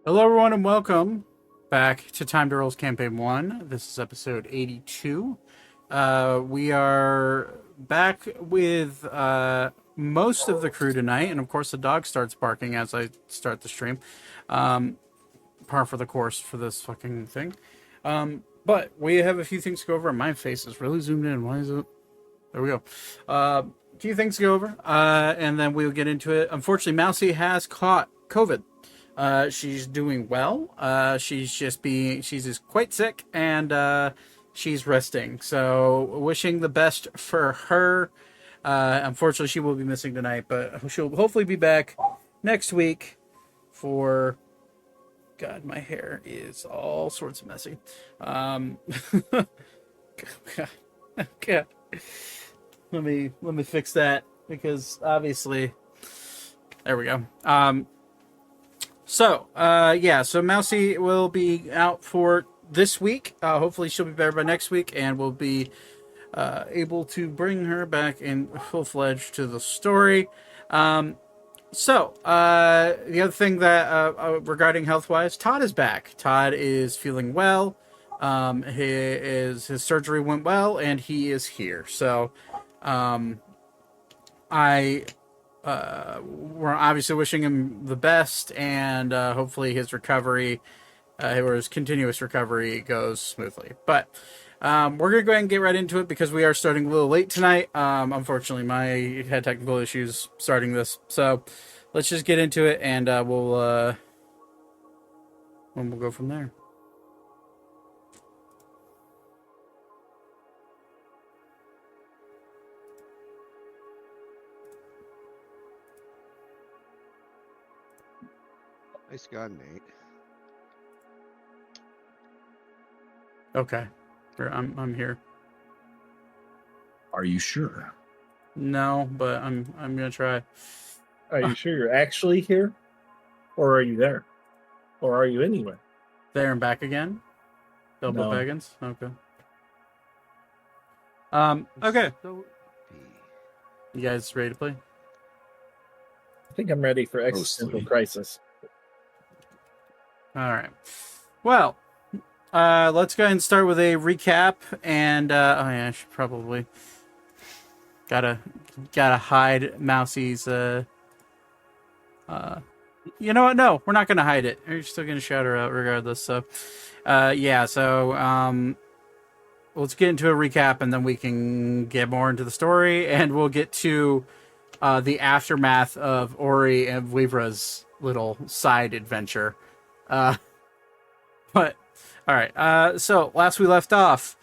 Hello, everyone, and welcome back to Time to Roll's Campaign 1. This is episode 82. We are back with most of the crew tonight, and of course, the dog starts barking as I start the stream. Par for the course for this fucking thing. But we have a few things to go over. My face is really zoomed in. Why is it? There we go. A few things to go over, and then we'll get into it. Unfortunately, Mousy has caught COVID. She's doing well. She's just quite sick, and she's resting. So wishing the best for her. Unfortunately, she will be missing tonight, but she'll hopefully be back next week for... God, my hair is all sorts of messy. God. God. Let me fix that, because obviously... There we go. So Mousy will be out for this week. Hopefully she'll be better by next week, and we'll be able to bring her back in full-fledged to the story. The other thing that regarding health-wise, Todd is back. Todd is feeling well. His surgery went well, and he is here. So we're obviously wishing him the best, and hopefully his recovery, or his continuous recovery, goes smoothly. But we're going to go ahead and get right into it, because we are starting a little late tonight. Unfortunately, I had technical issues starting this. So let's just get into it, and we'll go from there. Nice gun, Nate. Okay. I'm here. Are you sure? No, but I'm gonna try. Are you sure you're actually here? Or are you there? Or are you anywhere? There and back again. Double No. Baggins. Okay. Okay. So, You guys ready to play? I think I'm ready for existential Mostly. crisis. All right. Well, let's go ahead and start with a recap. And I should probably gotta hide Mousy's. You know what? No, we're not gonna hide it. We're still gonna shout her out regardless. So, let's get into a recap, and then we can get more into the story, and we'll get to the aftermath of Ori and Vivra's little side adventure. But all right. So last we left off,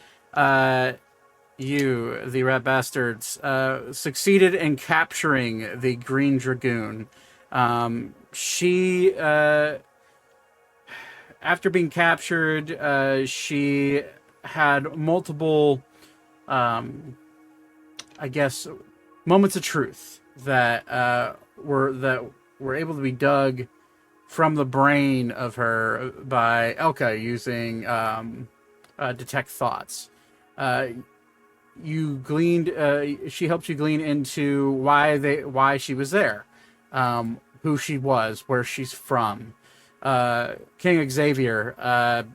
you, the rat bastards, succeeded in capturing the Green Dragoon. She, after being captured, she had multiple, I guess, moments of truth that were able to be dug from the brain of her by Elka using detect thoughts. You gleaned. She helped you glean into why she was there, who she was, where she's from. King Xavier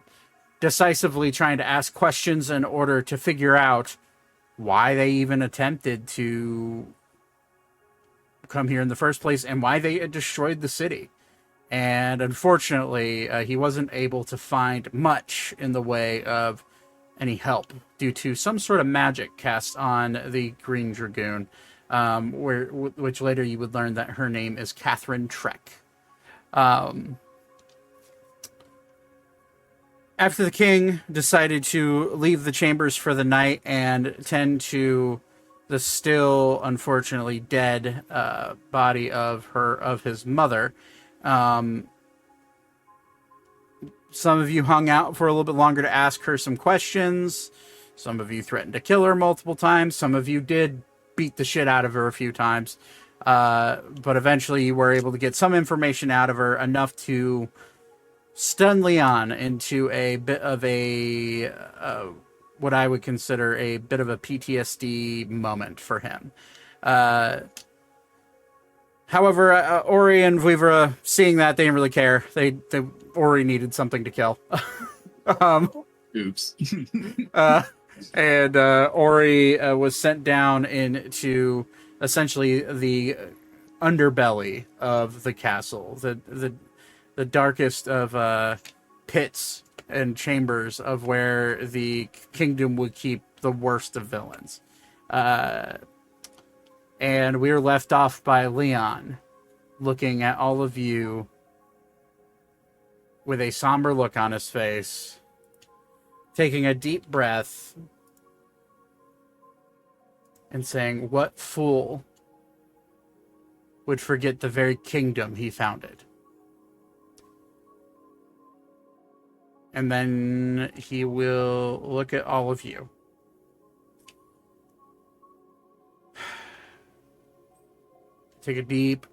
decisively trying to ask questions in order to figure out why they even attempted to come here in the first place, and why they destroyed the city. And unfortunately, he wasn't able to find much in the way of any help due to some sort of magic cast on the Green Dragoon, which later you would learn that her name is Catherine Trek. After the king decided to leave the chambers for the night and tend to the still unfortunately dead body of his mother, some of you hung out for a little bit longer to ask her some questions. Some of you threatened to kill her multiple times. Some of you did beat the shit out of her a few times. But eventually you were able to get some information out of her, enough to stun Leon into a bit of a what I would consider a bit of a PTSD moment for him. However, Ori and Vivra, seeing that, they didn't really care. They Ori needed something to kill. Oops. And Ori was sent down into essentially the underbelly of the castle, the darkest of pits and chambers of where the kingdom would keep the worst of villains. And we were left off by Leon, looking at all of you with a somber look on his face, taking a deep breath, and saying, "What fool would forget the very kingdom he founded?" And then he will look at all of you. Take a deep,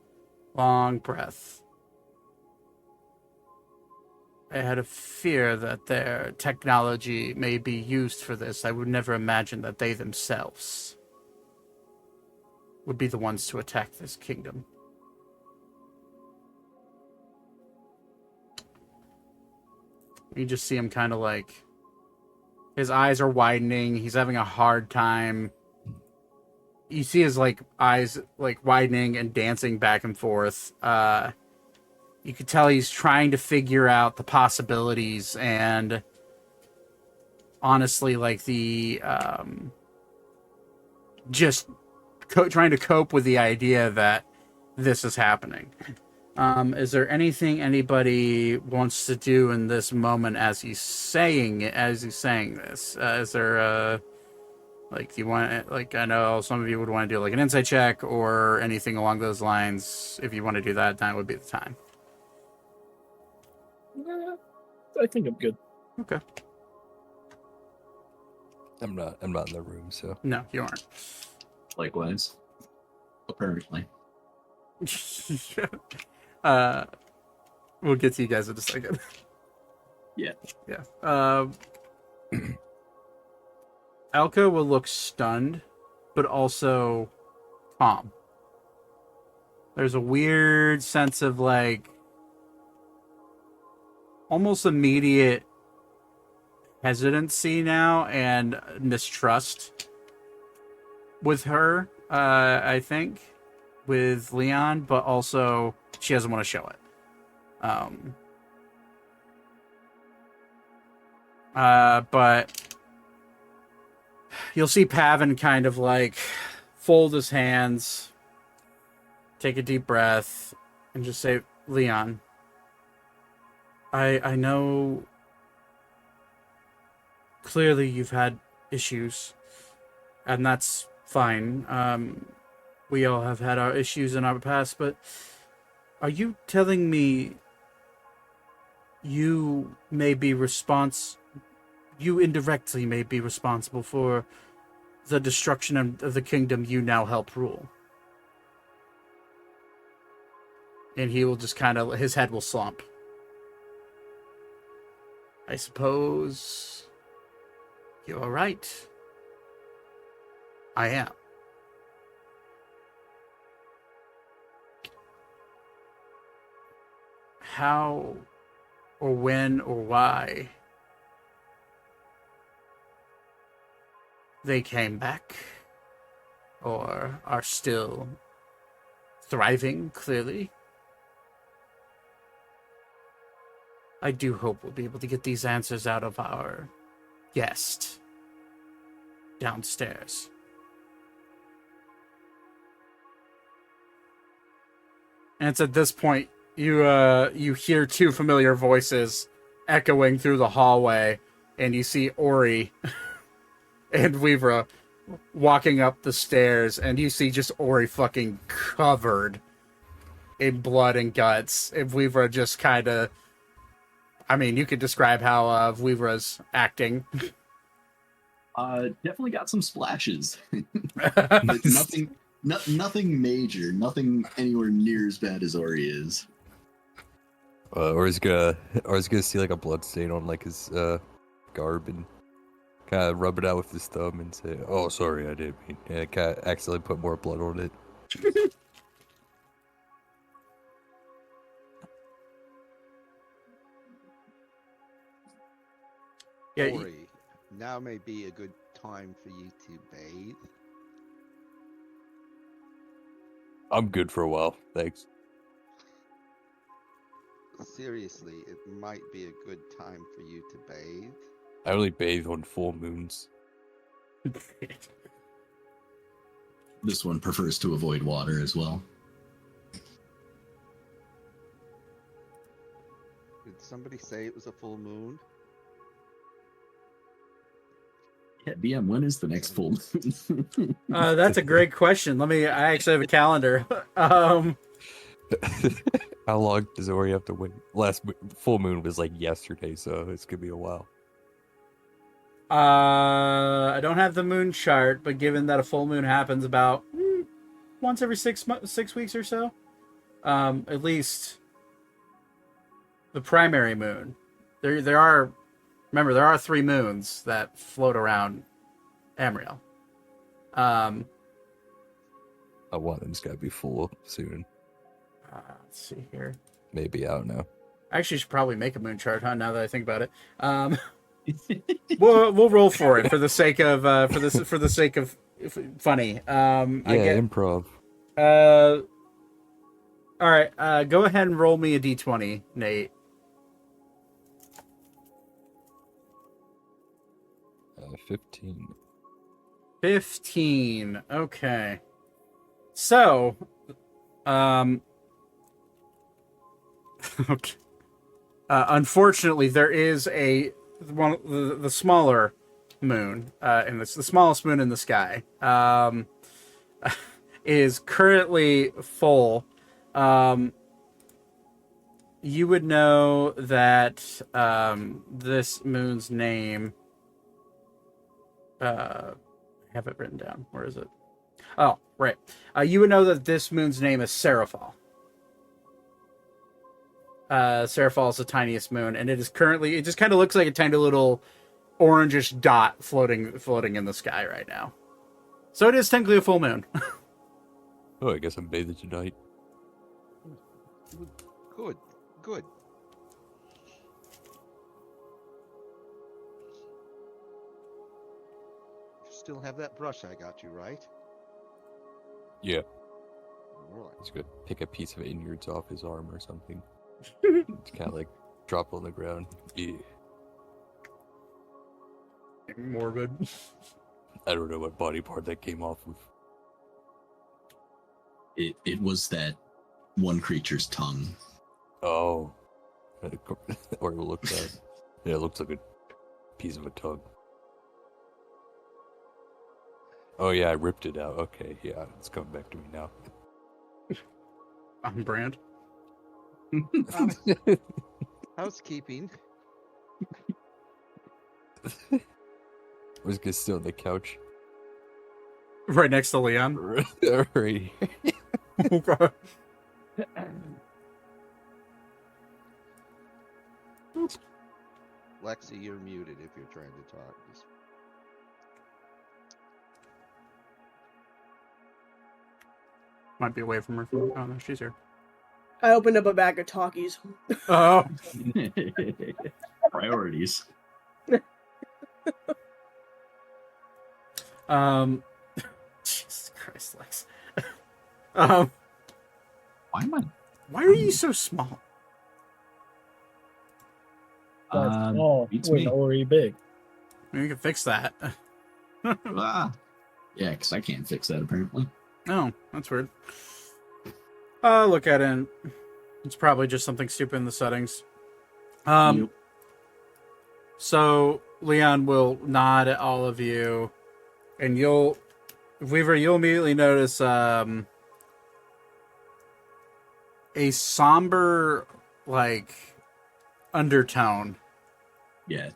long breath. I had a fear that their technology may be used for this. I would never imagine that they themselves would be the ones to attack this kingdom. You just see him kind of like, his eyes are widening. He's having a hard time. You see his like eyes like widening and dancing back and forth. You could tell he's trying to figure out the possibilities and honestly like the trying to cope with the idea that this is happening. Is there anything anybody wants to do in this moment as he's saying this? Is there like, do you want, like, I know some of you would want to do like an insight check or anything along those lines. If you want to do that, that would be the time. I think I'm good. Okay. I'm not in the room, so. No, you aren't. Likewise. Apparently. We'll get to you guys in a second. Yeah. Yeah. Alka will look stunned, but also calm. There's a weird sense of like almost immediate hesitancy now and mistrust with her, I think, with Leon, but also she doesn't want to show it. But you'll see Pavin kind of like fold his hands, take a deep breath, and just say, "Leon, I know clearly you've had issues, and that's fine. We all have had our issues in our past, but are you telling me you indirectly may be responsible for the destruction of the kingdom you now help rule?" And he will just kind of, his head will slump. "I suppose you're right. I am." How or when or why they came back or are still thriving, clearly, I do hope we'll be able to get these answers out of our guest downstairs. And it's at this point you hear two familiar voices echoing through the hallway, and you see Ori and Weavra walking up the stairs, and you see just Ori fucking covered in blood and guts, and Weavra just kind of, I mean, you could describe how Weavra's acting. Definitely got some splashes. But nothing major. Nothing anywhere near as bad as Ori is. Or he's gonna see like a blood stain on like his garb and kind of rub it out with his thumb and say, "Oh, sorry, I didn't mean." And kind of accidentally put more blood on it. Yeah, Ori, now may be a good time for you to bathe. I'm good for a while, thanks. Seriously, it might be a good time for you to bathe. I only bathe on full moons. This one prefers to avoid water as well. Did somebody say it was a full moon? Yeah, DM, when is the next full moon? That's a great question. I actually have a calendar. How long does Ori have to wait? Full moon was like yesterday, so it's gonna be a while. I don't have the moon chart, but given that a full moon happens about once every 6 weeks or so, at least the primary moon. There are 3 moons that float around Ammriel. One of them's gotta be full soon. Let's see here. Maybe, I don't know. I actually should probably make a moon chart, huh? Now that I think about it. We'll roll for it for the sake of funny. Improv. All right. Go ahead and roll me a d20, Nate. 15. 15. Okay. So, okay. Unfortunately, there is the smaller moon, and it's the smallest moon in the sky. Is currently full. You would know that this moon's name. I have it written down. Where is it? Oh, right. You would know that this moon's name is Seraphal. Seraphal is the tiniest moon, and it just kind of looks like a tiny little orangish dot floating in the sky right now. So it is technically a full moon. Oh, I guess I'm bathing tonight. Good, good. You still have that brush I got you, right? Yeah, Alright. let's go pick a piece of innards off his arm or something. It's kind of like drop on the ground. Yeah. Morbid. I don't know what body part that came off of. It was that one creature's tongue. Oh. Or it looked at. Yeah, it looks like a piece of a tongue. Oh yeah, I ripped it out. Okay, yeah, it's coming back to me now. On brand. Housekeeping. Was still on the couch. Right next to Leon. Right. Okay. Lexi, you're muted if you're trying to talk. Just... Might be away from her phone. Oh no, she's here. I opened up a bag of Talkies. Oh. Priorities. Jesus Christ, Lex. Why am I? Why are you so small? That's small beats when me. Ori big. Maybe we can fix that. Ah. Yeah, because I can't fix that apparently. Oh, that's weird. Look at it. It's probably just something stupid in the settings. Yep. So Leon will nod at all of you, and you'll immediately notice a somber like undertone Yeah.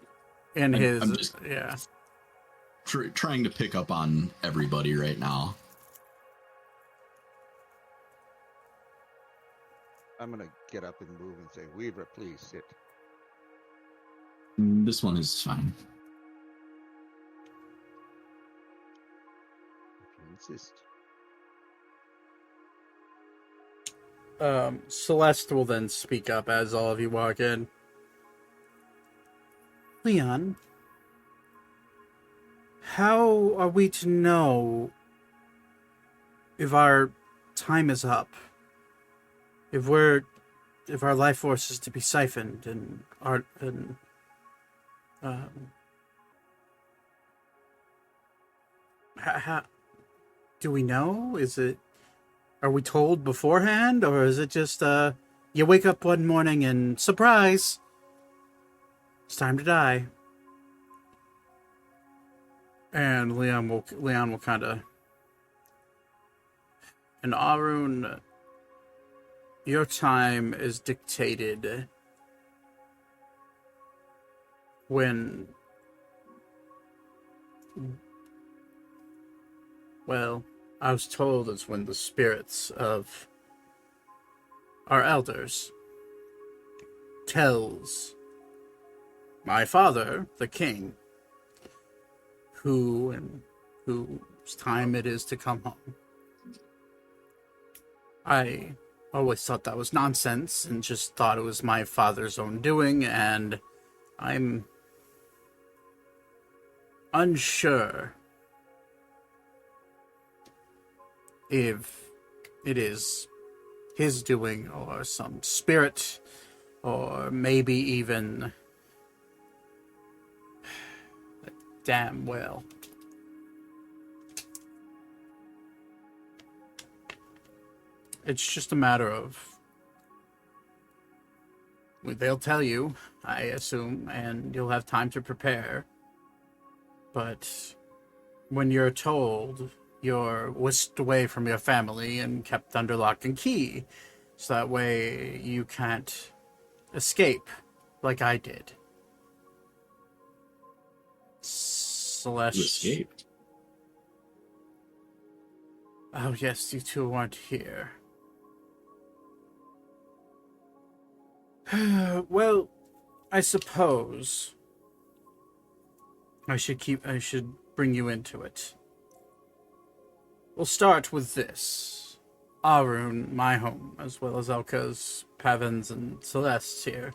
in I'm his just- yeah. Trying to pick up on everybody right now. I'm gonna get up and move and say, Weaver, please sit. This one is fine. If you insist. Celeste will then speak up as all of you walk in. Leon, How are we to know if our time is up? If our life force is to be siphoned how do we know? Are we told beforehand, or is it just you wake up one morning and surprise, it's time to die? And Leon will kind of, and Arun, your time is dictated when, well, I was told it's when the spirits of our elders tells my father, the king, whose time it is to come home. I always thought that was nonsense and just thought it was my father's own doing, and I'm unsure if it is his doing or some spirit, or maybe even damn well. It's just a matter of, they'll tell you, I assume, and you'll have time to prepare. But when you're told, you're whisked away from your family and kept under lock and key, so that way you can't escape like I did. Celeste. You escaped. Oh yes, you two weren't here. Well, I suppose I should bring you into it. We'll start with this. Arun, my home, as well as Elka's, Pavin's, and Celeste's here,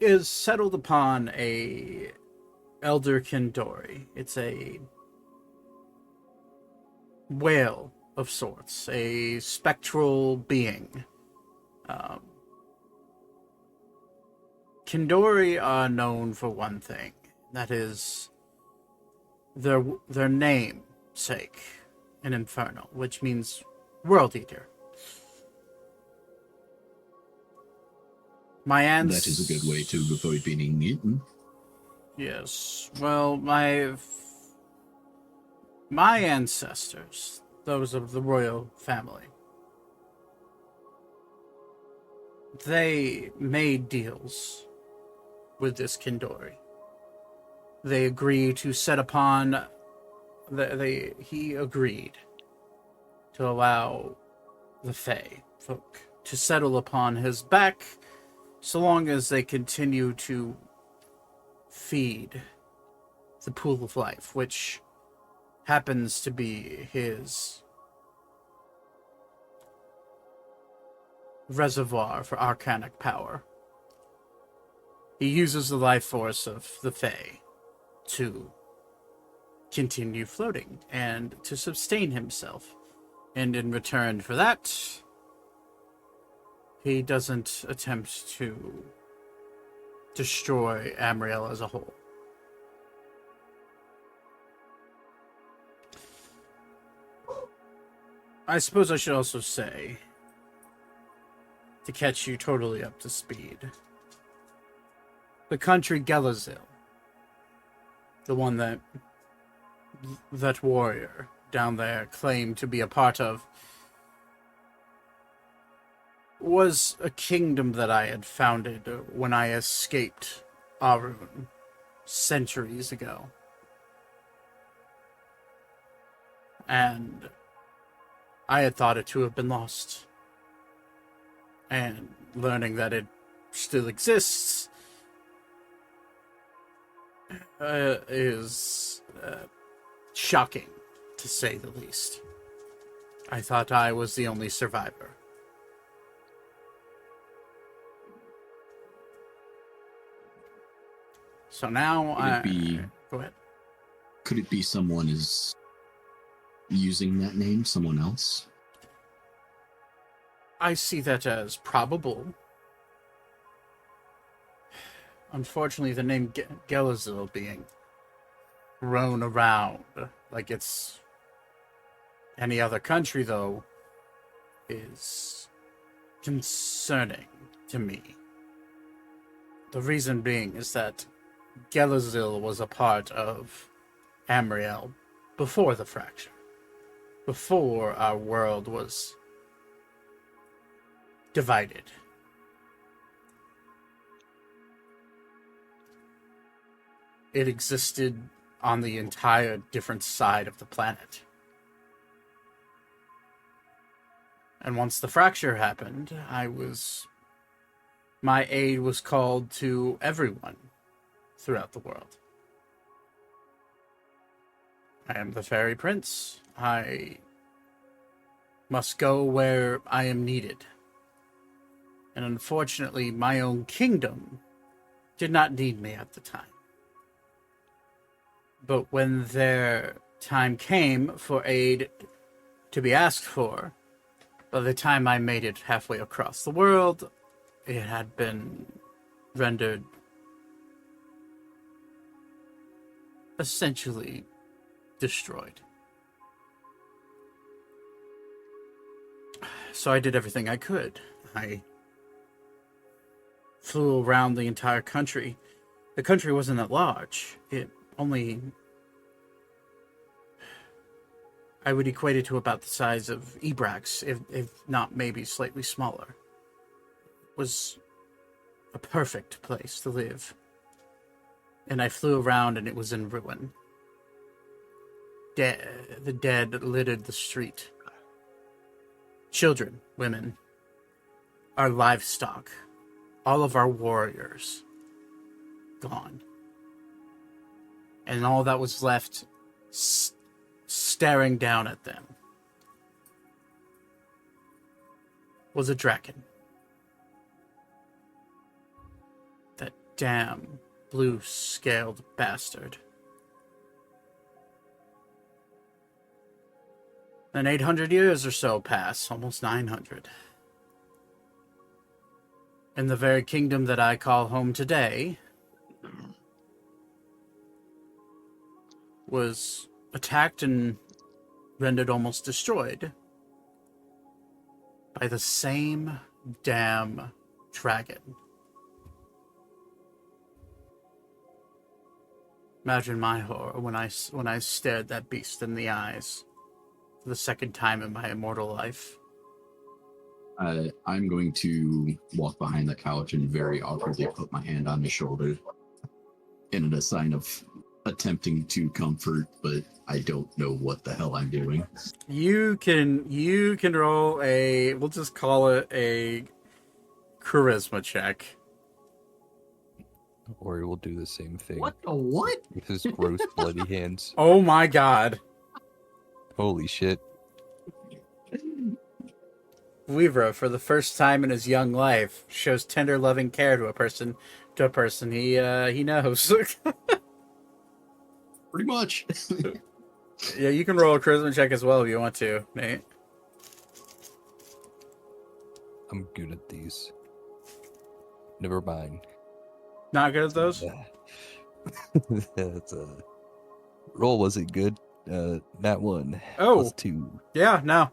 is settled upon a Elder Kindori. It's a whale of sorts, a spectral being. Kindori are known for one thing, that is their namesake, an infernal, which means world eater. That is a good way to avoid being eaten. Yes, well, my ancestors, those of the royal family, they made deals with this Kindori. They agreed to set upon... He agreed to allow the Fae folk to settle upon his back so long as they continue to feed the pool of life, which happens to be his reservoir for arcanic power. He uses the life force of the Fae to continue floating and to sustain himself. And in return for that, he doesn't attempt to destroy Ammriel as a whole. I suppose I should also say, to catch you totally up to speed, the country Gelazil, the one that warrior down there claimed to be a part of, was a kingdom that I had founded when I escaped Arun centuries ago. And I had thought it to have been lost. And learning that it still exists is shocking, to say the least. I thought I was the only survivor. So now go ahead. Could it be someone is using that name? Someone else? I see that as probable. Unfortunately, the name Gelazil being thrown around like it's any other country, though, is concerning to me. The reason being is that Gelazil was a part of Ammriel before the fracture, before our world was divided. It existed on the entire different side of the planet. And once the fracture happened, my aid was called to everyone throughout the world. I am the fairy prince. I must go where I am needed. And unfortunately, my own kingdom did not need me at the time. But when their time came for aid to be asked for, by the time I made it halfway across the world, it had been rendered essentially destroyed. So I did everything I could. I flew around the entire country. The country wasn't that large. It only... I would equate it to about the size of Ebrax, if not maybe slightly smaller. It was a perfect place to live. And I flew around and it was in ruin. The dead littered the street. Children, women, our livestock, all of our warriors, gone. And all that was left staring down at them was a dragon. That damn blue-scaled bastard. Then 800 years or so pass, almost 900. And the very kingdom that I call home today was attacked and rendered almost destroyed by the same damn dragon. Imagine my horror when I stared that beast in the eyes for the second time in my immortal life. I'm going to walk behind the couch and very awkwardly put my hand on his shoulder in a sign of attempting to comfort, but I don't know what the hell I'm doing. You can roll we'll just call it a charisma check. Or he will do the same thing. What the what? With his gross, bloody hands. Oh my god. Holy shit. Weaver, for the first time in his young life, shows tender, loving care to a person he knows. Pretty much. Yeah, you can roll a charisma check as well if you want to, Nate. I'm good at these. Never mind. Not good at those? That's roll wasn't good. Nat 1. Oh. +2. Yeah, no.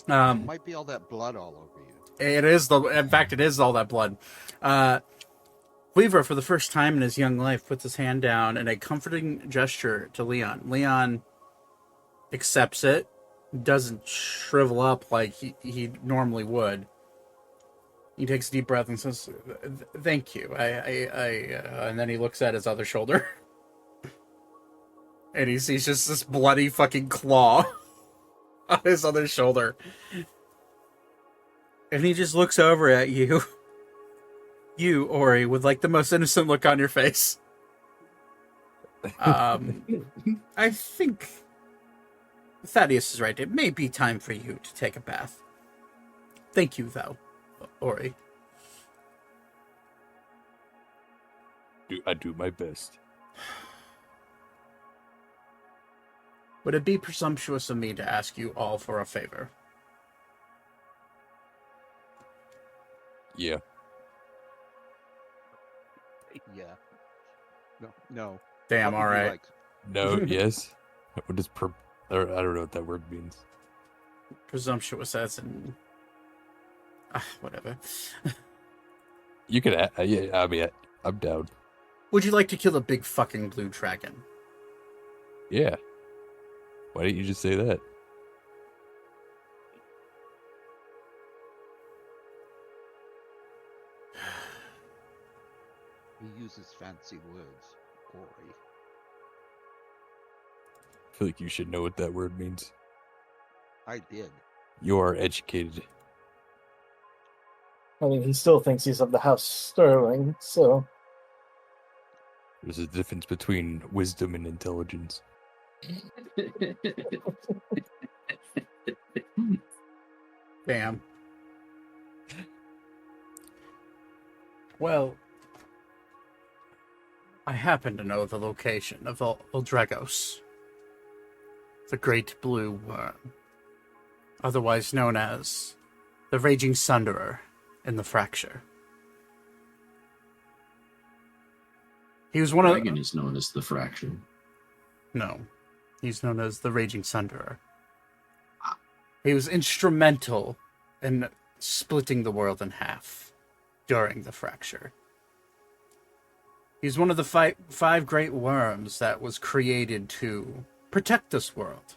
Might be all that blood all over you. It is in fact, it is all that blood. Weaver, for the first time in his young life, puts his hand down in a comforting gesture to Leon. Leon accepts it, doesn't shrivel up like he normally would. He takes a deep breath and says, "Thank you." And then he looks at his other shoulder, and he sees just this bloody fucking claw on his other shoulder, and he just looks over at you. You, Ori, with like the most innocent look on your face. I think Thaddeus is right. It may be time for you to take a bath. Thank you, though, Ori. I do my best. Would it be presumptuous of me to ask you all for a favor? Yeah. Yeah. No. No. Damn, What would you alright. like? No. Yes. What is or I don't know what that word means. Presumptuous as in... whatever. You could. Yeah. I mean, I'm down. Would you like to kill a big fucking blue dragon? Yeah. Why didn't you just say that? He uses fancy words. Gory. I feel like you should know what that word means. I did. You are educated. I mean, he still thinks he's of the House Sterling, so... There's a difference between wisdom and intelligence. Damn. Well, I happen to know the location of Uldragos, the Great Blue Worm, otherwise known as the Raging Sunderer in the Fracture. He was one of... Dragon is known as the Fracture. No, he's known as the Raging Sunderer. He was instrumental in splitting the world in half during the Fracture. He's one of the five great worms that was created to protect this world.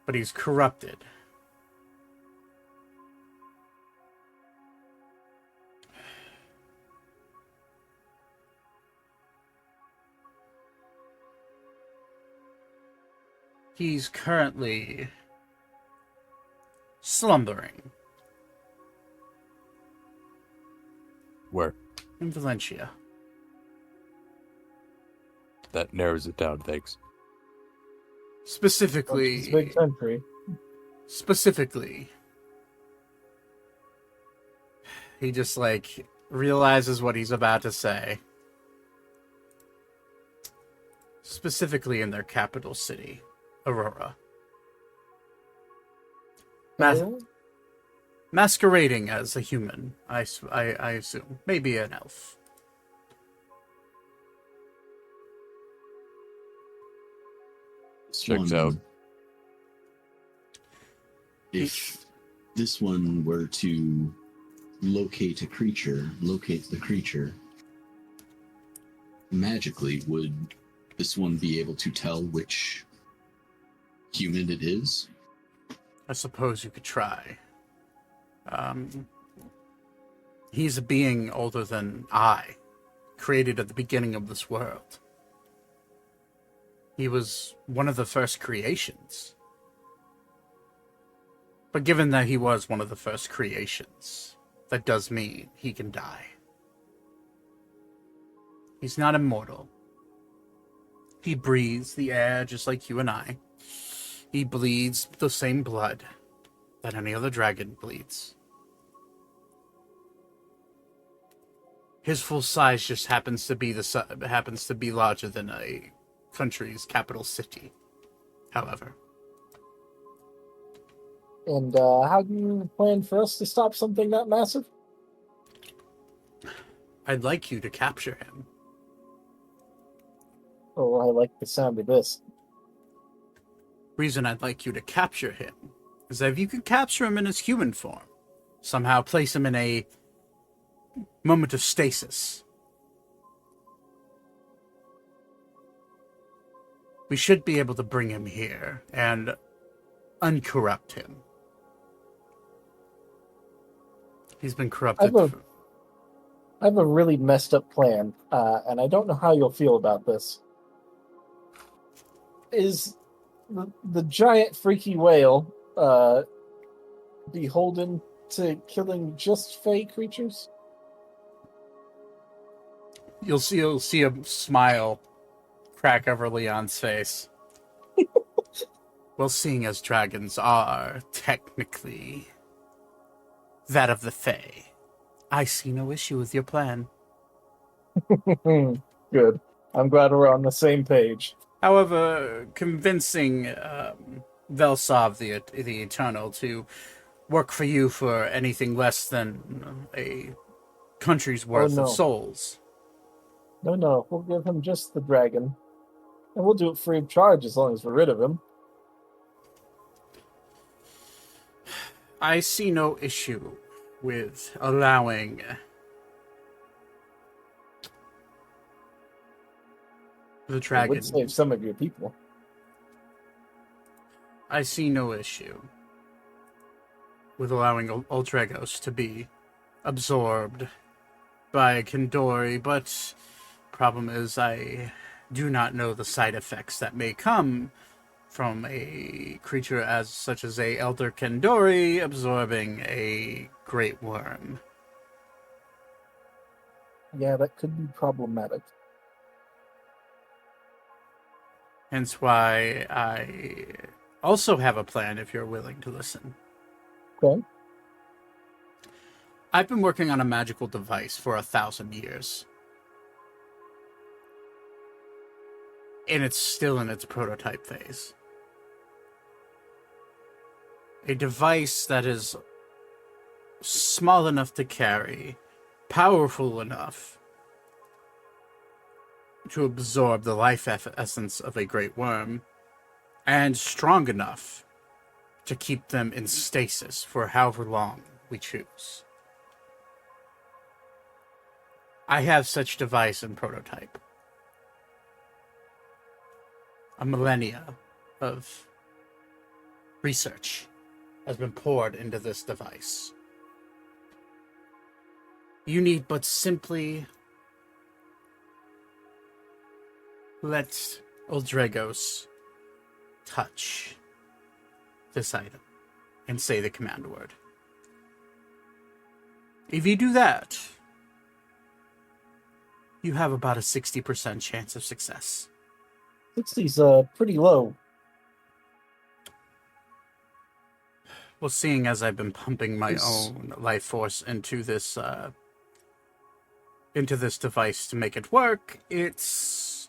But he's corrupted. He's currently slumbering Where? in Valencia. That narrows it down, thanks. It's a Specifically, big country. he just realizes what he's about to say. Specifically in their capital city, Aurora. Masquerading as a human, I assume. Maybe an elf. Checks out. If this one were to locate the creature, magically, would this one be able to tell which human it is? I suppose you could try. He's a being older than I, created at the beginning of this world. He was one of the first creations. But given that he was one of the first creations, that does mean he can die. He's not immortal. He breathes the air just like you and I. He bleeds the same blood that any other dragon bleeds. His full size just happens to be larger than a country's capital city. However, And how do you plan for us to stop something that massive? I'd like you to capture him. Oh, I like the sound of this. Reason I'd like you to capture him is that if you can capture him in his human form, somehow place him in a moment of stasis, we should be able to bring him here and uncorrupt him. He's been corrupted. I have a really messed up plan, and I don't know how you'll feel about this. Is the giant freaky whale beholden to killing just fey creatures? You'll see a smile crack over Leon's face. Well, seeing as dragons are technically that of the Fae, I see no issue with your plan. Good. I'm glad we're on the same page. However, convincing Velsov the Eternal to work for you for anything less than a country's worth of no. souls. No. We'll give him just the dragon. And we'll do it free of charge as long as we're rid of him. I see no issue with allowing the It dragon. would save some of your people. I see no issue with allowing Ultregos to be absorbed by Kandori, but problem is I do not know the side effects that may come from a creature such as a Elder Kandori absorbing a great worm. Yeah, that could be problematic. Hence why I also have a plan if you're willing to listen. Okay. I've been working on a magical device for 1,000 years. And it's still in its prototype phase. A device that is small enough to carry, powerful enough to absorb the life essence of a great worm, and strong enough to keep them in stasis for however long we choose. I have such device in prototype. A millennia of research has been poured into this device. You need but simply let Uldregos touch this item and say the command word. If you do that, you have about a 60% chance of success. 60's pretty low. Well, seeing as I've been pumping my own life force into this device to make it work, there's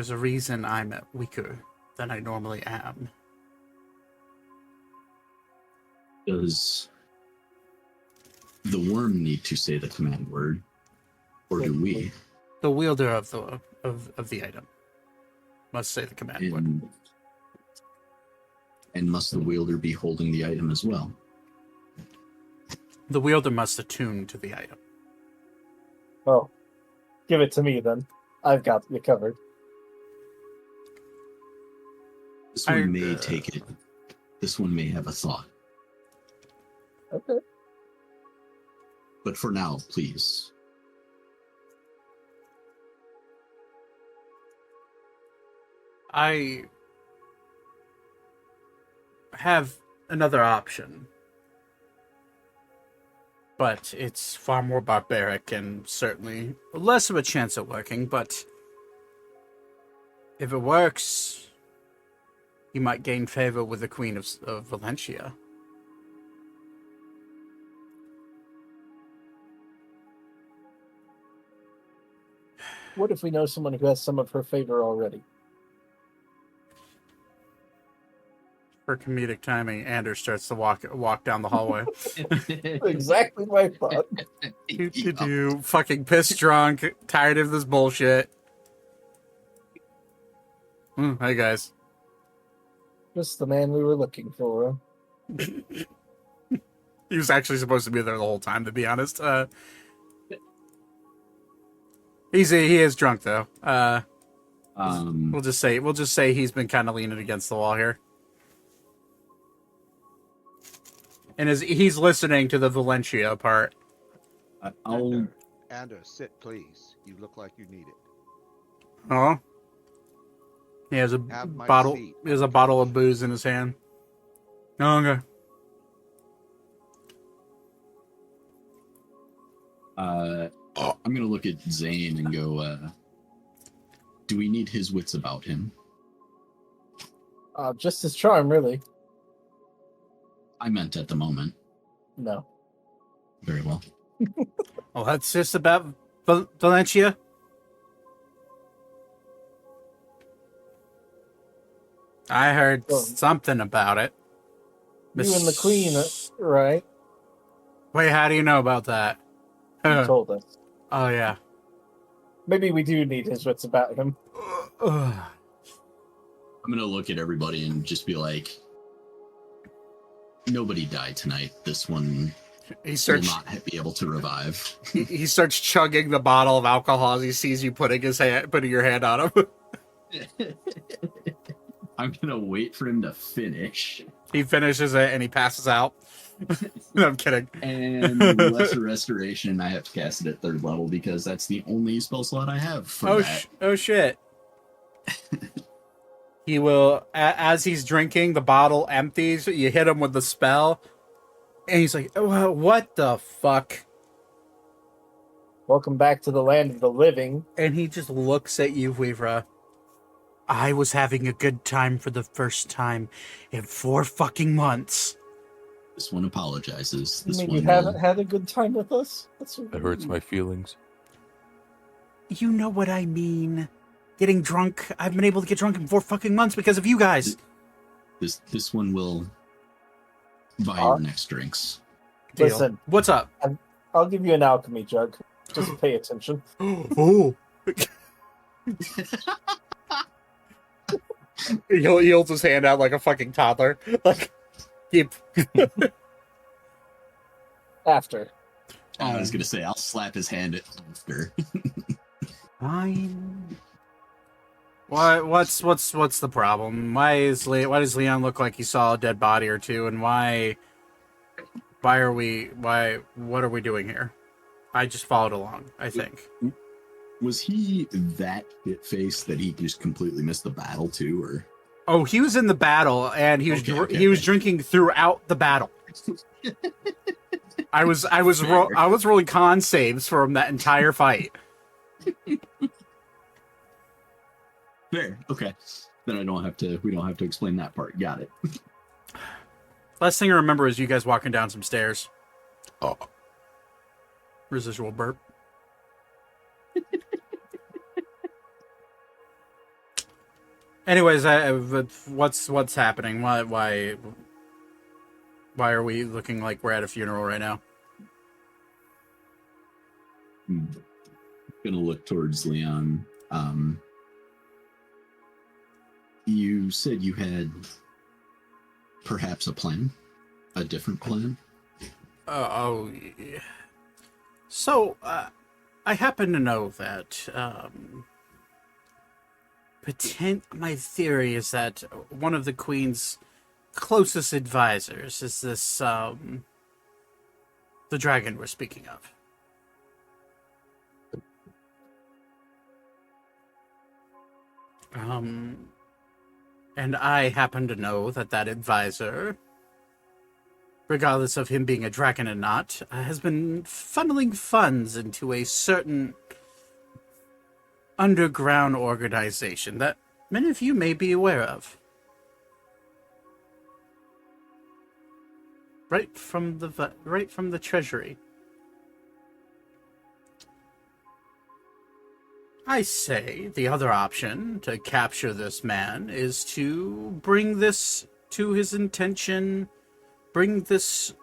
a reason I'm weaker than I normally am. Does the worm need to say the command word, or do we? The wielder of the item must say the command word. And must the wielder be holding the item as well? The wielder must attune to the item. Oh, give it to me then. I've got you covered. This one may take it. This one may have a thought. Okay. But for now, please. I have another option, but it's far more barbaric and certainly less of a chance at working, but if it works, you might gain favor with the Queen of Valencia. What if we know someone who has some of her favor already? For comedic timing, Anders starts to walk down the hallway. Exactly my thought. Fucking pissed drunk, tired of this bullshit. Hey guys. Just the man we were looking for. He was actually supposed to be there the whole time, to be honest. He is drunk though. We'll just say he's been kind of leaning against the wall here. And he's listening to the Valencia part. I'll. Anders, sit, please. You look like you need it. Oh. He has a Have my bottle. seat. He has a bottle of booze in his hand. Oh, okay. I'm gonna look at Zane and go. Do we need his wits about him? Just his charm, really. I meant at the moment. No. Very well. Well, that's just about Valencia? I heard Oh. something about it. You and the queen, right? Wait, how do you know about that? You told us. Oh, yeah. Maybe we do need his wits about him. I'm gonna look at everybody and just be like, nobody died tonight. This one He will starts not be able to revive. he starts chugging the bottle of alcohol as he sees you putting your hand on him. I'm gonna wait for him to finish. He finishes it and he passes out. No, I'm kidding. And Lesser Restoration, I have to cast it at 3rd level because that's the only spell slot I have for that. Oh shit. He will, as he's drinking, the bottle empties. You hit him with the spell, and he's like, oh, "What the fuck?" Welcome back to the land of the living. And he just looks at you, Weavra. I was having a good time for the first time in 4 fucking months. This one apologizes. You This mean one you haven't had a good time with us? That's what That hurts my feelings. You know what I mean. Getting drunk. I've been able to get drunk in 4 fucking months because of you guys. This one will buy your next drinks. Deal. Listen. What's up? I'll give you an alchemy jug. Just pay attention. Oh. He holds his hand out like a fucking toddler. Like, keep. After. I was gonna say I'll slap his hand after. Fine. What's the problem? Why does Leon look like he saw a dead body or two, and what are we doing here? I just followed along, I think. Was he that shit-faced that he just completely missed the battle too, or? Oh, he was in the battle, and he was drinking throughout the battle. I was rolling con saves for him that entire fight. Fair. Okay. Then we don't have to explain that part. Got it. Last thing I remember is you guys walking down some stairs. Oh, Residual burp. Anyways, what's happening? Why are we looking like we're at a funeral right now? I'm gonna look towards Leon. You said you had perhaps a plan, a different plan. Yeah. So, I happen to know that my theory is that one of the Queen's closest advisors is this the dragon we're speaking of. And I happen to know that advisor, regardless of him being a dragon or not, has been funneling funds into a certain underground organization that many of you may be aware of. Right from the treasury. I say the other option to capture this man is to bring this to his intention, bring this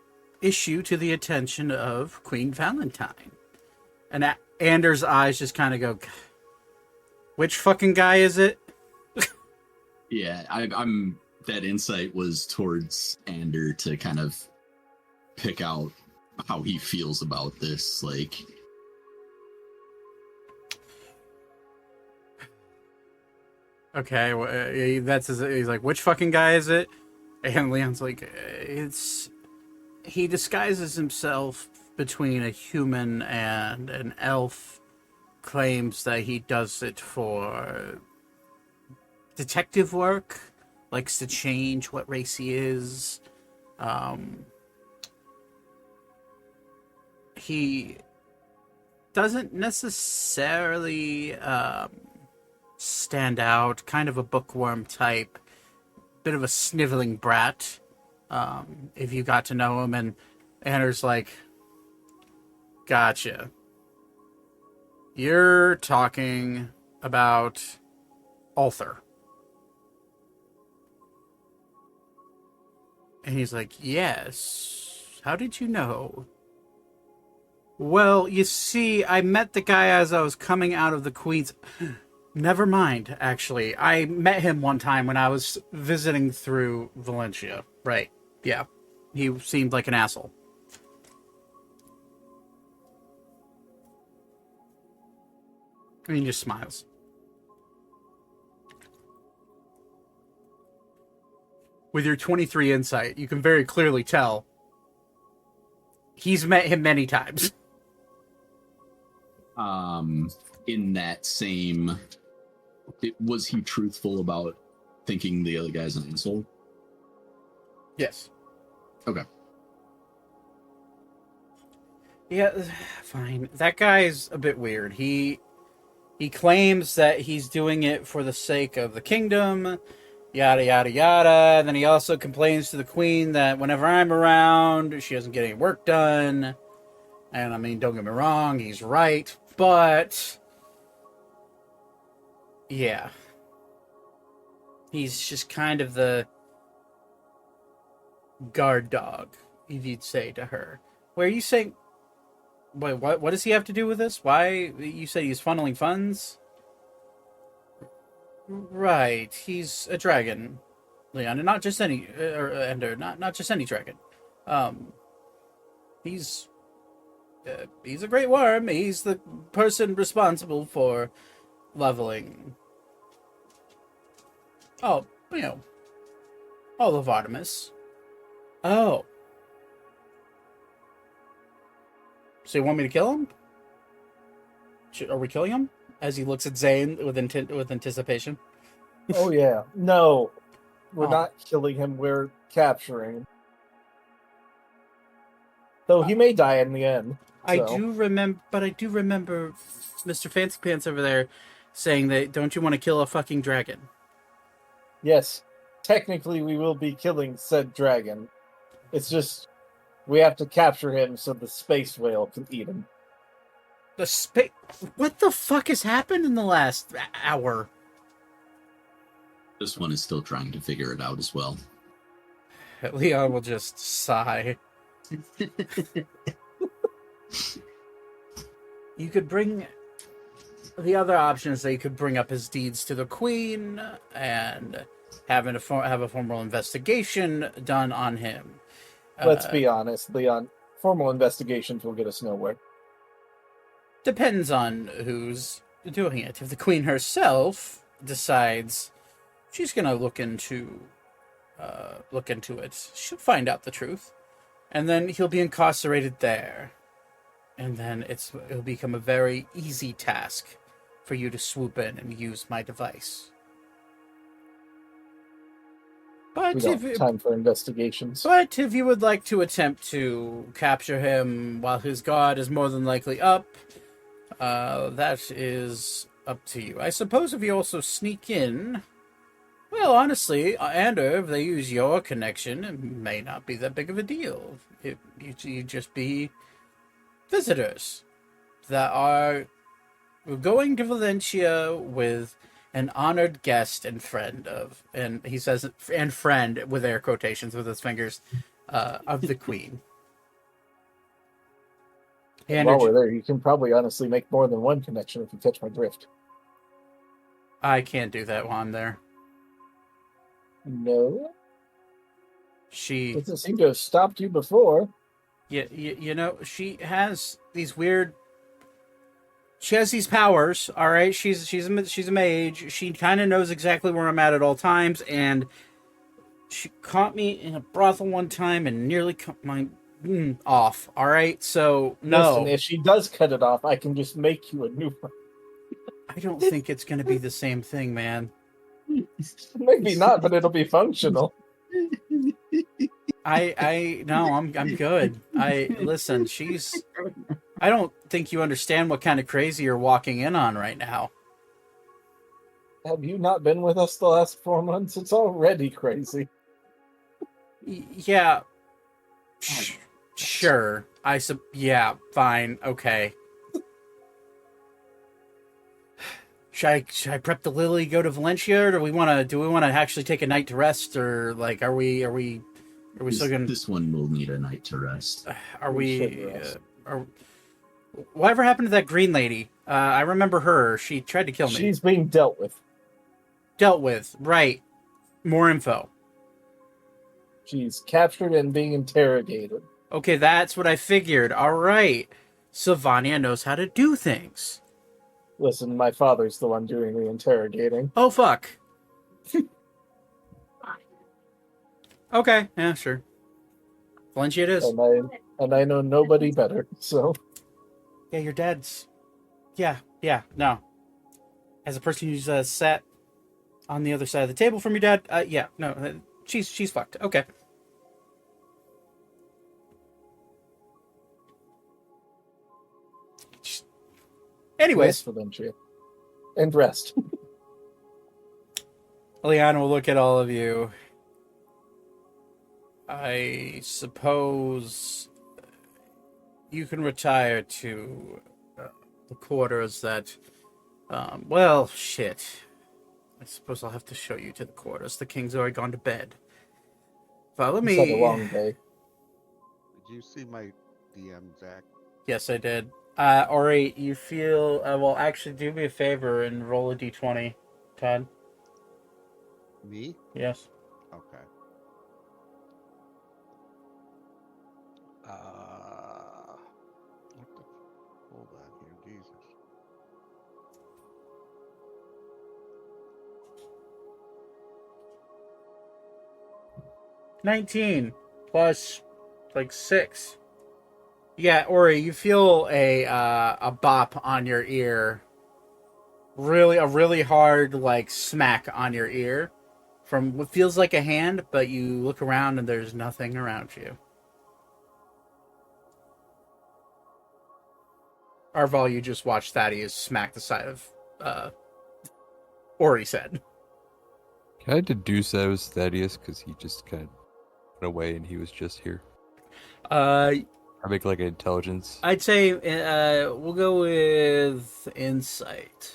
issue to the attention of Queen Valentine. And Anders' eyes just kind of go, which fucking guy is it? Yeah, I'm. That insight was towards Ander to kind of pick out how he feels about this. Like, okay, he's like, which fucking guy is it? And Leon's like, he disguises himself between a human and an elf, claims that he does it for detective work, likes to change what race he is. He doesn't necessarily stand out, kind of a bookworm type, bit of a sniveling brat, if you got to know him. And Anders like, gotcha. You're talking about Arthur. And he's like, yes. How did you know? Well, you see, I met the guy as I was coming out of the Queen's... Never mind, actually. I met him one time when I was visiting through Valencia. Right. Yeah. He seemed like an asshole. And he just smiles. With your 23 insight, you can very clearly tell he's met him many times. In that same... was he truthful about thinking the other guy's an asshole? Yes. Okay. Yeah, fine. That guy's a bit weird. He claims that he's doing it for the sake of the kingdom, yada, yada, yada. And then he also complains to the queen that whenever I'm around, she doesn't get any work done. And, I mean, don't get me wrong, he's right. But, yeah. He's just kind of the guard dog, if you'd say to her. Where you saying... Wait, what does he have to do with this? Why? You say he's funneling funds? Right, he's a dragon, Leon, and not just any, not just any dragon. He's a great worm. He's the person responsible for leveling. Oh, all of Artemis. Oh. So you want me to kill him? Are we killing him? As he looks at Zane with anticipation. Oh yeah. No. We're Oh. not killing him, we're capturing him. Though he may die in the end. I so. do remember Mr. Fancy Pants over there saying that, don't you want to kill a fucking dragon? Yes. Technically we will be killing said dragon. It's just we have to capture him so the space whale can eat him. What the fuck has happened in the last hour? This one is still trying to figure it out as well. Leon will just sigh. You could bring... The other option is that you could bring up his deeds to the queen and have a formal investigation done on him. Let's be honest, Leon. Formal investigations will get us nowhere. Depends on who's doing it. If the queen herself decides she's gonna look into it, she'll find out the truth, and then he'll be incarcerated there, and then it'll become a very easy task for you to swoop in and use my device. But We don't have time for investigations. But if you would like to attempt to capture him while his guard is more than likely up, that is up to you. I suppose if you also sneak in, well, honestly, Ander, if they use your connection, it may not be that big of a deal. You just be visitors that are going to Valencia with an honored guest and friend of, and he says, and friend with air quotations with his fingers, of the queen. And while we're there, you can probably honestly make more than one connection if you catch my drift. I can't do that while I'm there. No? She doesn't seem to have stopped you before. Yeah, you know, she has these weird... She has these powers, all right? She's a mage. She kind of knows exactly where I'm at all times, and she caught me in a brothel one time and nearly cut my off, all right? So, no. Listen, if she does cut it off, I can just make you a new one. I don't think it's going to be the same thing, man. Maybe not, but it'll be functional. No, I'm good. Listen, I don't think you understand what kind of crazy you're walking in on right now. Have you not been with us the last 4 months? It's already crazy. Yeah. Sure. Yeah, fine. Okay. should I prep the Lily, go to Valencia, or do we want to actually take a night to rest, or like are we still gonna This one will need a night to rest. are We should we rest. whatever happened to that green lady? I remember her. She tried to kill me. She's being dealt with. Dealt with, right? More info. She's captured and being interrogated. Okay, that's what I figured. All right, Sylvania knows how to do things. Listen, my father's the one doing the interrogating. Oh fuck. Okay, yeah, sure. Valencia it is. And I know nobody better, so Yeah, your dad's. Yeah, no. As a person who's sat on the other side of the table from your dad, yeah, no, she's fucked. Okay. Anyways, yes, Valencia. And rest. Leon will look at all of you. I suppose you can retire to the quarters that. Well, shit. I suppose I'll have to show you to the quarters. The king's already gone to bed. Follow It's had a me. long day. Did you see my DM, Zach? Yes, I did. Ori, you feel. Well, actually, do me a favor and roll a d20, Todd. Me? Yes. Okay. What the? Hold on here, Jesus. $19 plus like 6. Yeah, Ori, you feel a bop on your ear. A really hard like smack on your ear from what feels like a hand, but you look around and there's nothing around you. Arval, you just watched Thaddeus smack the side of Ori said. Can I deduce that it was Thaddeus because he just kind of went away and he was just here? I make like an intelligence. I'd say we'll go with insight.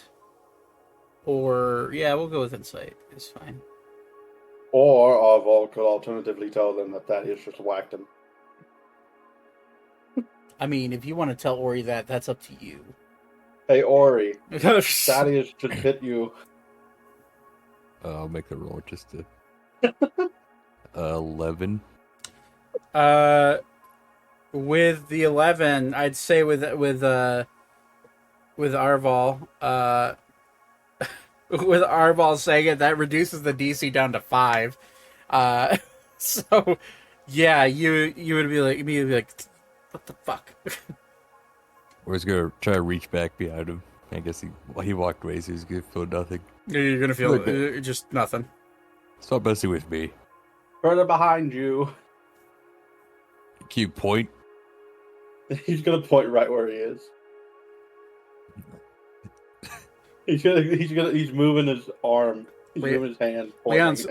Or yeah, we'll go with insight. It's fine. Or Arval could alternatively tell them that Thaddeus just whacked him. I mean, if you want to tell Ori that, that's up to you. Hey, Ori, Thaddeus just hit you. I'll make the roll just to 11. With the 11, I'd say with Arval, with Arval saying it, that reduces the DC down to 5. So yeah, you would be like immediately like, what the fuck? Or he's gonna try to reach back behind him. I guess he walked away, so he's gonna feel nothing. You're gonna feel Look, just nothing. Stop messing with me. Further behind you. Can you point? He's gonna point right where he is. He's moving his arm. He's moving his hand. Leon's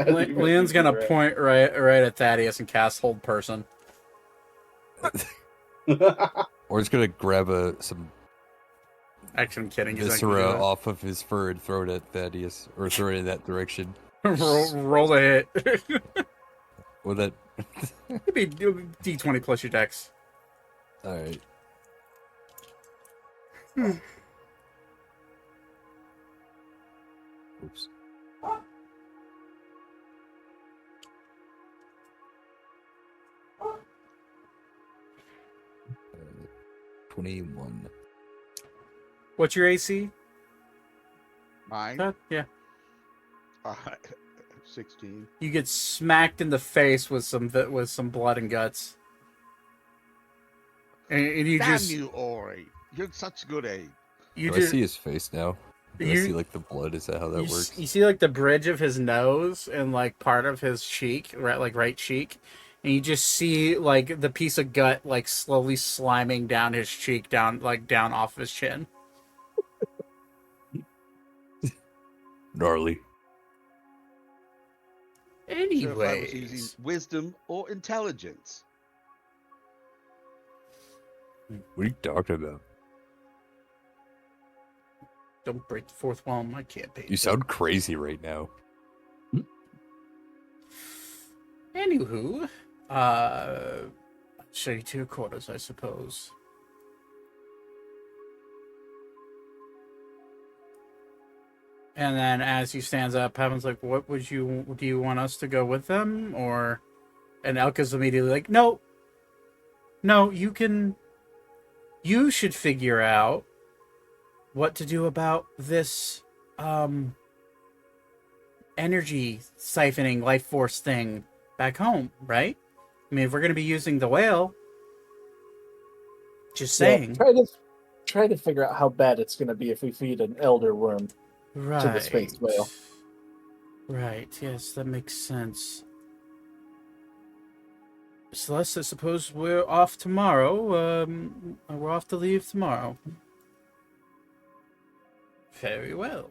gonna point right at Thaddeus and cast Hold Person. Or he's gonna grab some Actually, I'm kidding. He's not viscera gonna do off of his fur and throw it at Thaddeus, or throw it in that direction. that. roll a hit. Well, that. It'd be D20 plus your dex. All right. Oops. 21. What's your AC? Mine? Yeah. 16. You get smacked in the face with some blood and guts, and you Damn just you, Ori! You're such good aid. you Do just I see his face now? Do I You- see like the blood? Is that how that works? you see like the bridge of his nose and like part of his cheek, right cheek, and you just see like the piece of gut like slowly sliming down his cheek, down off his chin. Gnarly. So if I was Anyways, using wisdom or intelligence. What are you talking about? Don't break the fourth wall in my campaign. You sound crazy right now. Anywho, show you to your quarters, I suppose. And then as he stands up, Heaven's like, do you want us to go with them? Or, and Elka's immediately like, no, you should figure out what to do about this, energy siphoning life force thing back home, right? I mean, if we're going to be using the whale, just saying. Try to figure out how bad it's going to be if we feed an elder worm Right. to the space whale. Right, yes, that makes sense. Celeste, I suppose we're off tomorrow. We're off to leave tomorrow. Very well.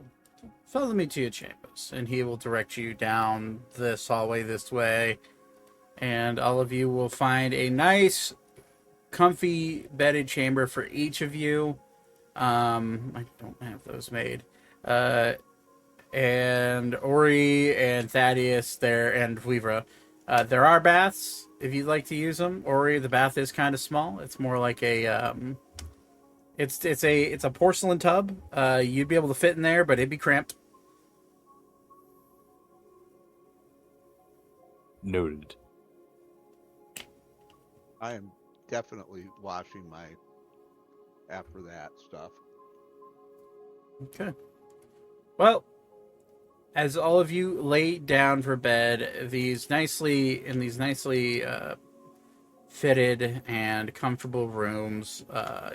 Follow me to your chambers, and he will direct you down this hallway this way, and all of you will find a nice, comfy bedded chamber for each of you. I don't have those made. And Ori and Thaddeus there, and Weavra. There are baths if you'd like to use them. Ori, the bath is kind of small. It's more like a it's a porcelain tub. You'd be able to fit in there, but it'd be cramped. Noted. I am definitely washing after that stuff. Okay. Well, as all of you lay down for bed, these nicely fitted and comfortable rooms,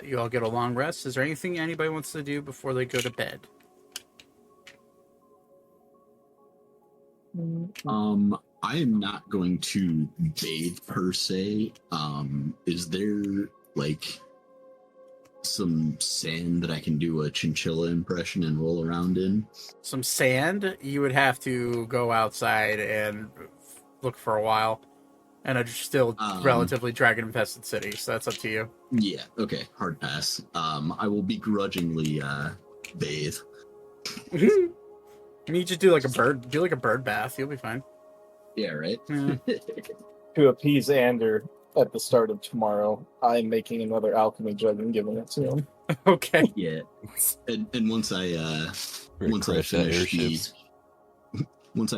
you all get a long rest. Is there anything anybody wants to do before they go to bed? I am not going to bathe per se. Is there like some sand that I can do a chinchilla impression and roll around in? Some sand? You would have to go outside and look for a while. And it's still relatively dragon-infested city, so that's up to you. Yeah, okay, hard pass. I will begrudgingly bathe. I mean, you just do like a bird bath. You'll be fine. Yeah, right? Yeah. To appease Ander at the start of tomorrow, I'm making another alchemy jug and giving it to him. Okay. Yeah. And once I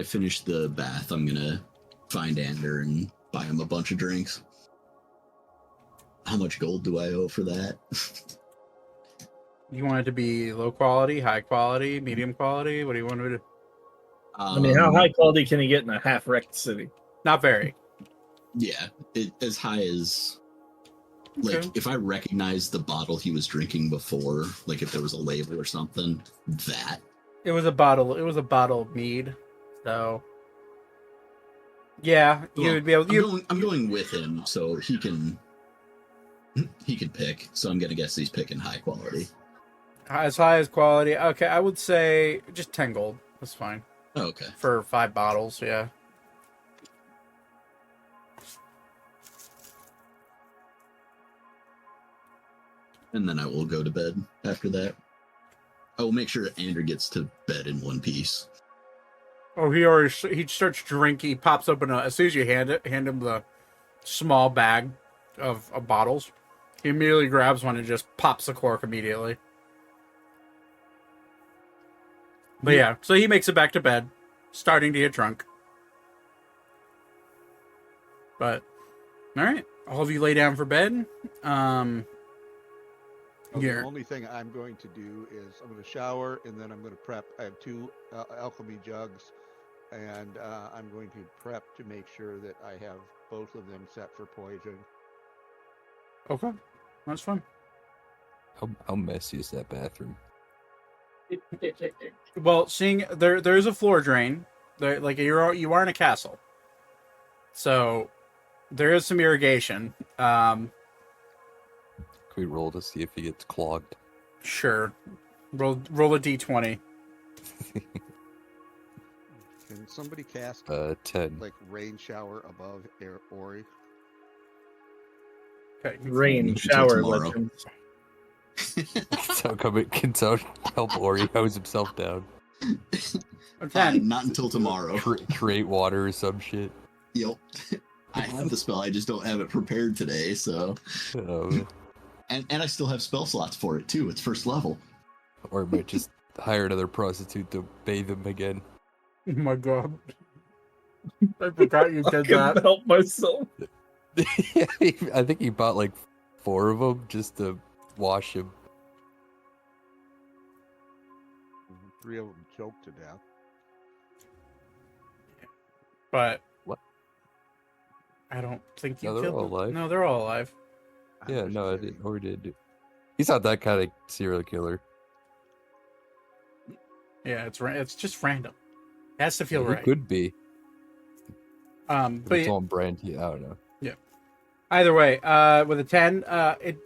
finish the bath, I'm gonna find Ander and buy him a bunch of drinks. How much gold do I owe for that? You want it to be low quality, high quality, medium quality? What do you want to do? I mean, how high quality can you get in a half-wrecked city? Not very. Yeah, as high as like Okay. if I recognize the bottle he was drinking before, like if there was a label or something, that. It was a bottle of mead. So yeah, you would be able I'm going with him, so he can pick. So I'm gonna guess he's picking high quality. as high as quality. Okay, I would say just 10 gold. That's fine. Oh, okay. For 5 bottles, yeah. And then I will go to bed after that. I will make sure Andrew gets to bed in one piece. Oh, he starts drinking. He pops open as soon as you hand him the small bag of bottles. He immediately grabs one and just pops the cork immediately. But yeah, so he makes it back to bed, starting to get drunk. But all right, all of you lay down for bed. The only thing I'm going to do is I'm going to shower and then I'm going to prep. I have 2 alchemy jugs, and I'm going to prep to make sure that I have both of them set for poison. Okay, that's fine. How messy is that bathroom? Well, seeing there's a floor drain. Like you are in a castle, so there is some irrigation. Can we roll to see if he gets clogged? Sure. Roll a d20. Can somebody cast 10. like rain shower above Ori? Okay. Rain Until shower tomorrow. legends. Can so help Ori hose himself down. A 10. Fine, not until tomorrow. Create water or some shit. Yep. I have the spell, I just don't have it prepared today, so. Oh, And I still have spell slots for it too. It's first level. or it might just hire another prostitute to bathe him again. Oh my god. I forgot you I did couldn't that. help myself. I think he bought like 4 of them just to wash him. 3 of them choked to death. But What? I don't think you No, they're killed all them. alive. No, they're all alive. I'm Yeah, just no, I kidding. didn't. Ori did. He's not that kind of serial killer. Yeah, it's just random. It has to feel He right. could be. But It's on brand. I don't know. either way, with a 10, it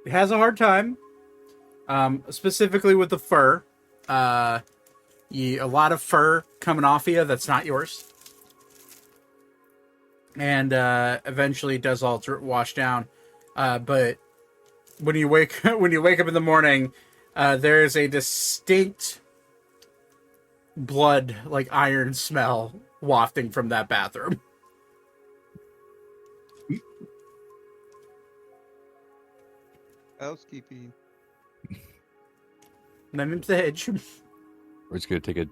has a hard time. Specifically with the fur. A lot of fur coming off of you that's not yours. And eventually it does all wash down. But when you wake up in the morning, there is a distinct blood, like iron smell wafting from that bathroom. Housekeeping. Lemon Hedge. We're just gonna take a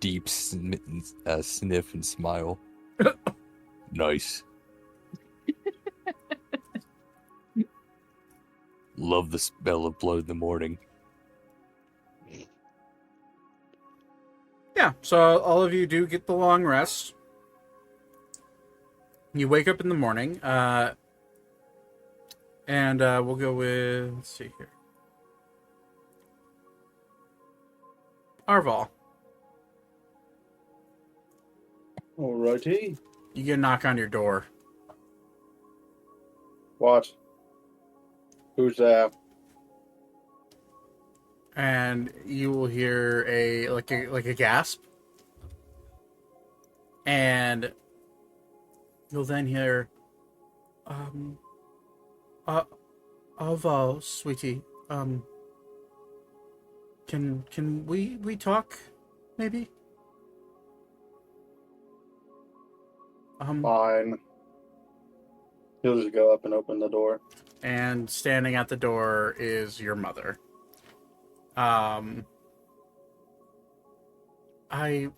deep sniff and smile. Nice. Love the smell of blood in the morning. Yeah, so all of you do get the long rest. You wake up in the morning, and we'll go with, let's see here. Arval, Alrighty. you get a knock on your door. What? Who's there? And you will hear a gasp, and you'll then hear, Arval, sweetie, can we talk, maybe? Fine. He'll just go up and open the door. And standing at the door is your mother. I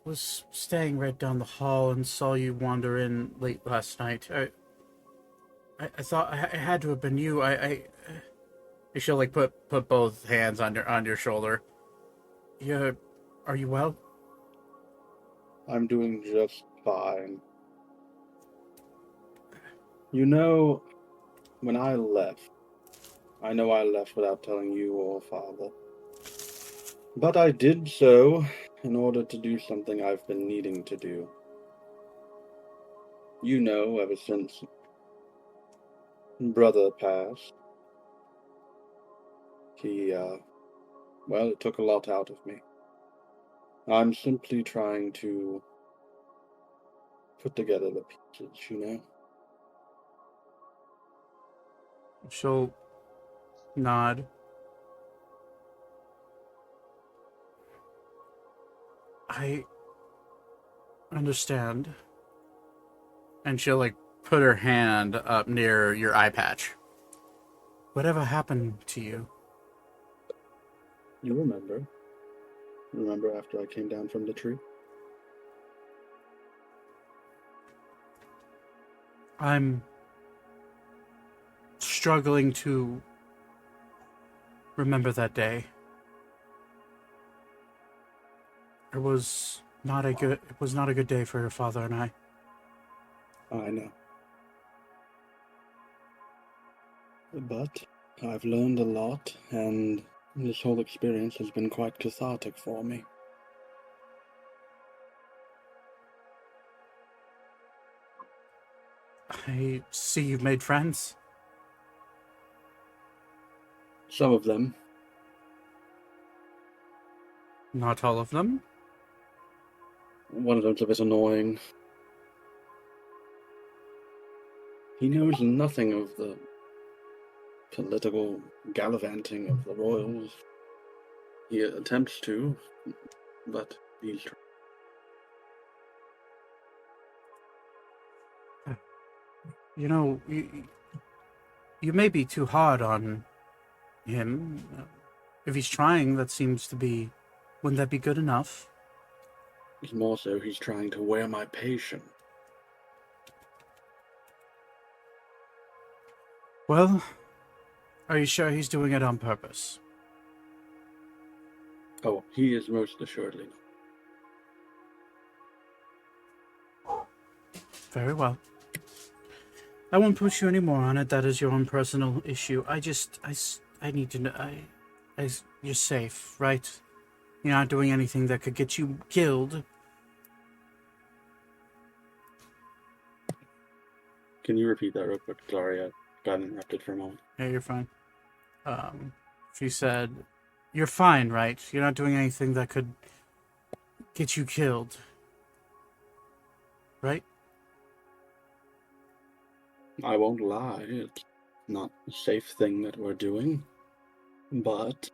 was staying right down the hall and saw you wander in late last night. I thought it had to have been you. She'll like put both hands on your shoulder. Yeah, are you well? I'm doing just fine. You know, when I left, I know I left without telling you or Father. But I did so in order to do something I've been needing to do. You know, ever since Brother passed, well, it took a lot out of me. I'm simply trying to put together the pieces, you know? She'll nod. I understand. And she'll like put her hand up near your eye patch. Whatever happened to you? You remember? Remember after I came down from the tree? I'm struggling to remember that day. It was not a good day for your father and I. I know. But I've learned a lot, and this whole experience has been quite cathartic for me. I see you've made friends. Some of them. Not all of them. One of them's a bit annoying. He knows nothing of the political gallivanting of the royals. He attempts to, but he's You know, you may be too hard on him. If he's trying, that seems to be... Wouldn't that be good enough? It's more so he's trying to wear my patience. Well, are you sure he's doing it on purpose? Oh, he is most assuredly not. Very well. I won't push you any more on it. That is your own personal issue. I need to know. You're safe, right? You're not doing anything that could get you killed. Can you repeat that real quick? Sorry, I got interrupted for a moment. Yeah, you're fine. She said, "You're fine, right? You're not doing anything that could get you killed, right?" I won't lie, it's not a safe thing that we're doing, but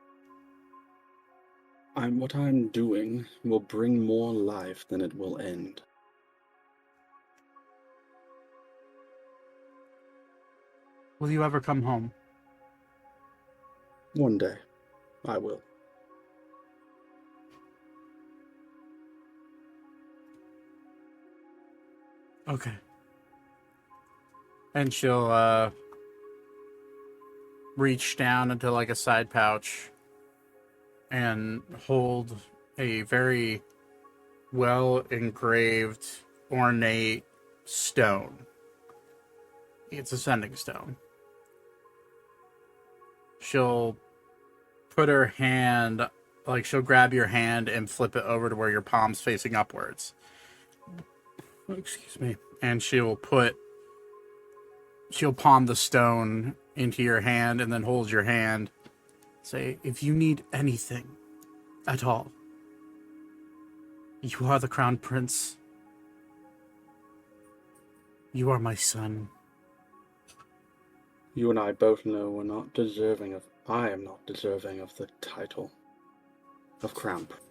what I'm doing will bring more life than it will end. Will you ever come home? One day, I will. Okay. And she'll reach down into like a side pouch and hold a very well engraved, ornate stone. It's a sending stone. She'll put her hand, like she'll grab your hand and flip it over to where your palm's facing upwards. Excuse me. And she'll palm the stone into your hand and then hold your hand. Say, if you need anything at all, you are the crown prince. You are my son. You and I both know we're not deserving of... I am not deserving of the title of crown prince.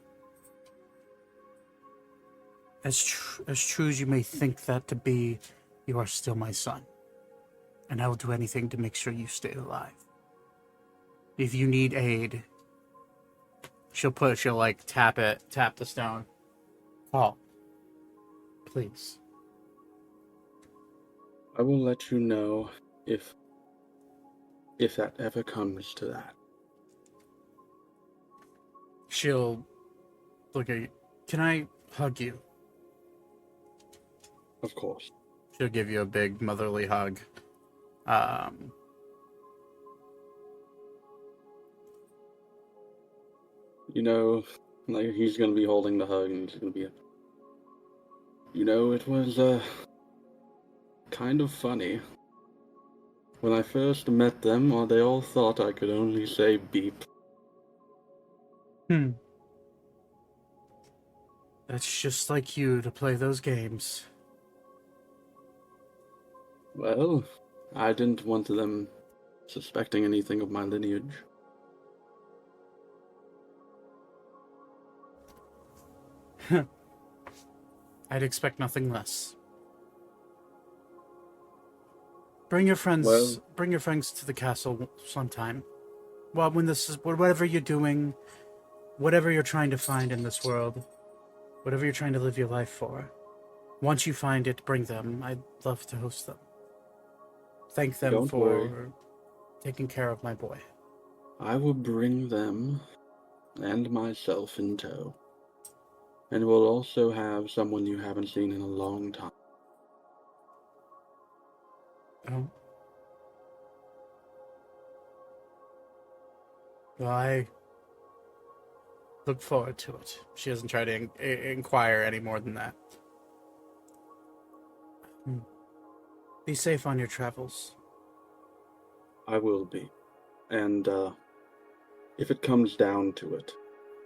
As true as you may think that to be, you are still my son. And I will do anything to make sure you stay alive. If you need aid, she'll like tap the stone. Call. Please. I will let you know if that ever comes to that. She'll look at you. Can I hug you? Of course. She'll give you a big motherly hug. You know, like he's gonna be holding the hug and it's gonna be it was kind of funny. When I first met them, they all thought I could only say beep. That's just like you to play those games. Well, I didn't want them suspecting anything of my lineage. I'd expect nothing less. Bring your friends to the castle sometime. Well, whatever you're doing, whatever you're trying to find in this world, whatever you're trying to live your life for, once you find it, bring them. I'd love to host them. Thank them Don't for worry. taking care of my boy. I will bring them and myself in tow. And we'll also have someone you haven't seen in a long time. Oh. Well, I look forward to it. She doesn't try to inquire any more than that. Be safe on your travels. I will be. And if it comes down to it,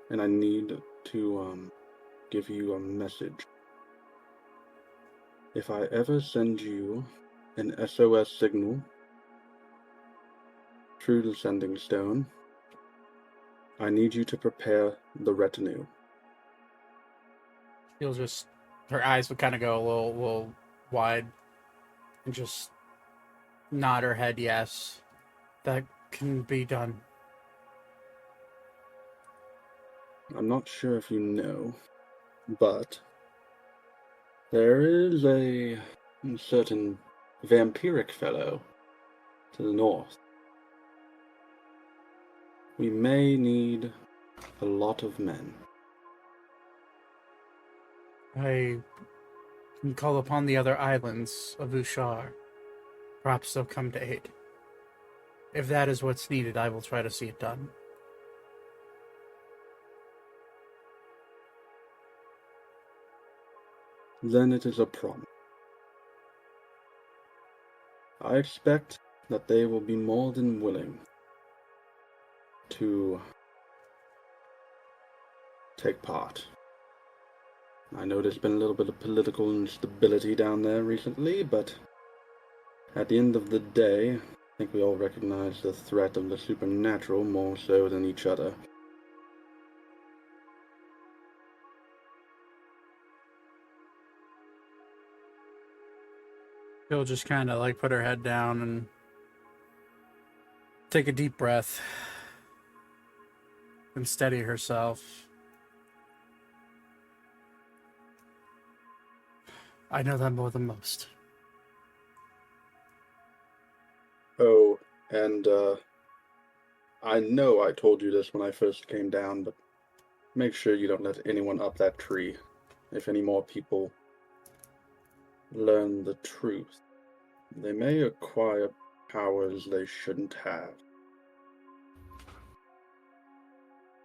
and I need to give you a message. If I ever send you an SOS signal, through the Sending Stone, I need you to prepare the retinue. She'll just, her eyes would kind of go a little wide and just nod her head yes. That can be done. I'm not sure if you know, but there is a certain vampiric fellow to the north. We may need a lot of men. I can call upon the other islands of Ushar. Perhaps they'll come to aid. If that is what's needed, I will try to see it done. Then it is a promise. I expect that they will be more than willing to take part. I know there's been a little bit of political instability down there recently, but at the end of the day, I think we all recognize the threat of the supernatural more so than each other. She'll just kind of like put her head down and take a deep breath and steady herself. I know that more than most. Oh, and I know I told you this when I first came down, but make sure you don't let anyone up that tree. If any more people learn the truth, they may acquire powers they shouldn't have.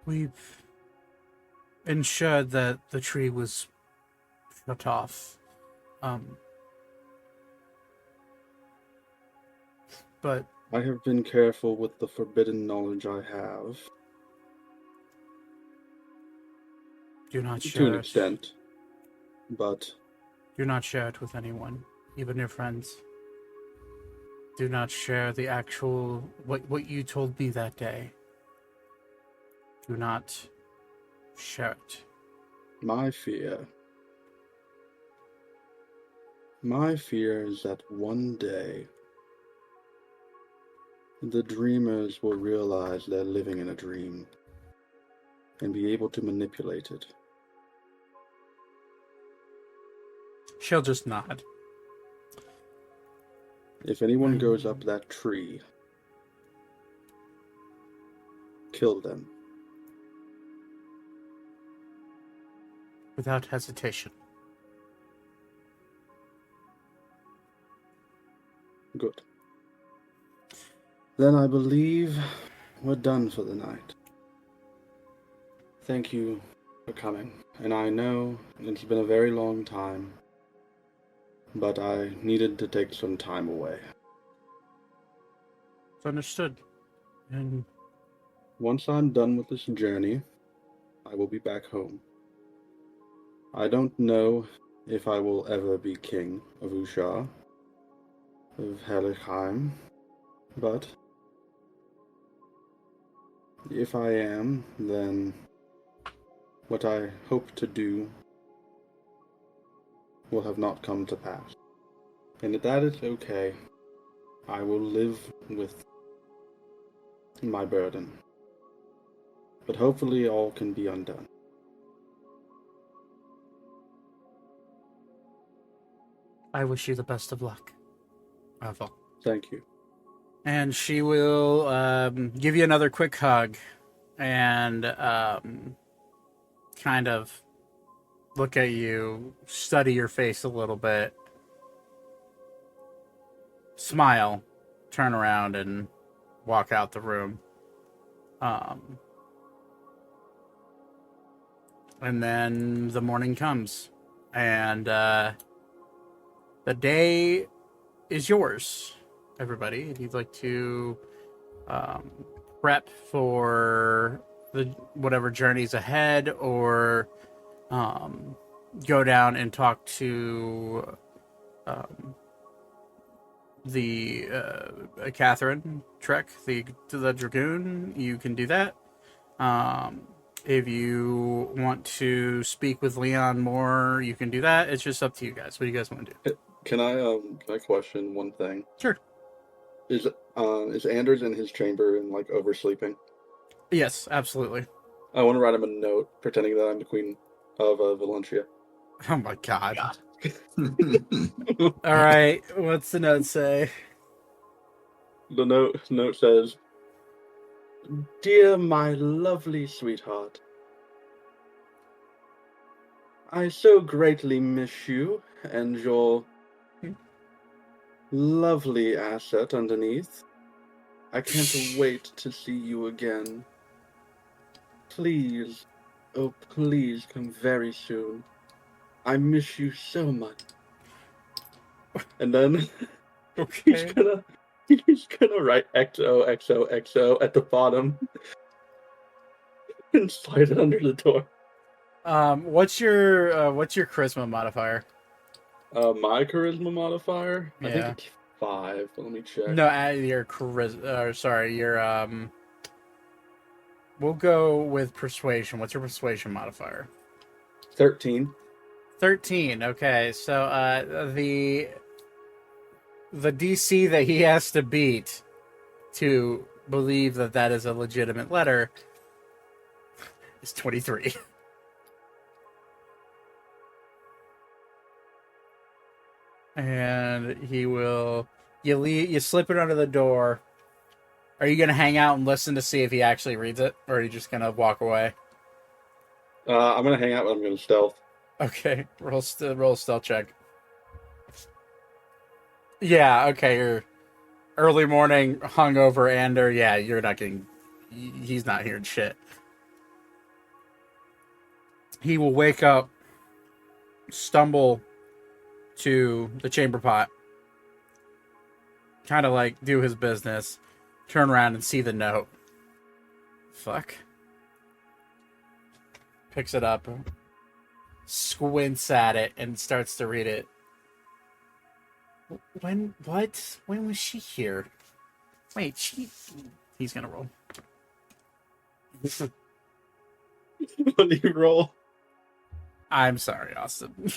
We've ensured that the tree was shut off. But I have been careful with the forbidden knowledge I have, do not to share an it. extent, but Do not share it with anyone, even your friends. Do not share the actual what you told me that day. Do not share it. my fear is that one day the dreamers will realize they're living in a dream and be able to manipulate it. She'll just nod. If anyone goes up that tree, kill them. Without hesitation. Good. Then I believe we're done for the night. Thank you for coming. And I know it's been a very long time, but I needed to take some time away. It's understood. And Once I'm done with this journey, I will be back home. I don't know if I will ever be king of Ushar, of Helheim, but if I am, then what I hope to do will have not come to pass. And if that is okay, I will live with my burden. But hopefully all can be undone. I wish you the best of luck, Ravel. Thank you. And she will give you another quick hug and kind of look at you, study your face a little bit, smile, turn around, and walk out the room. And then the morning comes, and the day is yours, everybody. If you'd like to prep for the whatever journeys ahead, or go down and talk to Catherine trek, to the Dragoon, you can do that. If you want to speak with Leon more, you can do that. It's just up to you guys. What do you guys want to do? Can I question one thing? Sure. Is Anders in his chamber and like oversleeping? Yes, absolutely. I want to write him a note pretending that I'm the queen of Valencia. Oh my god. All right, what's the note say? The note says, "Dear my lovely sweetheart, I so greatly miss you and your lovely asset underneath. I can't wait to see you again. Please, oh please come very soon. I miss you so much." And then Okay. he's gonna write XOXOXO at the bottom and slide it under the door. What's your charisma modifier? My charisma modifier? I Yeah. think it's 5. Let me check. No, your charisma. Sorry, your We'll go with persuasion. What's your persuasion modifier? 13. 13. Okay, so the DC that he has to beat to believe that that is a legitimate letter is 23. And he will. You slip it under the door. Are you gonna hang out and listen to see if he actually reads it, or are you just gonna walk away? I'm gonna hang out, but I'm gonna stealth. Okay, roll stealth check. Yeah, okay, you're early morning, hungover, Ander. Yeah, you're not getting. He's not hearing shit. He will wake up, stumble to the chamber pot, kind of like do his business, turn around and see the note. Fuck. Picks it up, squints at it, and starts to read it. When was she here? Wait, he's gonna roll. What did he roll? I'm sorry, Austin.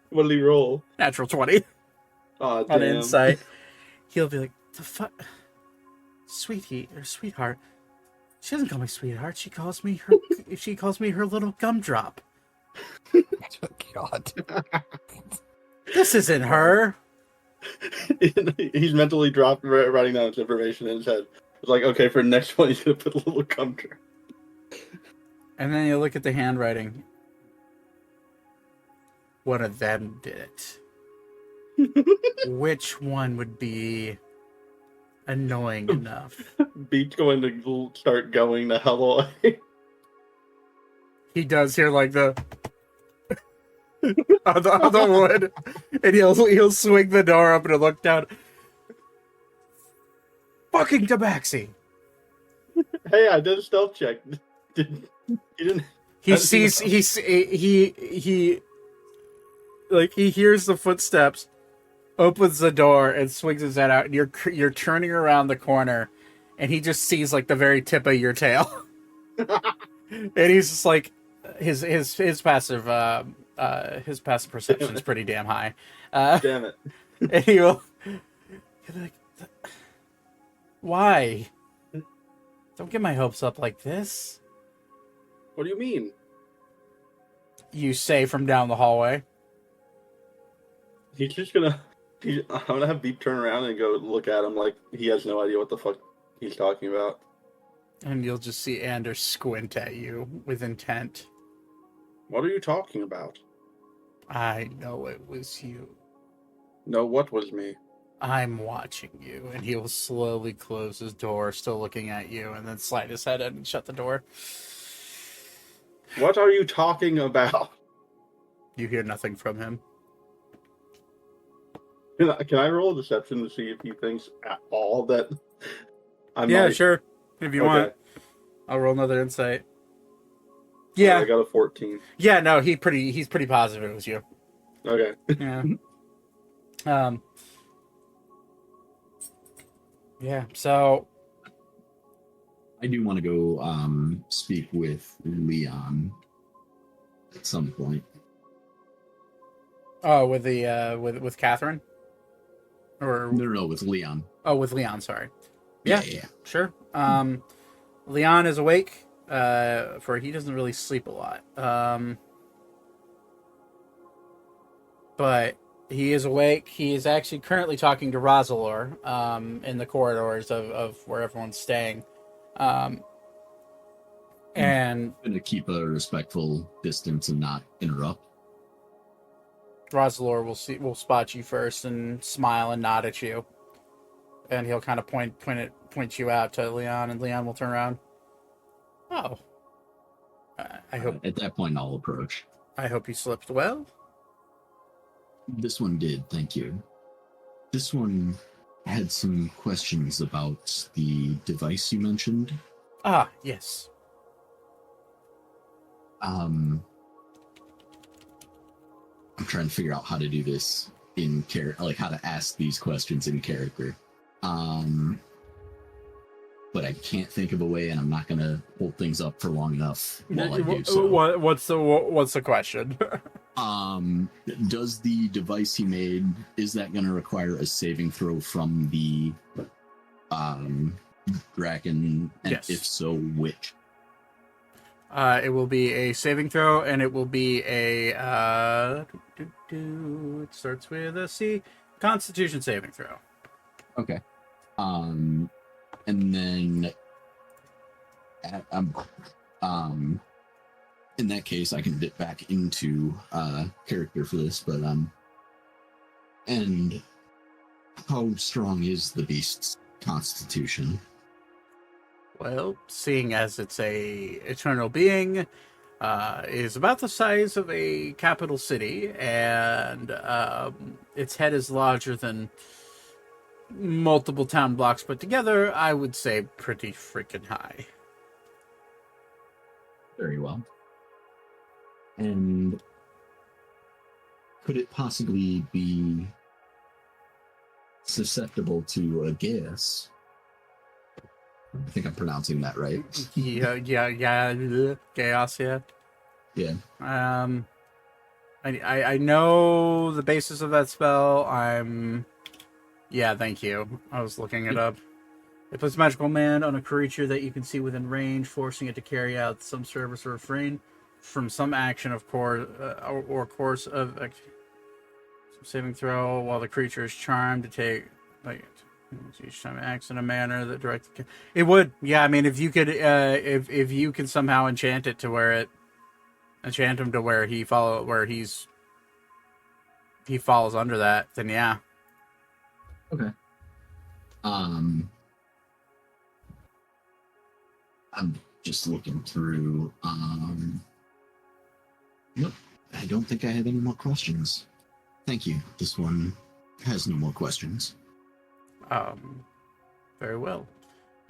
What did he roll? Natural 20 Oh, on damn. insight. He'll be like, the fuck? Sweetheart. She doesn't call me sweetheart. She calls me her little gumdrop. God. This isn't her. He's mentally writing down this information in his head. It's like, okay, for the next one, he's gonna put a little gumdrop. And then you look at the handwriting. One of them did it. Which one would be annoying enough? Beat's going to start going the hell away. He does hear like the on the wood, and he'll swing the door up and look down. Fucking Tabaxi. Hey, I did a stealth check. You didn't. He sees he like he hears the footsteps, opens the door, and swings his head out. And you're turning around the corner, and he just sees like the very tip of your tail, and he's just like his passive perception is pretty damn high. Damn it! And he'll be like, why? Don't get my hopes up like this. What do you mean? You say from down the hallway. He's just gonna. I'm gonna have Beep turn around and go look at him like he has no idea what the fuck he's talking about. And you'll just see Anders squint at you with intent. What are you talking about? I know it was you. No, what was me? I'm watching you. And he'll slowly close his door, still looking at you, and then slide his head in and shut the door. What are you talking about? You hear nothing from him. Can I roll a deception to see if he thinks at all that I Yeah, might... sure. If you Okay. want. I'll roll another insight. I Yeah. got a 14. Yeah, no, he's pretty positive it was you. Okay. Yeah. Yeah. So, I do want to go speak with Leon at some point. oh, with the with Catherine, or No, with Leon. oh, with Leon. Sorry. Yeah, Yeah. yeah. Sure. Leon is awake. For he doesn't really sleep a lot. But he is awake. He is actually currently talking to Rosalor in the corridors of where everyone's staying. Um, and I'm gonna keep a respectful distance and not interrupt. Rosalor will spot you first and smile and nod at you. And he'll kind of point you out to Leon, and Leon will turn around. Oh, At that point, I'll approach. I hope you slept well. This one did, thank you. This one had some questions about the device you mentioned. Ah, yes. I'm trying to figure out how to do this in character, like how to ask these questions in character. But I can't think of a way, and I'm not going to hold things up for long enough while I do so. What's the question? Does the device he made, is that going to require a saving throw from the Draken? And Yes. if so, which? It will be a saving throw, and it will be a it starts with a C, Constitution saving throw. Okay. And then in that case, I can dip back into character for this, but and how strong is the beast's constitution? Well, seeing as it's a eternal being, is about the size of a capital city, and its head is larger than multiple town blocks put together. I would say pretty freaking high. Very well. And could it possibly be susceptible to a gas? I think I'm pronouncing that right. Yeah, chaos, yeah. Yeah. I know the basis of that spell. Yeah, thank you. I was looking it up. It puts magical command on a creature that you can see within range, forcing it to carry out some service or refrain from some action of course or course of saving throw while the creature is charmed to take each time it acts in a manner that directs it would. Yeah, I mean if you could if you can somehow enchant him to where he falls under that, then yeah. Okay. I'm just looking through. Nope. I don't think I have any more questions. Thank you. This one has no more questions. Very well.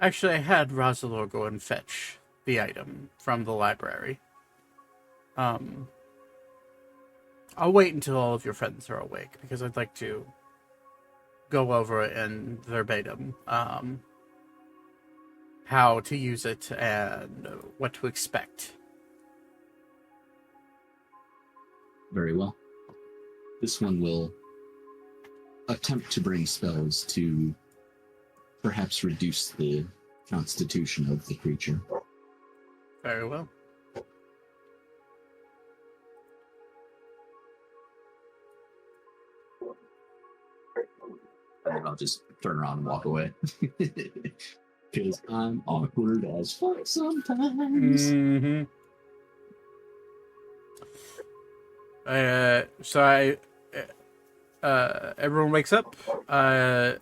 Actually, I had Rosalor go and fetch the item from the library. I'll wait until all of your friends are awake because I'd like to go over it in verbatim. How to use it and what to expect. Very well. This one will attempt to bring spells to perhaps reduce the constitution of the creature. Very well. And I'll just turn around and walk away. Because I'm awkward as fuck sometimes. Mm-hmm. Everyone wakes up.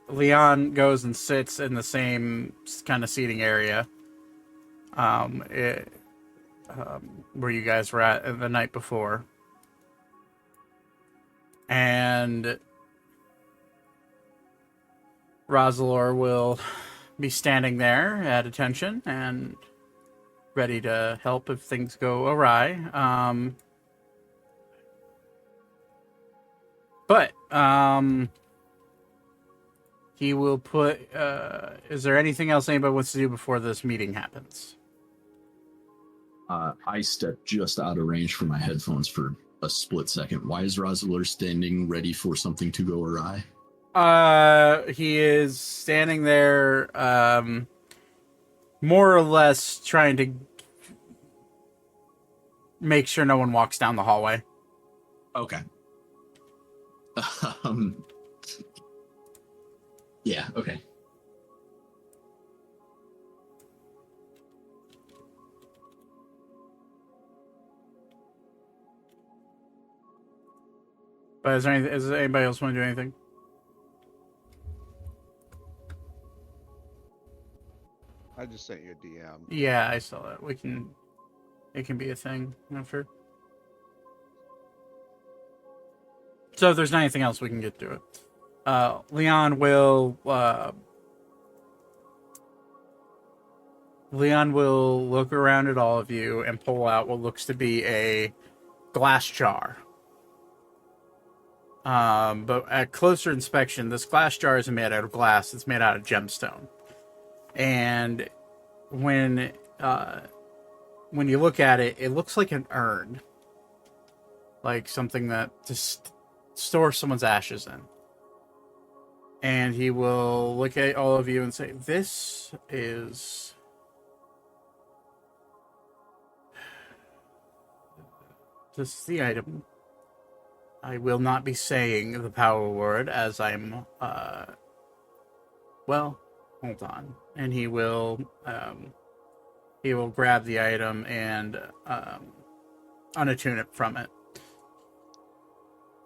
Leon goes and sits in the same kind of seating area. Where you guys were at the night before. And Rosalor will be standing there at attention and ready to help if things go awry. But he will put. Is there anything else anybody wants to do before this meeting happens? I step just out of range for my headphones for a split second. Why is Rosler standing ready for something to go awry? He is standing there, more or less trying to make sure no one walks down the hallway. Okay. Yeah, okay. But is anybody else want to do anything? I just sent you a DM. Yeah, I saw that. It can be a thing after. So if there's not anything else, we can get through it. Leon will look around at all of you and pull out what looks to be a glass jar. But at closer inspection, this glass jar isn't made out of glass; it's made out of gemstone. And when you look at it, it looks like an urn, like something that just store someone's ashes in. And he will look at all of you and say, "This is the item. I will not be saying the power word as I'm, well, hold on." And he will grab the item and unattune it from it.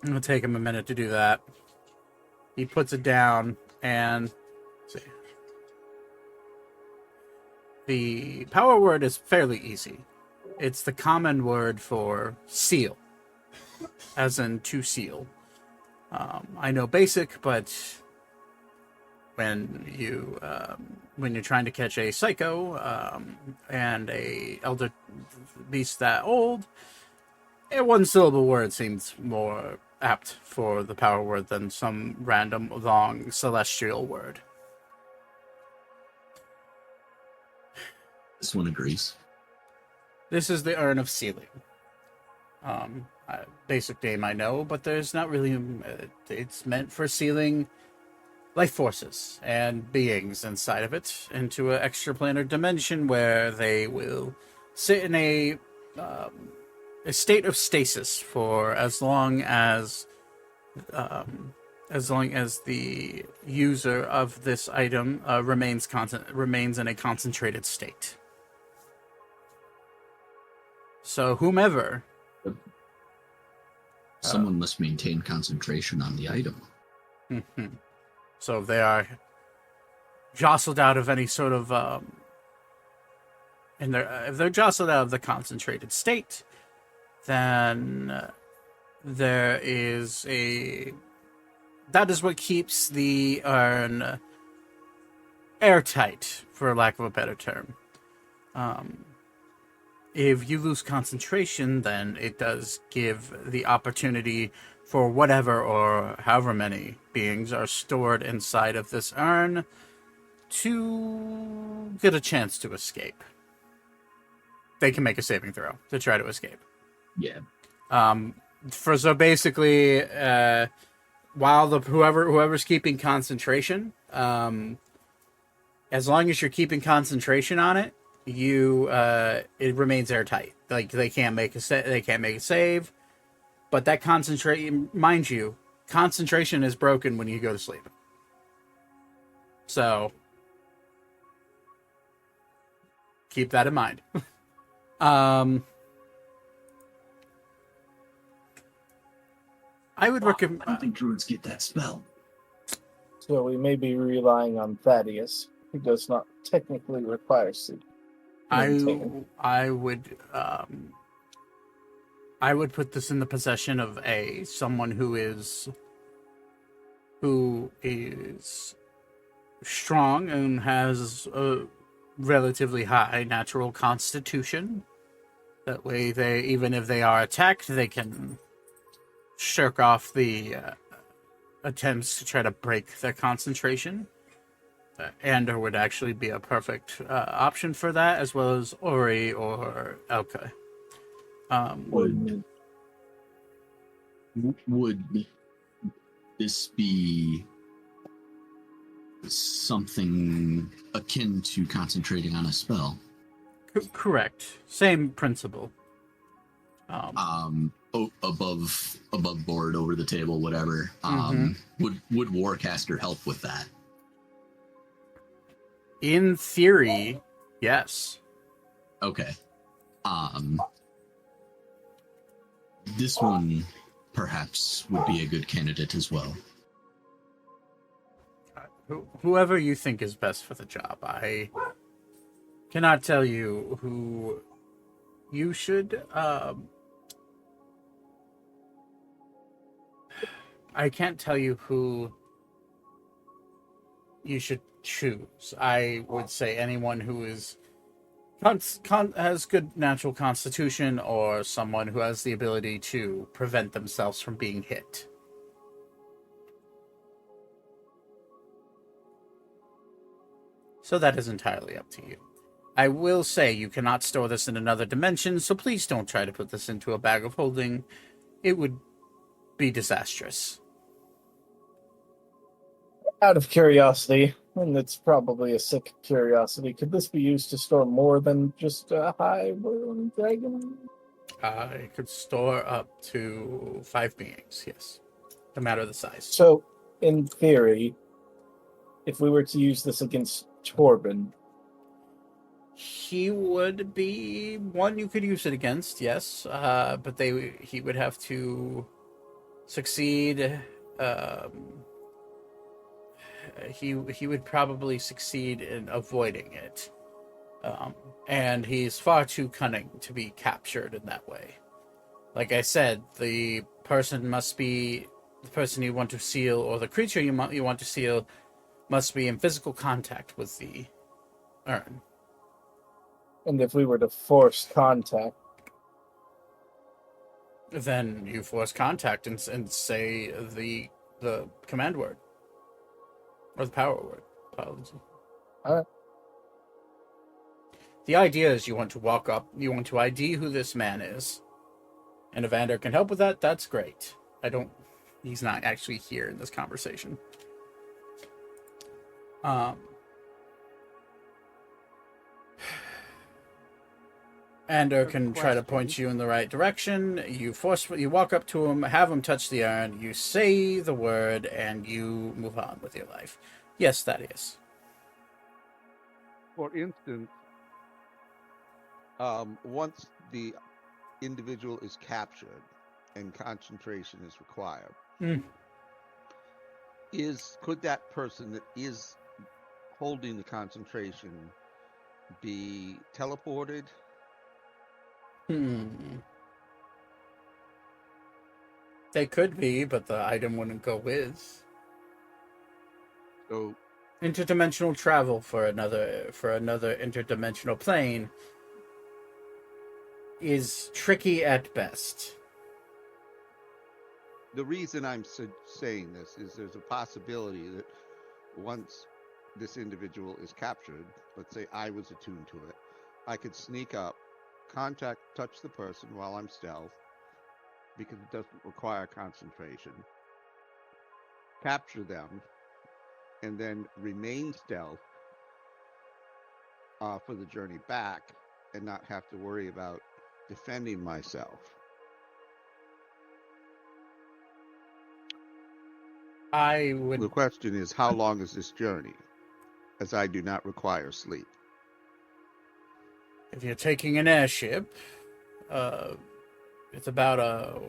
It'll take him a minute to do that. He puts it down and see. The power word is fairly easy. It's the common word for seal, as in to seal. I know basic, but when you're trying to catch a psycho and a elder beast that old, a one syllable word seems more apt for the power word than some random long celestial word. This one agrees. This is the Urn of Sealing. Basic name I know, but there's not really. It's meant for sealing life forces and beings inside of it into an extraplanar dimension where they will sit in a state of stasis for as long as the user of this item remains in a concentrated state. So whomever. Someone must maintain concentration on the item. Mm-hmm. So if they are jostled out of any sort of if they're jostled out of the concentrated state, then that is what keeps the urn airtight, for lack of a better term. If you lose concentration, then it does give the opportunity for whatever or however many beings are stored inside of this urn to get a chance to escape. They can make a saving throw to try to escape. Yeah. So basically, while whoever's keeping concentration, as long as you're keeping concentration on it, it remains airtight. Like they can't make a save, but that mind you, concentration is broken when you go to sleep. So keep that in mind. I would recommend. I don't think druids get that spell. So we may be relying on Thaddeus, who does not technically require sleep. I would put this in the possession of someone who is strong and has a relatively high natural constitution. That way, even if they are attacked, they can shirk off the attempts to try to break their concentration. Ander would actually be a perfect option for that, as well as Ori or Elka. Would this be something akin to concentrating on a spell? Correct. Same principle. Above board, over the table, whatever. Would Warcaster help with that? In theory, yes. Okay. This one perhaps would be a good candidate as well. Whoever you think is best for the job. I cannot tell you who you should. I can't tell you who you should choose. I would say anyone who is has good natural constitution, or someone who has the ability to prevent themselves from being hit. So that is entirely up to you. I will say you cannot store this in another dimension, so please don't try to put this into a bag of holding. It would be disastrous. Out of curiosity, and it's probably a sick curiosity, could this be used to store more than just a high-born dragon? It could store up to 5 beings, yes. No matter the size. So, in theory, if we were to use this against Torben, he would be one you could use it against, yes. But he would have to succeed. He would probably succeed in avoiding it. And he's far too cunning to be captured in that way. Like I said, the person you want to seal, or the creature you want to seal, must be in physical contact with the urn. and if we were to force contact, Then you force contact and say the command word. Or the power word. Apologies. Alright. The idea is you want to walk up, you want to ID who this man is. And if Ander can help with that, that's great. He's not actually here in this conversation. Ander can try to point you in the right direction. You walk up to him, have him touch the urn, you say the word, and you move on with your life. Yes, that is. For instance, once the individual is captured and concentration is required, could that person that is holding the concentration be teleported? They could be, but the item wouldn't go with. So Interdimensional travel for another interdimensional plane is tricky at best. the reason I'm saying this is there's a possibility that once this individual is captured, let's say I was attuned to it, I could sneak up, touch the person while I'm stealth, because it doesn't require concentration, capture them, and then remain stealth for the journey back, and not have to worry about defending myself. The question is, how long is this journey? As I do not require sleep. If you're taking an airship, it's about a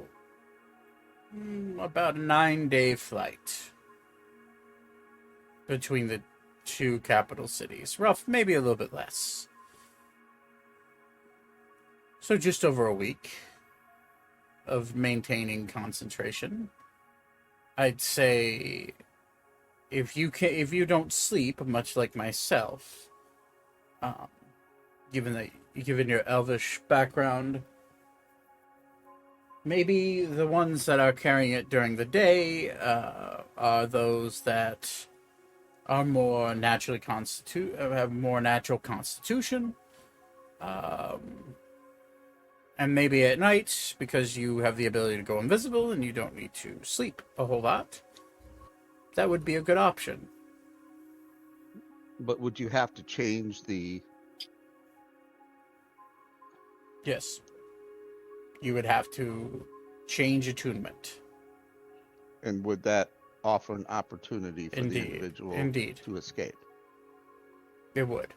9-day flight between the two capital cities. Maybe a little bit less. So just over a week of maintaining concentration. I'd say if you don't sleep, much like myself, given your elvish background, Maybe the ones that are carrying it during the day are those that are more naturally have more natural constitution, and maybe at night, because you have the ability to go invisible and you don't need to sleep a whole lot, that would be a good option. But would you have to change the? Yes, you would have to change attunement. And would that offer an opportunity for the Indeed, individual indeed. to escape? It would.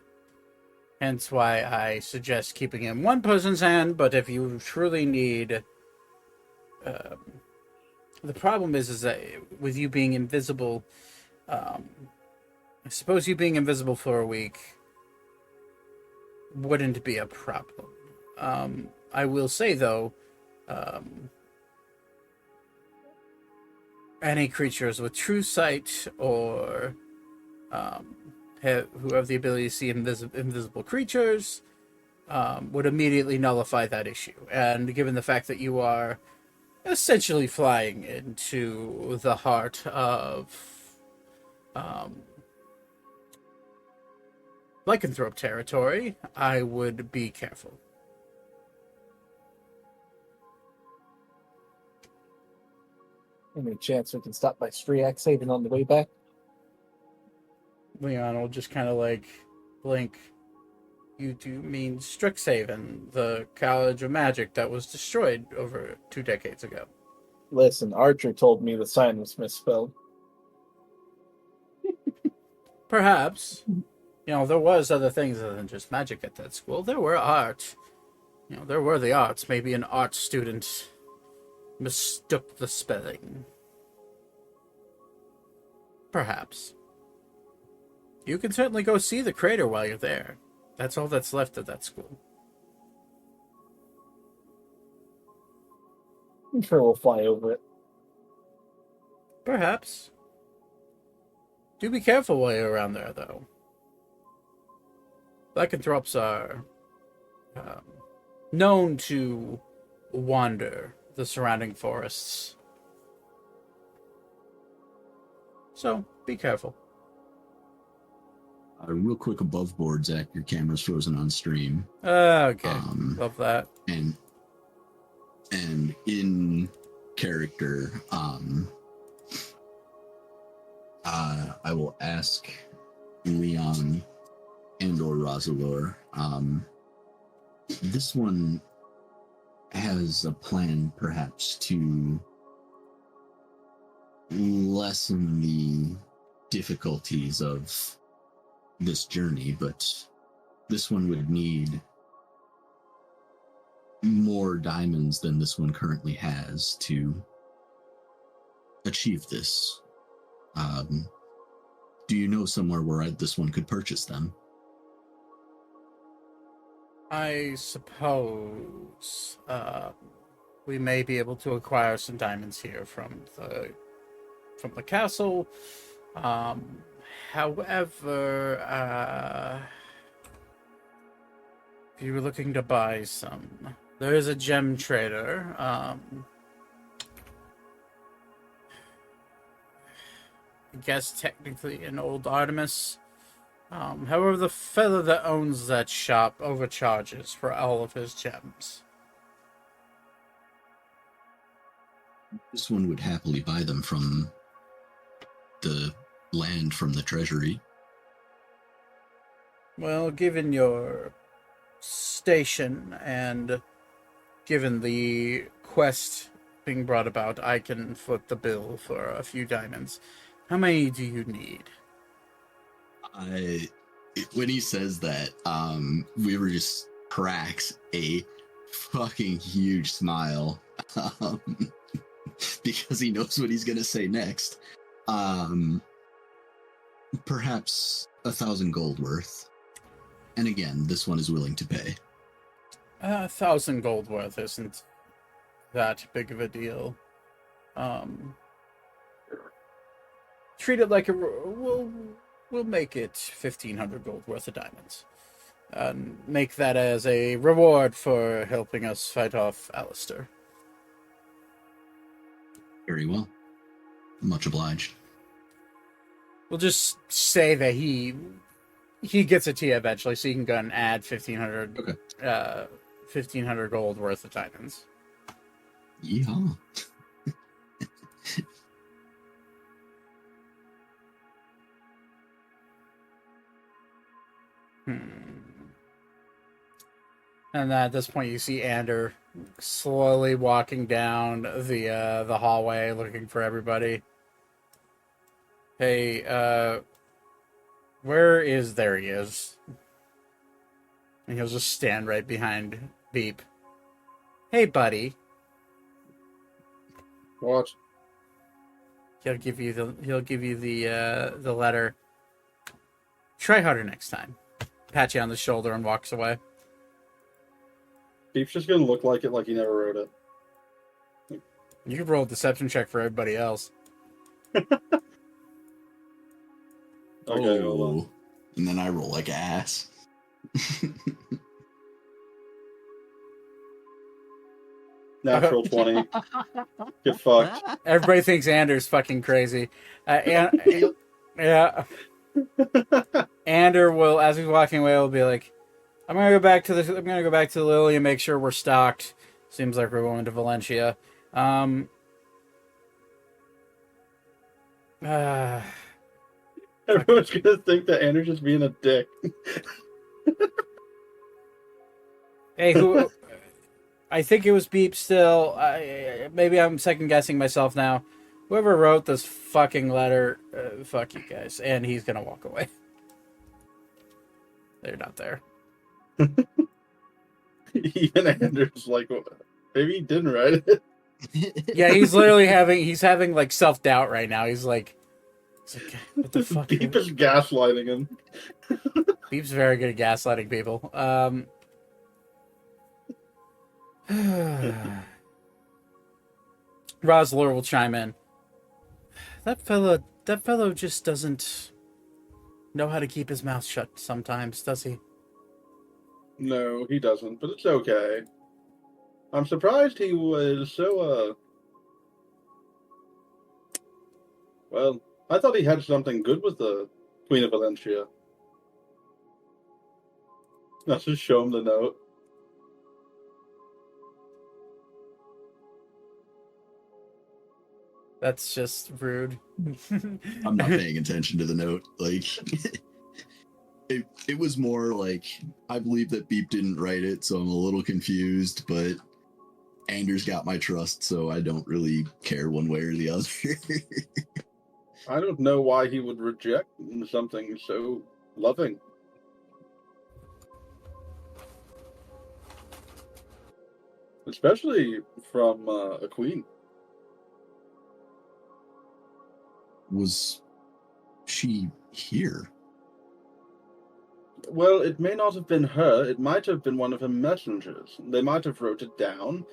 Hence why I suggest keeping it in one person's hand, but if you truly need... the problem is that with you being invisible, I suppose you being invisible for a week wouldn't be a problem. I will say, though, any creatures with true sight or who have the ability to see invisible creatures would immediately nullify that issue. And given the fact that you are essentially flying into the heart of lycanthrope territory, I would be careful. Any chance we can stop by Striaxhaven on the way back? Leon will just kind of like blink. You do mean Strixhaven, the College of Magic that was destroyed over 2 decades ago. Listen, Archer told me the sign was misspelled. Perhaps. There was other things other than just magic at that school. There were art. There were the arts. Maybe an art student mistook the spelling. Perhaps. You can certainly go see the crater while you're there. That's all that's left of that school. I'm sure we'll fly over it. Perhaps. Do be careful while you're around there, though. Lycanthropes are known to wander the surrounding forests. So, be careful. Real quick above board, Zach, your camera's frozen on stream. Okay, love that. And in character, I will ask Leon and or Rosalor. This one has a plan, perhaps, to lessen the difficulties of this journey, but this one would need more diamonds than this one currently has to achieve this. Do you know somewhere where this one could purchase them? I suppose we may be able to acquire some diamonds here from the castle. However, if you were looking to buy some, there is a gem trader. I guess technically an old Artemis. However, the fellow that owns that shop overcharges for all of his gems. This one would happily buy them from the land from the treasury. Well, given your station and given the quest being brought about, I can foot the bill for a few diamonds. How many do you need? When he says that, Weaver just cracks a fucking huge smile, because he knows what he's gonna say next. Perhaps 1,000 gold worth. And again, this one is willing to pay. 1,000 gold worth isn't that big of a deal. Treat it like we'll make it 1,500 gold worth of diamonds. Make that as a reward for helping us fight off Alistair. Very well. Much obliged. We'll just say that he gets it to you eventually, so you can go and add 1,500 Okay. 1,500 gold worth of titans. Yeehaw. And then at this point, you see Ander slowly walking down the hallway, looking for everybody. Hey, where is? There he is. And he'll just stand right behind Beep. Hey, buddy. What? He'll give you the letter. Try harder next time. Pat you on the shoulder and walks away. Beef's just gonna look like it like he never wrote it. You can roll a deception check for everybody else. Okay, hold on. Oh. And then I roll like ass. Natural 20. Get fucked. Everybody thinks Ander's fucking crazy. Yeah. Ander will, as he's walking away, will be like, I'm gonna go back to the Lily and make sure we're stocked. Seems like we're going to Valencia. Everyone's gonna think that Andrew's just being a dick. Hey, who? I think it was Beep still. Maybe I'm second guessing myself now. Whoever wrote this fucking letter, fuck you guys. And he's gonna walk away. They're not there. Even Andrew's like, maybe he didn't write it. Yeah, he's literally having like self-doubt right now. He's like, what the fuck? Beep is gaslighting him. Beep's very good at gaslighting people. Rosler will chime in. That fellow just doesn't know how to keep his mouth shut sometimes, does he? No, he doesn't, but it's okay. I'm surprised he was so, well, I thought he had something good with the Queen of Valencia. Let's just show him the note. That's just rude. I'm not paying attention to the note. Like, it was more like, I believe that Beep didn't write it, so I'm a little confused, but Anders got my trust, so I don't really care one way or the other. I don't know why he would reject something so loving. Especially from a queen. Was she here? Well, it may not have been her. It might have been one of her messengers. They might have wrote it down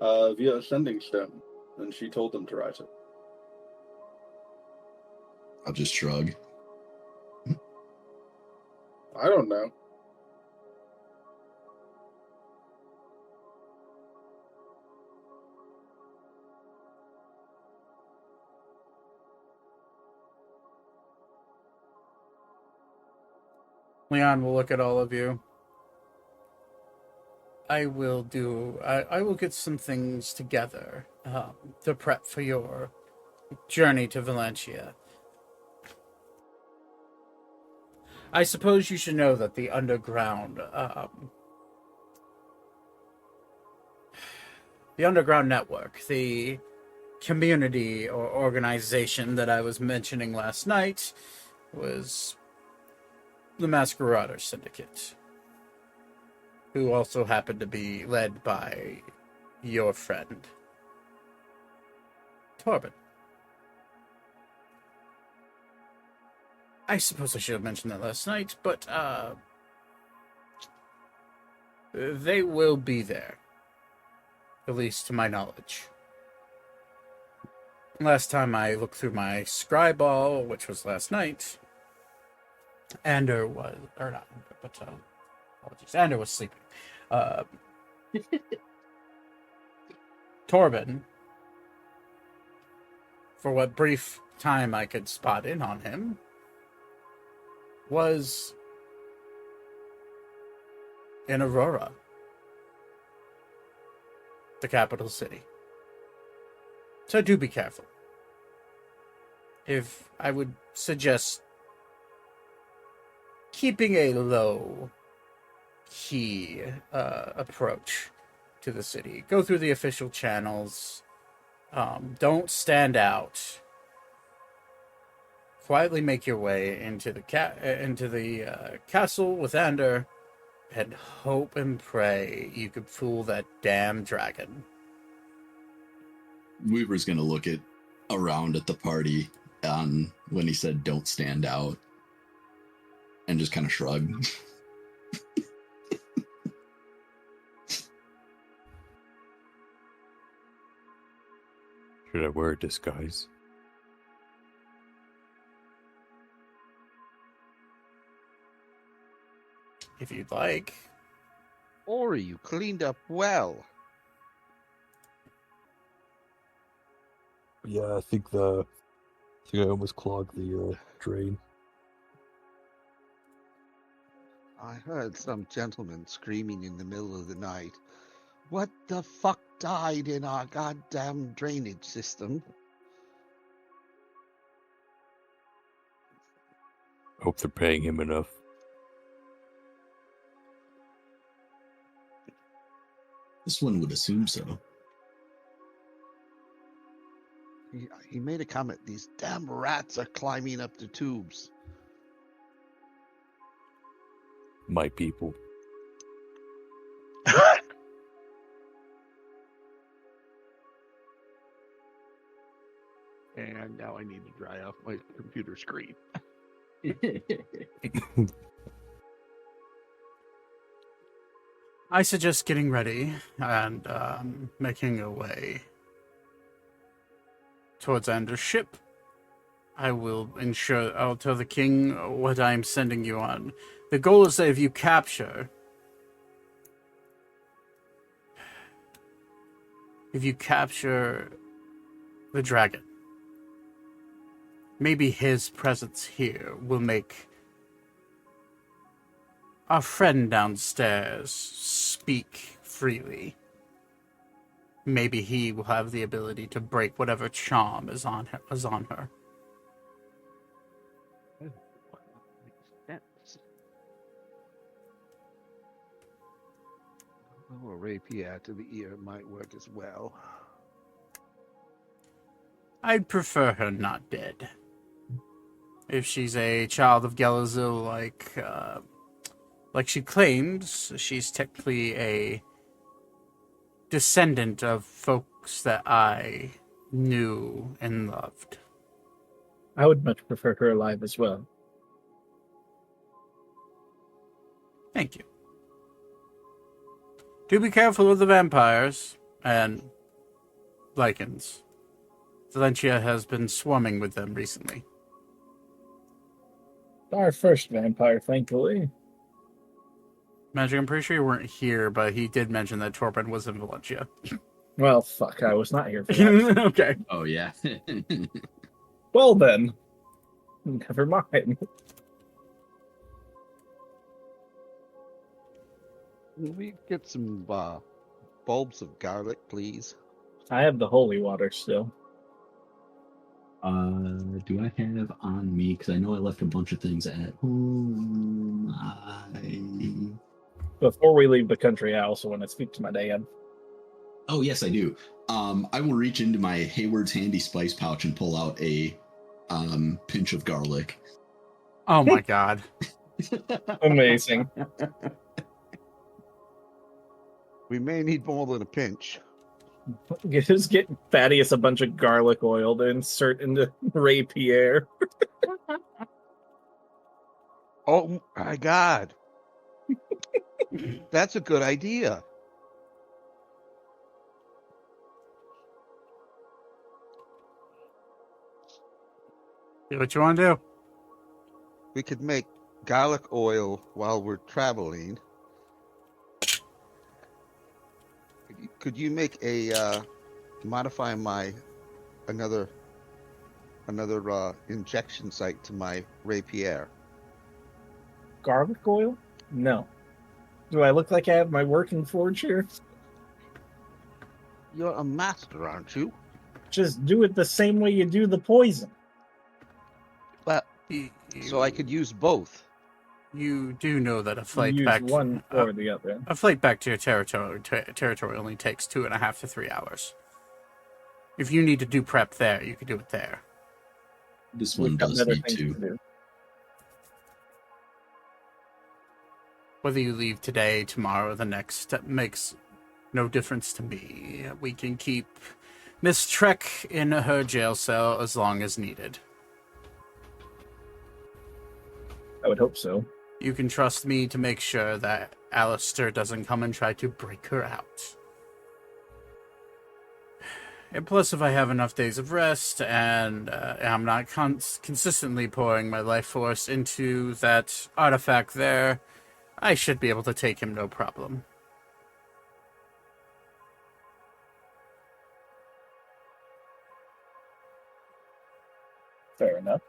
via a sending stone, and she told them to write it. I'll just shrug. I don't know. Leon will look at all of you. I will get some things together to prep for your journey to Valencia. I suppose you should know that the underground network, the community or organization that I was mentioning last night, was the Masquerader Syndicate, who also happened to be led by your friend, Torben. I suppose I should have mentioned that last night, but they will be there, at least to my knowledge. Last time I looked through my scriball, which was last night, Ander was, or not, but apologies, Ander was sleeping. Torben for what brief time I could spot in on him, was in Aurora, the capital city. So do be careful. If I would suggest keeping a low-key approach to the city. Go through the official channels. Don't stand out. Quietly make your way into the castle with Ander, and hope and pray you could fool that damn dragon. Weaver's gonna look around at the party when he said "Don't stand out," and just kind of shrug. Should I wear a disguise? If you'd like. Or you cleaned up well. Yeah, I think I almost clogged the drain. I heard some gentleman screaming in the middle of the night. What the fuck died in our goddamn drainage system? Hope they're paying him enough. This one would assume so. He made a comment. These damn rats are climbing up the tubes. My people. And now I need to dry off my computer screen. I suggest getting ready and making your way towards Ander's ship. I'll tell the king what I'm sending you on. The goal is that if you capture the dragon, maybe his presence here will make our friend downstairs speak freely. Maybe he will have the ability to break whatever charm is on her. Oh, a rapier to the ear might work as well. I'd prefer her not dead. If she's a child of Gelazil, like she claims, she's technically a descendant of folks that I knew and loved. I would much prefer her alive as well. Thank you. Do be careful of the vampires and lichens. Valencia has been swarming with them recently. Our first vampire, thankfully. Magic, I'm pretty sure you weren't here, but he did mention that Torben was in Valencia. Well, fuck, I was not here for that. Okay. Oh yeah. Well then, never mind. Can we get some bulbs of garlic, please? I have the holy water still. Do I have on me? Because I know I left a bunch of things at home. Before we leave the country, I also want to speak to my dad. Oh yes, I do. I will reach into my Hayward's Handy Spice pouch and pull out a pinch of garlic. Oh my god. Amazing. We may need more than a pinch. Just get Thaddeus a bunch of garlic oil to insert into rapier. Oh my god. That's a good idea. Do what you want to do. We could make garlic oil while we're traveling. Could you make a modify another another injection site to my rapier. Garlic oil? No. Do I look like I have my working forge here? You're a master, aren't you? Just do it the same way you do the poison. Well, You, so I could use both. You do know that a You flight use back one or the other. a flight back to your territory only takes 2.5 to 3 hours. If you need to do prep there, you can do it there. This We've one got does better need things to. do. Whether you leave today, tomorrow, or the next, that makes no difference to me. We can keep Miss Trek in her jail cell as long as needed. I would hope so. You can trust me to make sure that Alistair doesn't come and try to break her out. And plus, if I have enough days of rest and I'm not consistently pouring my life force into that artifact there, I should be able to take him no problem. Fair enough.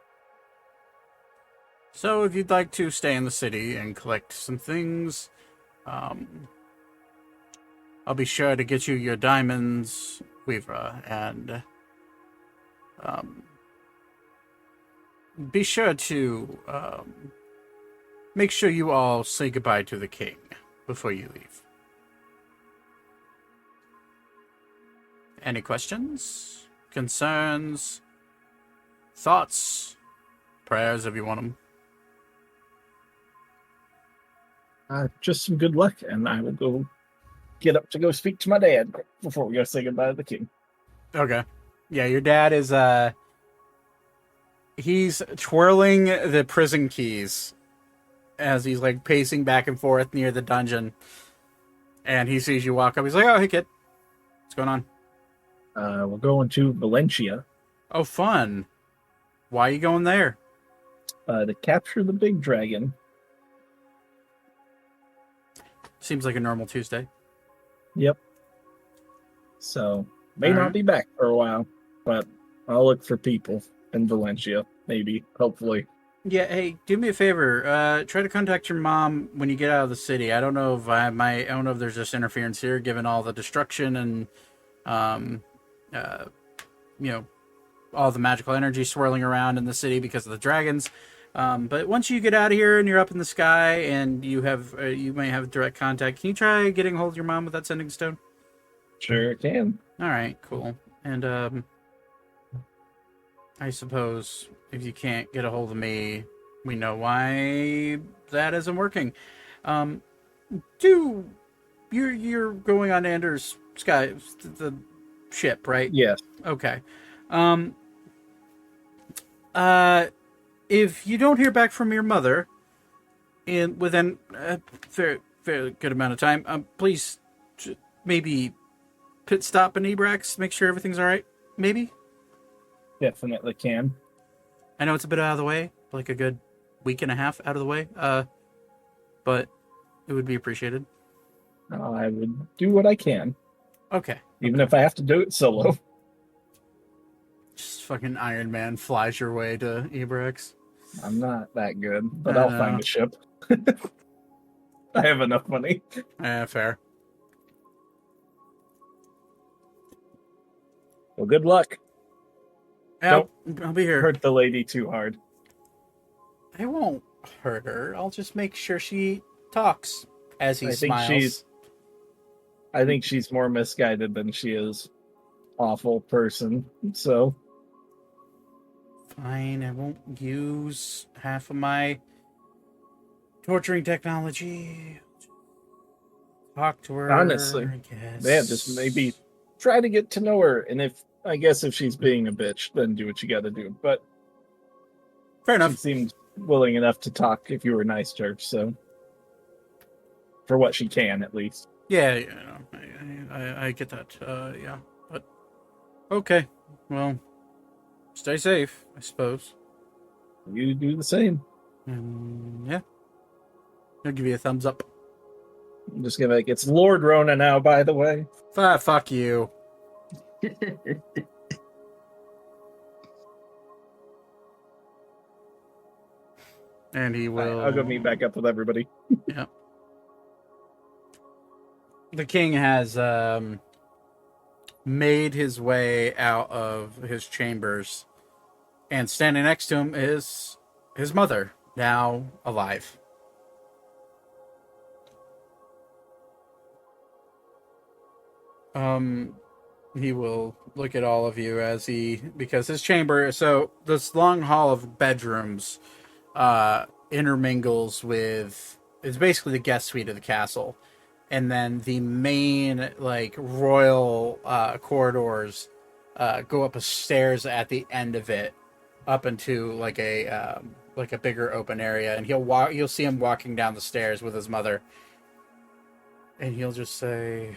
So if you'd like to stay in the city and collect some things, I'll be sure to get you your diamonds, Weaver, and be sure to make sure you all say goodbye to the king before you leave. Any questions? Concerns? Thoughts? Prayers if you want them? Just some good luck, and I will go get up to go speak to my dad before we go say goodbye to the king. Okay. Yeah, your dad is he's twirling the prison keys as he's like pacing back and forth near the dungeon. And he sees you walk up. He's like, "Oh, hey kid. What's going on?" We're going to Valencia "Oh, fun. Why are you going there?" to capture the big dragon. Seems like a normal Tuesday. Yep. So, may All not right. be back for a while, but I'll look for people in Valencia, maybe, hopefully. Yeah, hey, do me a favor. Try to contact your mom when you get out of the city. I don't know if I don't know if there's just interference here, given all the destruction and, you know, all the magical energy swirling around in the city because of the dragons. But once you get out of here and you're up in the sky and you have, you may have direct contact. Can you try getting a hold of your mom with that sending stone? Sure can. All right, cool. And I suppose if you can't get a hold of me, we know why that isn't working. You're going on Anders Sky, the ship, right? Yes. Okay. If you don't hear back from your mother within a fairly good amount of time, please maybe pit stop in Ebrax, make sure everything's all right. Maybe. Definitely can. I know it's a bit out of the way, like a good week and a half out of the way. But it would be appreciated. I would do what I can, Okay. even if I have to do it solo. Just fucking Iron Man flies your way to Ebrax. I'm not that good, but I I'll know. find a ship. I have enough money. Fair. Well, good luck. I'll be here. Hurt the lady too hard. I won't hurt her. I'll just make sure she talks as he smiles. I think she's more misguided than she is awful person. So Fine, I won't use half of my torturing technology. Talk to her. Honestly, I guess. yeah, just maybe try to get to know her. And if she's being a bitch, then do what you got to do. But Fair she enough. seemed willing enough to talk if you were nice to her. So for what she can, at least. Yeah, I get that. Yeah, but okay. Well, stay safe, I suppose. You do the same. Yeah, I'll give you a thumbs up. I'm just gonna it's Lord Rona now, by the way. Fuck you. And he will. I'll go meet back up with everybody. Yeah. The king has made his way out of his chambers, and standing next to him is his mother, now alive. He will look at all of you because his chamber, so this long hall of bedrooms intermingles with, it's basically the guest suite of the castle. And then the main, like, royal corridors go up a stairs at the end of it, up into like a bigger open area. And you'll see him walking down the stairs with his mother. And he'll just say,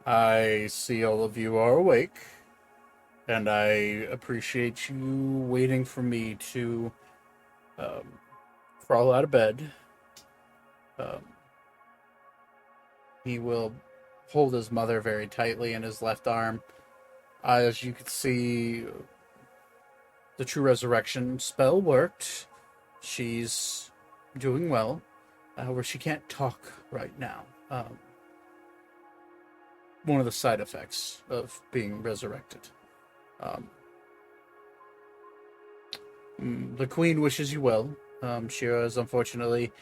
I see all of you are awake, and I appreciate you waiting for me to crawl out of bed. He will hold his mother very tightly in his left arm. As you can see, the true resurrection spell worked. She's doing well. However, she can't talk right now. One of the side effects of being resurrected. The queen wishes you well. She is unfortunately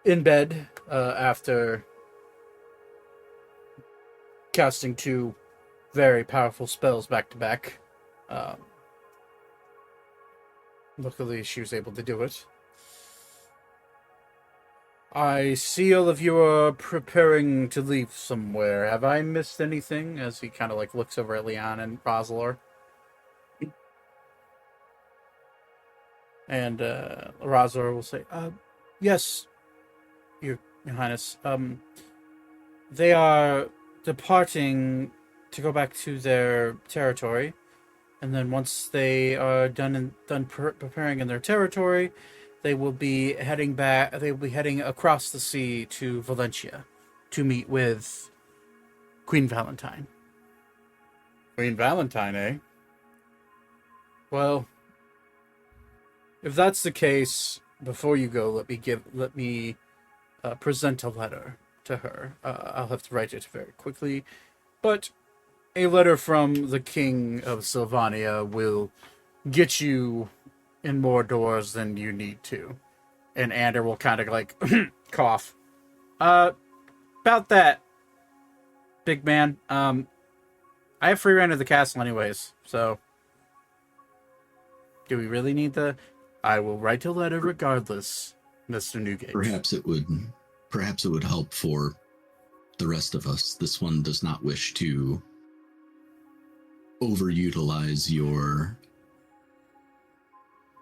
in bed after casting 2 very powerful spells back to back. Luckily, she was able to do it. I see all of you are preparing to leave somewhere. Have I missed anything? As he kind of like looks over at Leon and Rosalor. And Rosalor will say, yes, Your Highness. They are departing to go back to their territory. And then once they are done preparing in their territory, they will be heading back. They will be heading across the sea to Valencia to meet with Queen Valentine. Queen Valentine, eh? Well, if that's the case, before you go, let me present a letter to her. I'll have to write it very quickly, but a letter from the King of Sylvania will get you in more doors than you need to. And Ander will kind of like cough. About that, big man. I have free reign of the castle anyways, so do we really need the... I will write a letter regardless, Mr. Newgate. Perhaps it would help for the rest of us. This one does not wish to overutilize your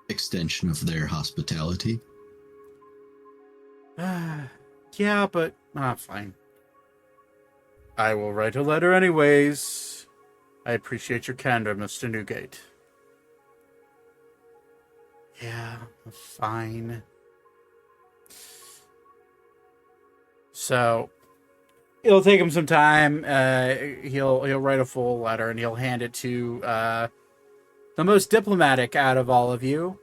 extension of their hospitality. Yeah, but fine. I will write a letter anyways. I appreciate your candor, Mr. Newgate. Yeah, fine. So it'll take him some time. He'll write a full letter and he'll hand it to the most diplomatic out of all of you.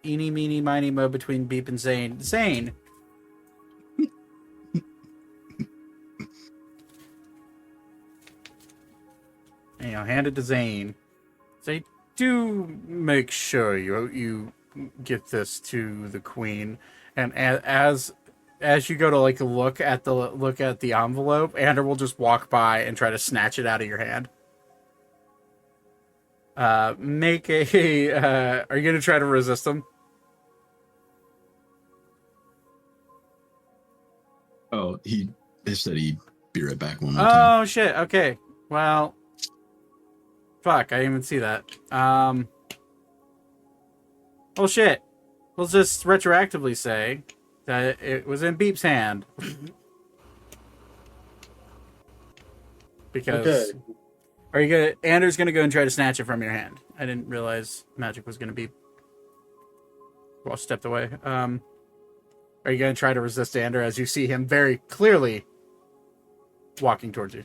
Eeny, meeny, miny, mo between Beep and Zane. Zane! And you'll hand it to Zane. Say, do make sure you get this to the queen. And as you go to like look at the envelope, Ander will just walk by and try to snatch it out of your hand. Make a. Are you gonna try to resist him? Oh, he said he'd be right back one more time. Oh shit. Okay. Well. Fuck. I didn't even see that. Well, shit. We'll just retroactively say that it was in Beep's hand. Because. Okay. Are you gonna... Ander's gonna go and try to snatch it from your hand. I didn't realize magic was gonna be... Well, stepped away. Are you gonna try to resist Ander as you see him very clearly walking towards you?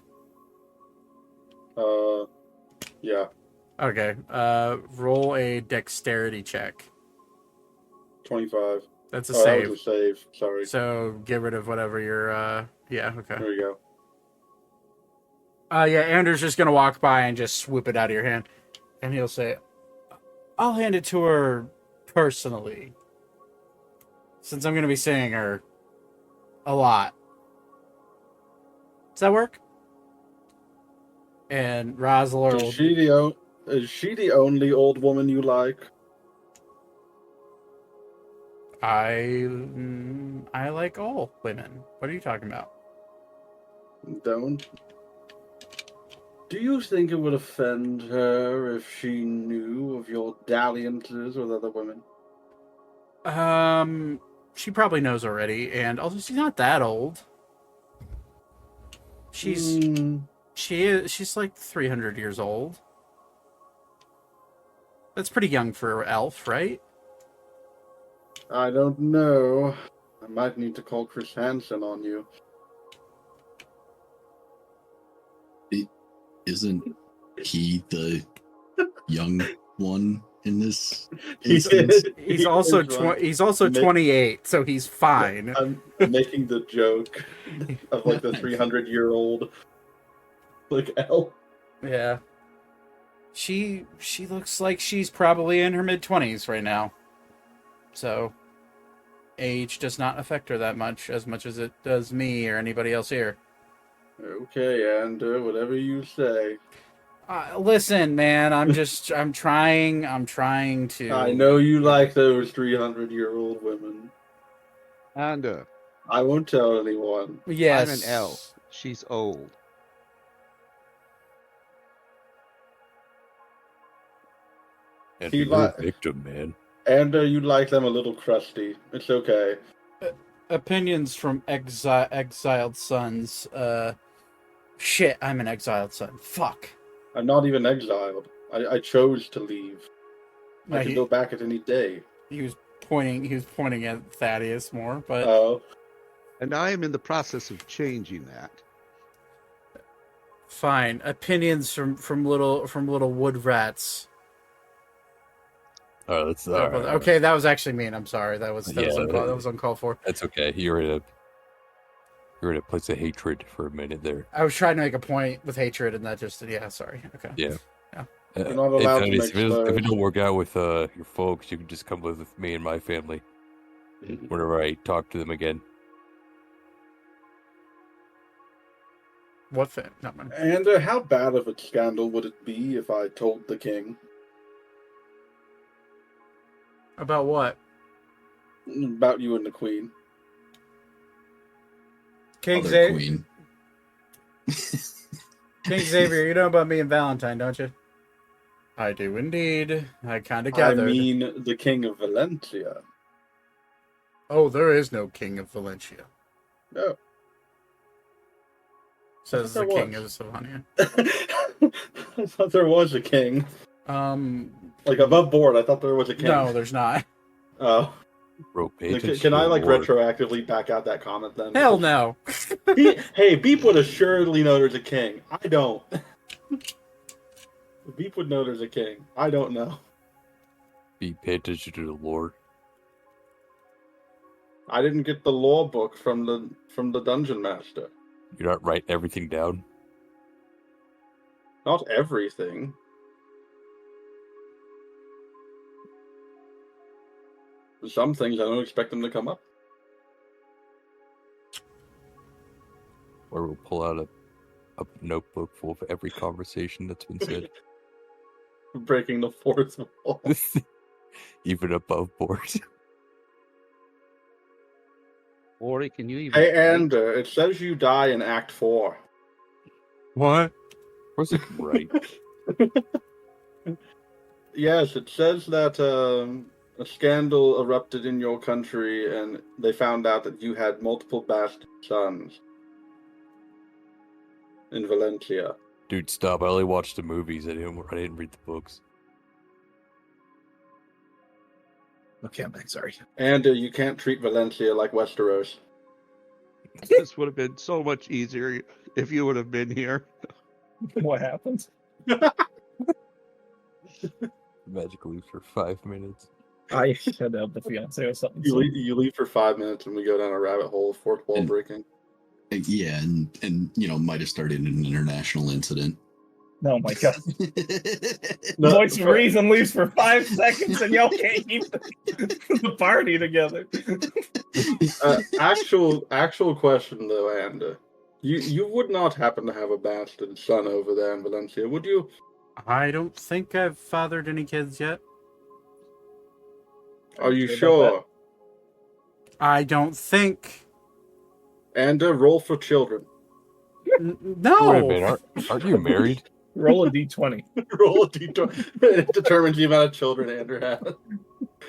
Yeah. Okay. Roll a dexterity check. 25. That's a Oh, that save. was a save. Sorry. So get rid of whatever your. Yeah. Okay. There you go. Yeah. Andrew's just gonna walk by and just swoop it out of your hand, and he'll say, "I'll hand it to her personally, since I'm gonna be seeing her a lot." Does that work? And Rosler will. Is she the only old woman you like? I like all women. What are you talking about? Don't. Do you think it would offend her if she knew of your dalliances with other women? She probably knows already, and also she's not that old. She's like 300 years old. That's pretty young for an elf, right? I don't know. I might need to call Chris Hansen on you. Isn't he the young one in this He's instance? He's also 28, so he's fine. I'm making the joke of like the 300-year-old like elf. Yeah. She looks like she's probably in her mid-20s right now. So age does not affect her that much as it does me or anybody else here. Okay, Andrew, whatever you say. Listen, man, I'm trying to. I know you like those 300-year-old women. And I won't tell anyone. Yes. I'm an elf. She's old. And He you're a li- victim, man. And you like them a little crusty. It's okay. Opinions from exiled sons. Shit, I'm an exiled son. Fuck. I'm not even exiled. I chose to leave. No, I can go back at any day. He was pointing at Thaddeus more, but Oh. And I am in the process of changing that. fine. Opinions from little wood rats. Oh, that's all right. Okay, that was actually mean. I'm sorry. That was uncalled for. That's okay. You're in a place of hatred for a minute there. I was trying to make a point with hatred, and that just sorry. Okay. Yeah. You're not allowed to make if it don't work out with your folks, you can just come live with me and my family. Whenever I talk to them again. What not mine. And how bad of a scandal would it be if I told the king? About what? About you and the queen. King Other Xavier. queen. King Xavier, you know about me and Valentine, don't you? I do indeed. I kind of I gathered. mean the king of Valencia. Oh, there is no king of Valencia. No. Says I the thought there king of Savania. I thought there was a king. Like above board, I thought there was a king. No, there's not. Oh. Bro, pay attention Can to I the like Lord. retroactively back out that comment then? Hell no. Hey, Beep would assuredly know there's a king. I don't. Beep would know there's a king. I don't know. Pay attention to the Lord. I didn't get the law book from the dungeon master. You're not writing everything down. Not everything. Some things I don't expect them to come up. Or we'll pull out a notebook full of every conversation that's been said. Breaking the fourth wall. Even above board. Ori, can you even... Hey, and it says you die in Act 4. What? Of course I can write. Yes, it says that a scandal erupted in your country, and they found out that you had multiple bastard sons in Valencia. Dude, stop. I only watched the movies. I didn't read the books. Okay, I'm back. Sorry. And you can't treat Valencia like Westeros. This would have been so much easier if you would have been here. What happens? Magic leaves for 5 minutes. I should have the fiance or something. You leave for 5 minutes and we go down a rabbit hole of fourth wall And- breaking. Yeah, and might have started an international incident. Oh my god. No, Voice of for- Reason leaves for 5 seconds and y'all can't keep the party together. Actual question though, Anda. You would not happen to have a bastard son over there in Valencia, would you? I don't think I've fathered any kids yet. Are you sure about sure? I don't think. Anda, roll for children. No. Wait a minute, aren't you married? Roll a d20. Roll a d20. It determines the amount of children Andrew has.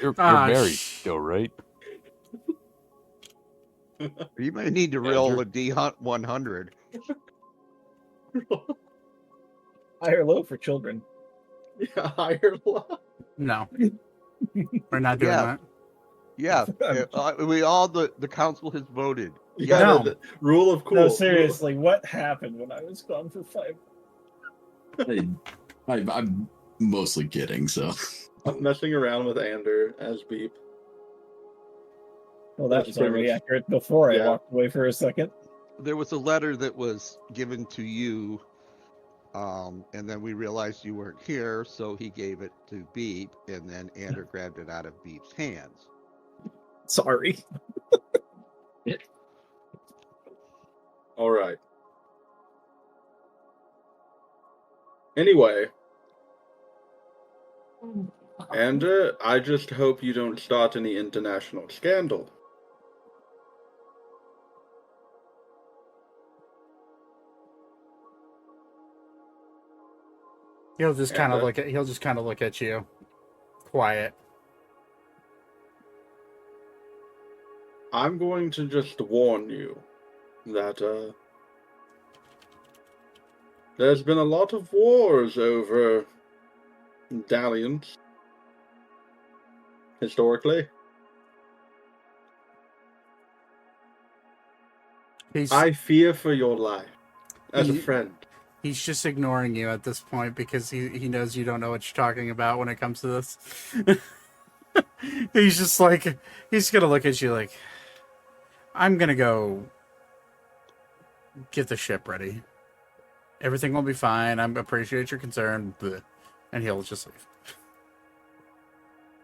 You're Ah, married still, right? You may need to roll a D100. High or low for children. Yeah, higher law. No. We're not doing Yeah. that. Yeah, we all the council has voted. Yeah, No. the rule of cool. No, seriously, what happened when I was gone for 5? I'm mostly kidding, so. I'm messing around with Ander as Beep. Well, that That's was pretty already much- accurate before I yeah. walked away for a second. There was a letter that was given to you, and then we realized you weren't here, so he gave it to Beep, and then Ander grabbed it out of Beep's hands. Sorry. All right. Anyway, Ander, I just hope you don't start any international scandal. He'll just kind of And, look at. He'll just kind of look at you, quiet. I'm going to just warn you that there's been a lot of wars over dalliance historically. I fear for your life as a He- friend. He's just ignoring you at this point because he knows you don't know what you're talking about when it comes to this. He's just like, he's gonna look at you like, I'm gonna go get the ship ready. Everything will be fine. I appreciate your concern. Bleh. And he'll just leave.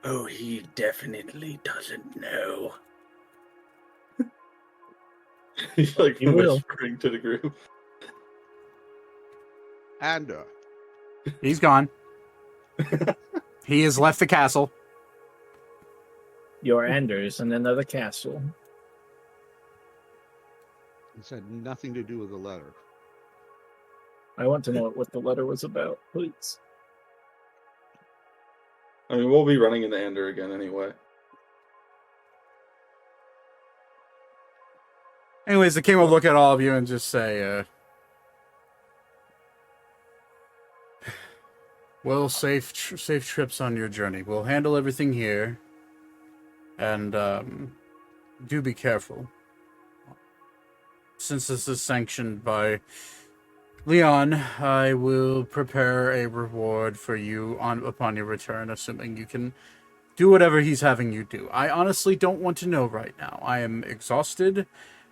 Oh, he definitely doesn't know. He's like He will. whispering to the group. Ander, He's gone. He has left the castle. Your Anders in another castle. this had nothing to do with the letter. I want to know what the letter was about, please. I mean, we'll be running into Ander again anyway. Anyways, the king will look at all of you and just say, well, safe trips on your journey. We'll handle everything here. And do be careful. Since this is sanctioned by Leon, I will prepare a reward for you upon your return, assuming you can do whatever he's having you do. I honestly don't want to know right now. I am exhausted,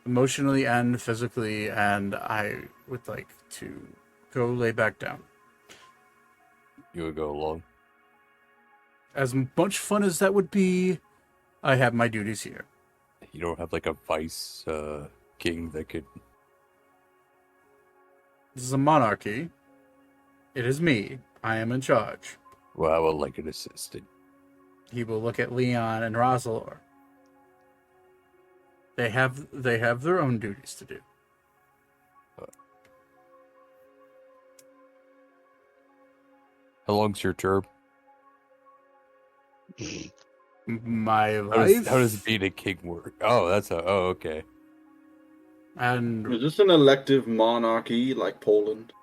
emotionally and physically, and I would like to go lay back down. You would go along. As much fun as that would be, I have my duties here. You don't have like a vice king that could. This is a monarchy. It is me. I am in charge. Well, I would like an assistant. He will look at Leon and Rosalor. They have their own duties to do. How long's your term? My How life. does being a king work? Oh, that's how. Oh, okay. And Is this an elective monarchy like Poland?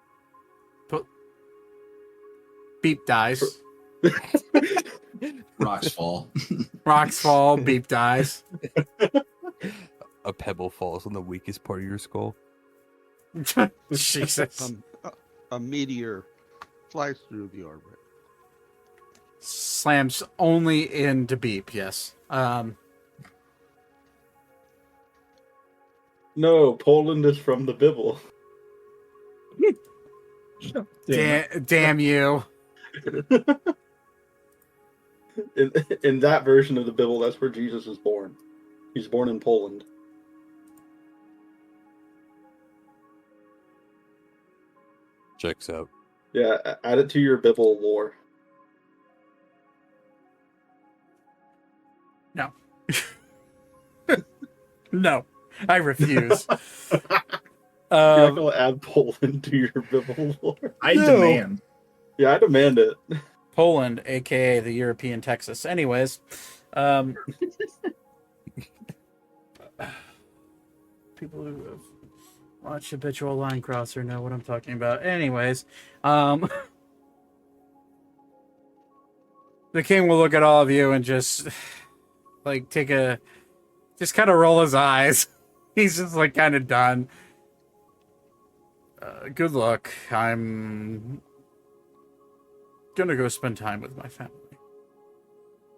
Beep dies. Rocks fall. Rocks fall. Beep dies. A pebble falls on the weakest part of your skull. Jesus. A meteor flies through the orbit. Slams only into beep, yes. No, Poland is from the Bible. Damn you. In that version of the Bible, that's where Jesus is born. He's born in Poland. Checks out. Yeah, add it to your Bible lore. No. No, I refuse. You're not going to add Poland to your Bible lore. I No. demand. Yeah, I demand it. Poland, aka the European Texas. Anyways, people who have watched Habitual Line Crosser know what I'm talking about. Anyways, the king will look at all of you and just like just kind of roll his eyes. He's just like kind of done. Good luck. I'm gonna go spend time with my family.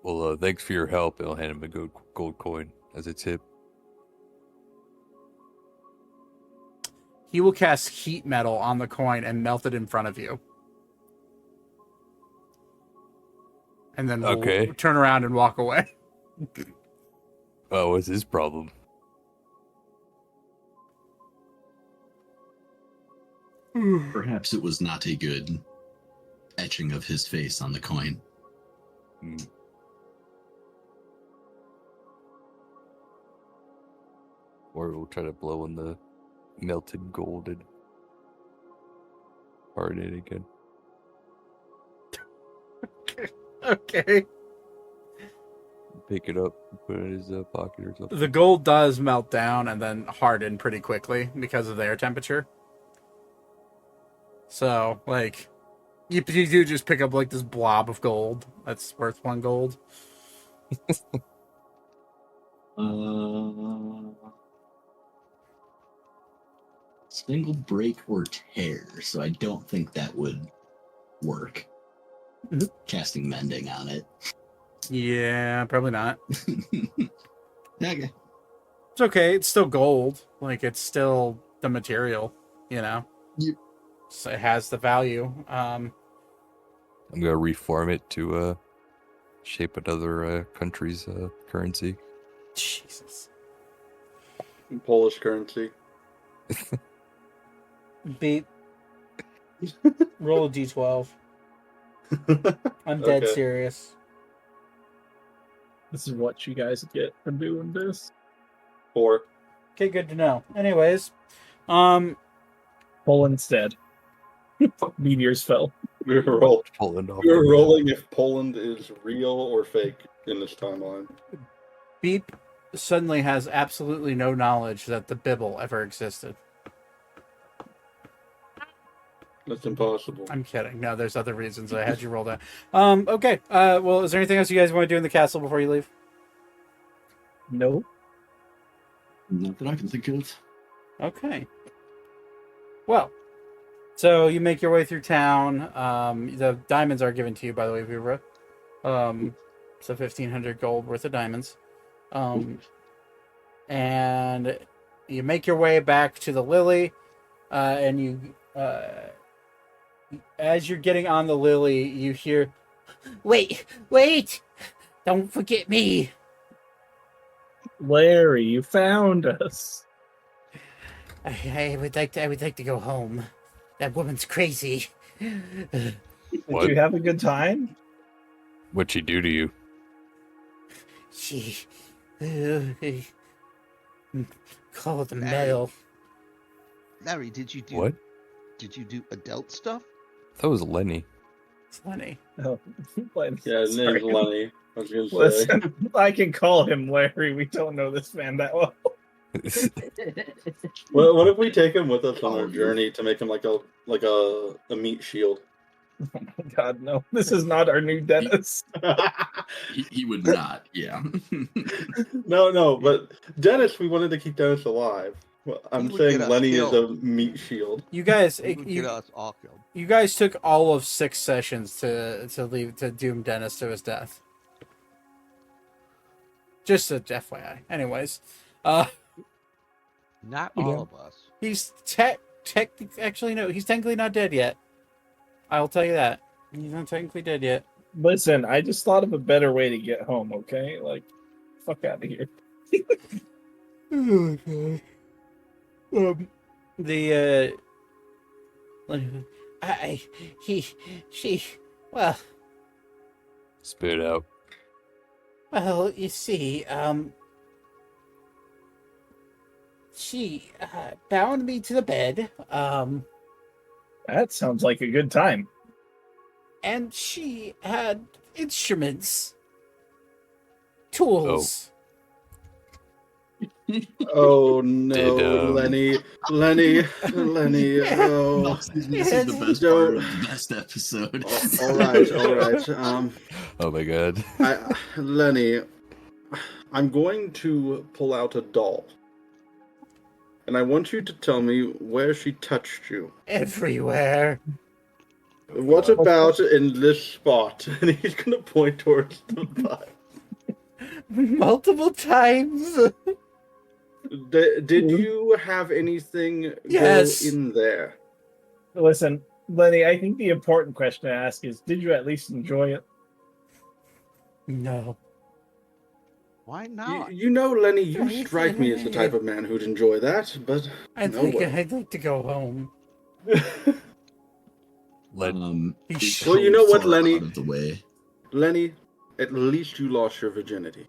Well, thanks for your help. I'll hand him a gold coin as a tip. He will cast heat metal on the coin and melt it in front of you. And then we'll turn around and walk away. Oh, what's his problem? Perhaps it was not a good etching of his face on the coin. Or we'll try to blow in the melted gold and harden it again. Okay. Pick it up, put it in his pocket or something. The gold does melt down and then harden pretty quickly because of the air temperature. So, like, you do just pick up, like, this blob of gold that's worth 1 gold. Single break or tear, so I don't think that would work. Mhm. Casting mending on it. Yeah, probably not. Okay. It's okay. It's still gold. Like, it's still the material, you know? Yep. So it has the value. I'm gonna reform it to shape another country's currency. Jesus. Polish currency. Beat. Roll a d12. I'm dead Okay. serious. This is what you guys get for doing this. 4. Okay, good to know. Anyways, Poland's dead. Meteors fell. We were roll- Poland off. we were rolling if Poland is real or fake in this timeline. Beep suddenly has absolutely no knowledge that the Bibble ever existed. That's impossible. I'm kidding. No, there's other reasons I had you roll that. Okay. Well, is there anything else you guys want to do in the castle before you leave? No. Not that I can think of. Okay. Well, so you make your way through town. The diamonds are given to you, by the way, Vibra. So 1,500 gold worth of diamonds. And you make your way back to the Lily, and you, as you're getting on the Lily, you hear, "Wait! Don't forget me!" Larry, you found us. I would like to go home. That woman's crazy. Did What? you have a good time? What'd she do to you? She called the mail. Larry, did you do What? Did you do adult stuff? That was Lenny. It's funny. Oh, Lenny. Yeah, his name's Sorry. Lenny. I was going to say. Listen, I can call him Larry. We don't know this man that well. Well, what if we take him with us on our journey to make him like a meat shield? Oh my God, no! This is not our new Dennis. He would not, yeah. No, but Dennis, we wanted to keep Dennis alive. Well, I'm He would saying get us Lenny is a killed. meat shield. You guys, He would get us all killed. you guys took all of 6 sessions to leave to doom Dennis to his death. Just a FYI. Anyways, Not all of us. he's actually no, he's technically not dead yet. I'll tell you that. He's not technically dead yet. Listen, I just thought of a better way to get home, okay? Like, fuck out of here. The well, Spit it out. you see, she bound me to the bed, That sounds like a good time. and she had instruments, tools. Oh no, Ditto. Lenny. Oh, This is the best Joe- part of the best episode. all right. Oh my god. Lenny, I'm going to pull out a doll, and I want you to tell me where she touched you. Everywhere. What about in this spot? And he's gonna point towards the butt. Multiple times. Did you have anything Yes. go in there? Listen, Lenny, I think the important question to ask is, did you at least enjoy it? No. Why not? You know, Lenny, you strike me as the type of man who'd enjoy that, but I'd no like way. I'd like to go home. Let It's Well, you know what, far Lenny? Out of the way. Lenny, at least you lost your virginity.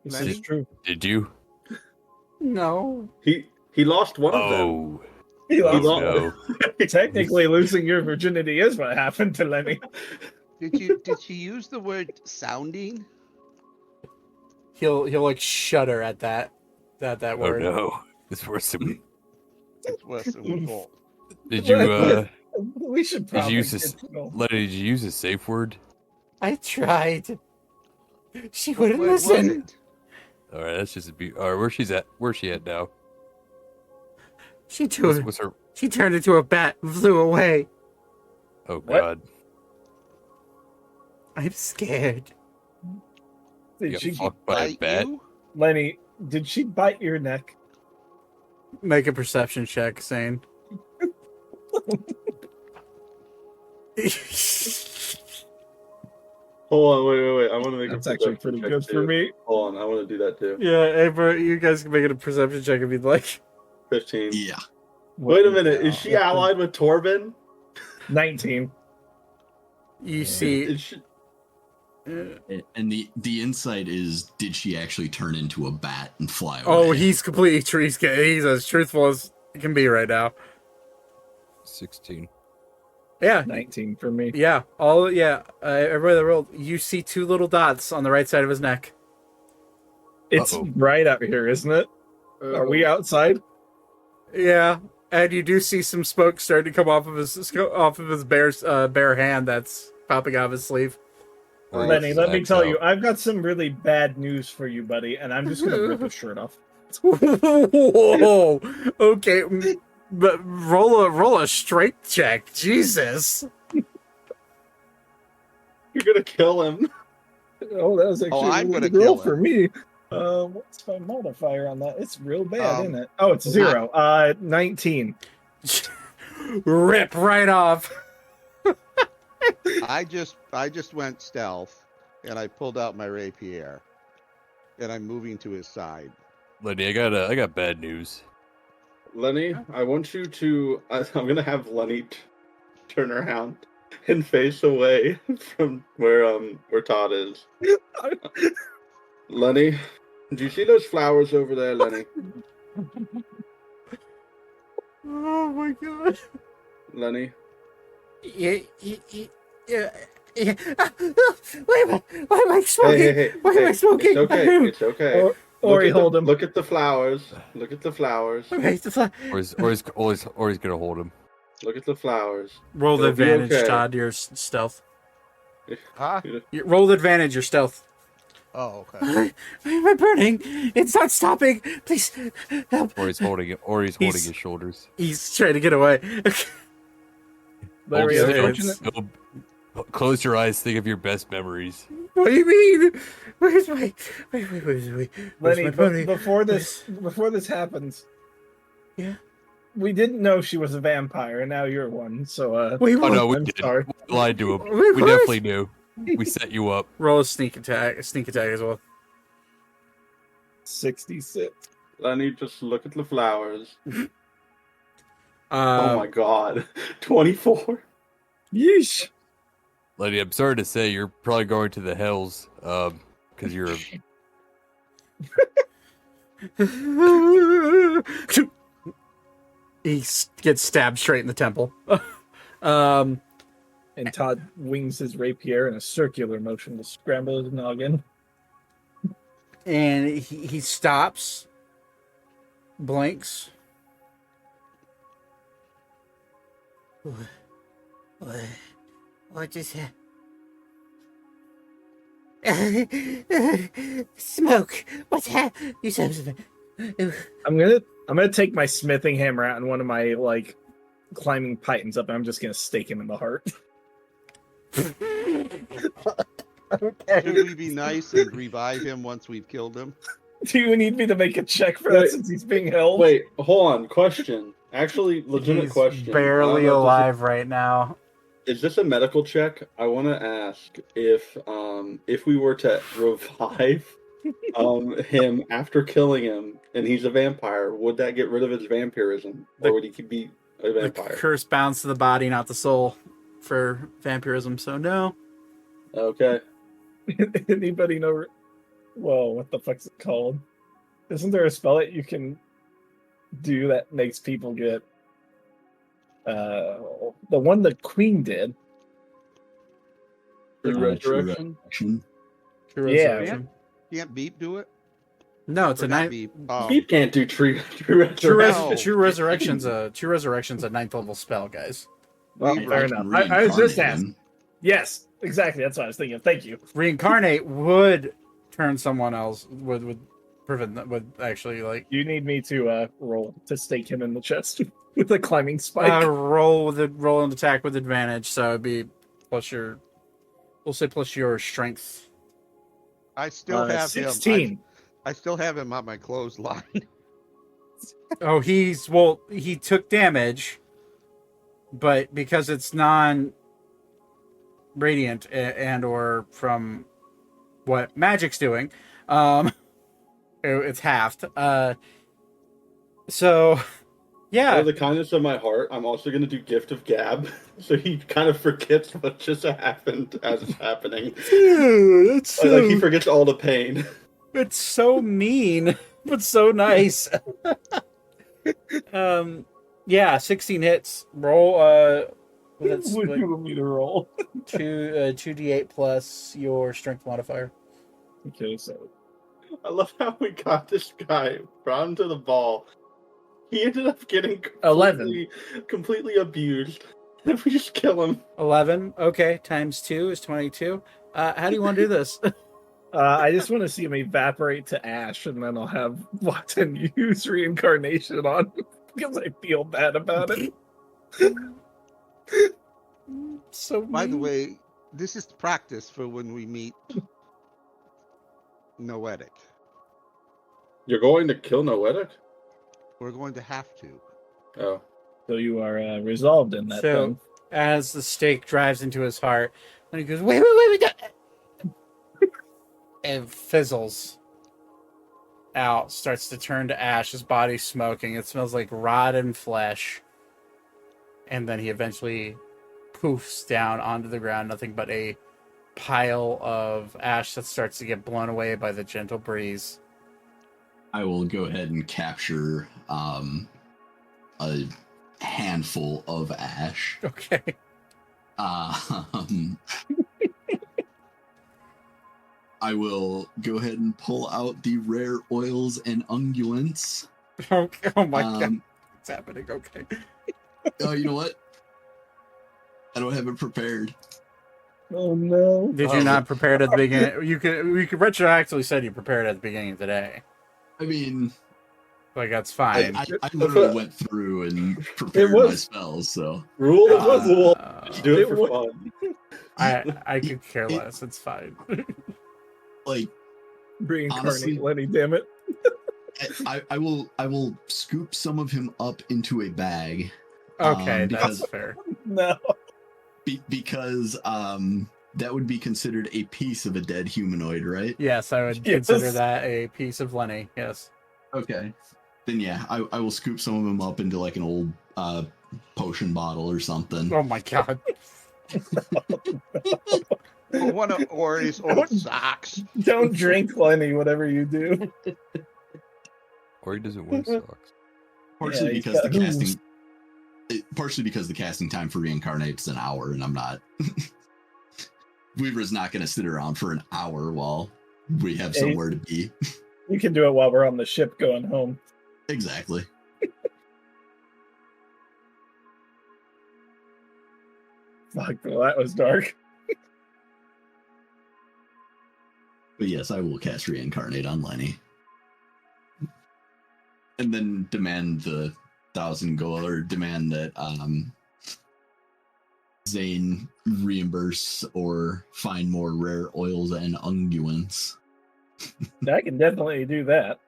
This Lenny? is true. Did you? No. He lost one of them. Oh. He Oh lost. no. Technically, losing your virginity is what happened to Lenny. Did she use the word sounding? He'll like shudder at that Oh word. no. It's worse than we. It's worse than we thought. Did you We should did probably you use this get to know. Lenny, did you use a safe word? I tried. She wouldn't What was listen. it? Alright, that's just a be alright, where's she at now? She turned What's her into a bat and flew away. Oh What? god. I'm scared. Did You she, got fucked by a Bite bat? you? Lenny, did she bite your neck? Make a perception check, Sane. Hold on, wait. I want to make That's a actually perception pretty check, good for too. me. Hold on, I want to do that too. Yeah, hey, bro, you guys can make it a perception check if you'd like. 15. Yeah. Wait a minute, is she allied with Torben? 19. You see, Is she... And the insight is, did she actually turn into a bat and fly away? oh, he's completely he's as truthful as he can be right now. 16. Yeah, 19 for me. yeah, everybody that rolled, you see 2 little dots on the right side of his neck. It's Uh-oh. right up here, isn't it? Are we outside? Yeah, and you do see some smoke starting to come off of his bare hand that's popping out of his sleeve. Or Lenny, use let me tell exile. you, I've got some really bad news for you, buddy, and I'm just gonna rip his shirt off. Whoa, okay, but roll a strength check. Jesus. You're gonna kill him. Oh, that was actually I'm a gonna good roll kill for me. What's my modifier on that? It's real bad, isn't it? Oh, it's not- 0. 19. Rip right off. I just went stealth, and I pulled out my rapier, and I'm moving to his side. Lenny, I got bad news. Lenny, I want you to. I'm gonna have Lenny turn around and face away from where Todd is. Lenny, do you see those flowers over there, Lenny? Oh my god. Lenny, Yeah. Why am I smoking? hey, Why am I smoking? It's okay. It's okay. Or he hold him. Look at the flowers. Look at the flowers. Okay, Or he's gonna hold him. Look at the flowers. roll the It'll be advantage, okay. Todd. Your stealth. Huh? Roll the advantage. Your stealth. Oh, okay. Why am I burning? It's not stopping. Please help. Or he's holding it, or he's holding He's- his shoulders. He's trying to get away. Larry, Yeah, unfortunate. Close your eyes. Think of your best memories. What do you mean? Where's my wait? Where's Lenny, my pony? before this happens, Yeah. we didn't know she was a vampire, and now you're one. So, Wait, Oh what? no, we I'm did. sorry. We lied to him. Wait, We what? definitely knew. We set you up. Roll a sneak attack as well. 66. Lenny, just look at the flowers. Um, Oh my god. 24? Yeesh. Lady, I'm sorry to say you're probably going to the hells, because you're. Gets stabbed straight in the temple. And Todd wings his rapier in a circular motion to scramble his noggin. And he stops, blinks. What just happened? Smoke. What's happened? You said I'm gonna take my smithing hammer out and one of my like climbing pythons up, and I'm just gonna stake him in the heart. Should we be nice and revive him once we've killed him? Do you need me to make a check for that Wait. since he's being held? Wait, hold on. Question. Actually, legitimate he's question. I barely don't know if this alive right now. Is this a medical check? I want to ask if we were to revive him after killing him and he's a vampire, would that get rid of his vampirism, or would he be a The vampire? curse bounds to the body, not the soul, for vampirism. So no. Okay. Anybody know? Whoa, what the fuck's it called? Isn't there a spell that you can do that makes people get? The one the queen did. True resurrection. Resurrection. True Yeah. resurrection. Can't Beep do it? No, it's Or a not ninth. Beep. He can't do true True, resurrection. True resurrection's a ninth level spell, guys. Well, Leave fair it. enough. I was just Reincarnate asking. him. Yes, exactly. That's what I was thinking. Thank you. Reincarnate would turn someone else would prevent that would actually like You need me to roll to stake him in the chest with a climbing spike. roll an attack with advantage. So it'd be plus your we'll say plus your strength. I still have 16. him. I still have him on my clothesline. Oh, he took damage, but because it's non-radiant and or from what magic's doing, it's halved. So, Out yeah, of the kindness of my heart, I'm also going to do Gift of Gab, so he kind of forgets what just happened as it's happening. dude, it's Like he forgets all the pain. it's so mean, but so nice. Yeah, 16 hits. Roll that's What do like you want me to roll? 2d8 plus your strength modifier. Okay, so I love how we got this guy, brought him to the ball. He ended up getting 11. completely abused. If we just kill him. 11. Okay, times 2 is 22. How do you want to do this? I just want to see him evaporate to ash, and then I'll have Watson use reincarnation on him, because I feel bad about it. So By the mean. way, this is practice for when we meet Noetic. You're going to kill Noetic? We're going to have to. Oh. So you are resolved in that. So then. as the stake drives into his heart, and he goes, wait, don't-" and fizzles out, starts to turn to ash. His body's smoking. It smells like rotten flesh. And then he eventually poofs down onto the ground, nothing but a pile of ash that starts to get blown away by the gentle breeze. I will go ahead and capture a handful of ash. Okay. I will go ahead and pull out the rare oils and unguents. Okay. Oh my god. Um, What's happening? Okay. Oh, you know what? I don't have it prepared. Oh no. Did you not prepare it at the beginning? You could retroactively said you prepared at the beginning of the day. I mean, Like that's fine. I literally went through and prepared was- my spells, so Rule It of was- rule. Uh, Do it it for was- fun. I could care less. It's fine. like Reincarnate Honestly- Lenny, damn it. I will scoop some of him up into a bag. Okay, because that's fair. No. because that would be considered a piece of a dead humanoid, right? Yes, I would Yes. consider that a piece of Lenny. Yes. Okay. Then yeah, I will scoop some of them up into like an old potion bottle or something. Oh my god. Or his old socks. Don't drink Lenny, whatever you do. Or he doesn't wear socks. Partially Yeah, he's because the got hooves. casting partially because the casting time for reincarnate's an hour and I'm not Weaver's not gonna sit around for an hour while we have somewhere to be. You can do it while we're on the ship going home. Exactly. Fuck, well, that was dark. But yes, I will cast reincarnate on Lenny. And then demand the 1,000 gold, or demand that Zane reimburse or find more rare oils and unguents. I can definitely do that.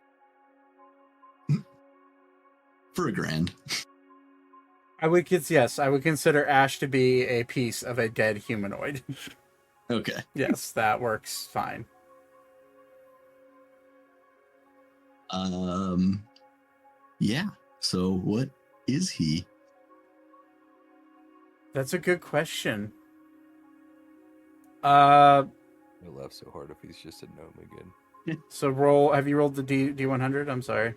For $1,000. I would consider Ash to be a piece of a dead humanoid. Okay. Yes, that works fine. Yeah. So what is he? That's a good question. I laugh so hard if he's just a gnome again. So roll. Have you rolled the D100? I'm sorry.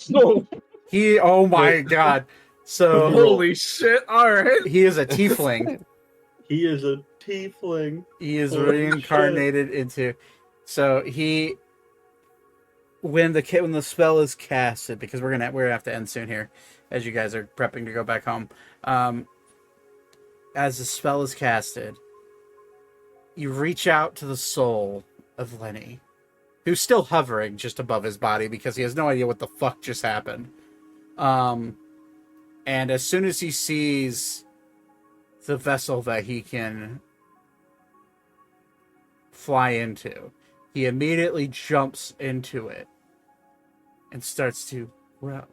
No. Oh my god. So Holy shit. All right. he is a tiefling. He is a tiefling. He is Holy reincarnated into. So he, when the spell is casted, because we're gonna have to end soon here, as you guys are prepping to go back home. As the spell is casted, you reach out to the soul of Lenny, who's still hovering just above his body because he has no idea what the fuck just happened. And as soon as he sees the vessel that he can fly into, he immediately jumps into it and starts to grow.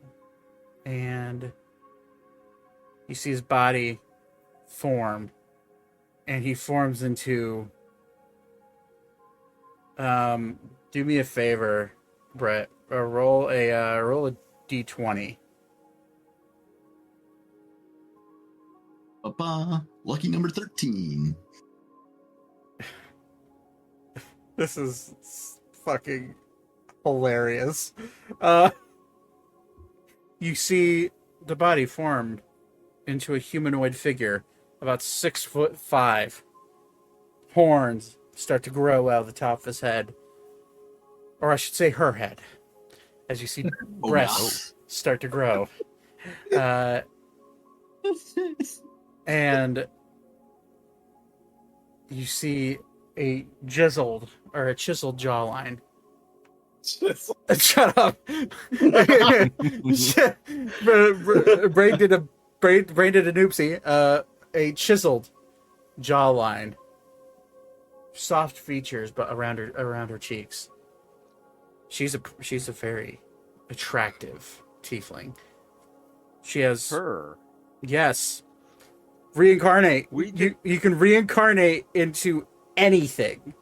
And you see his body form, and he forms into do me a favor, Brett, roll a d20. Lucky number 13. This is fucking hilarious. You see the body formed into a humanoid figure about 6'5". Horns start to grow out of the top of his head, or I should say her head, as you see breasts start to grow. And you see a chiseled jawline. Shut up. Brain did a noopsie. A chiseled jawline, soft features, but around her cheeks. She's a very attractive tiefling. She has Her. Yes. Reincarnate. We You can reincarnate into anything.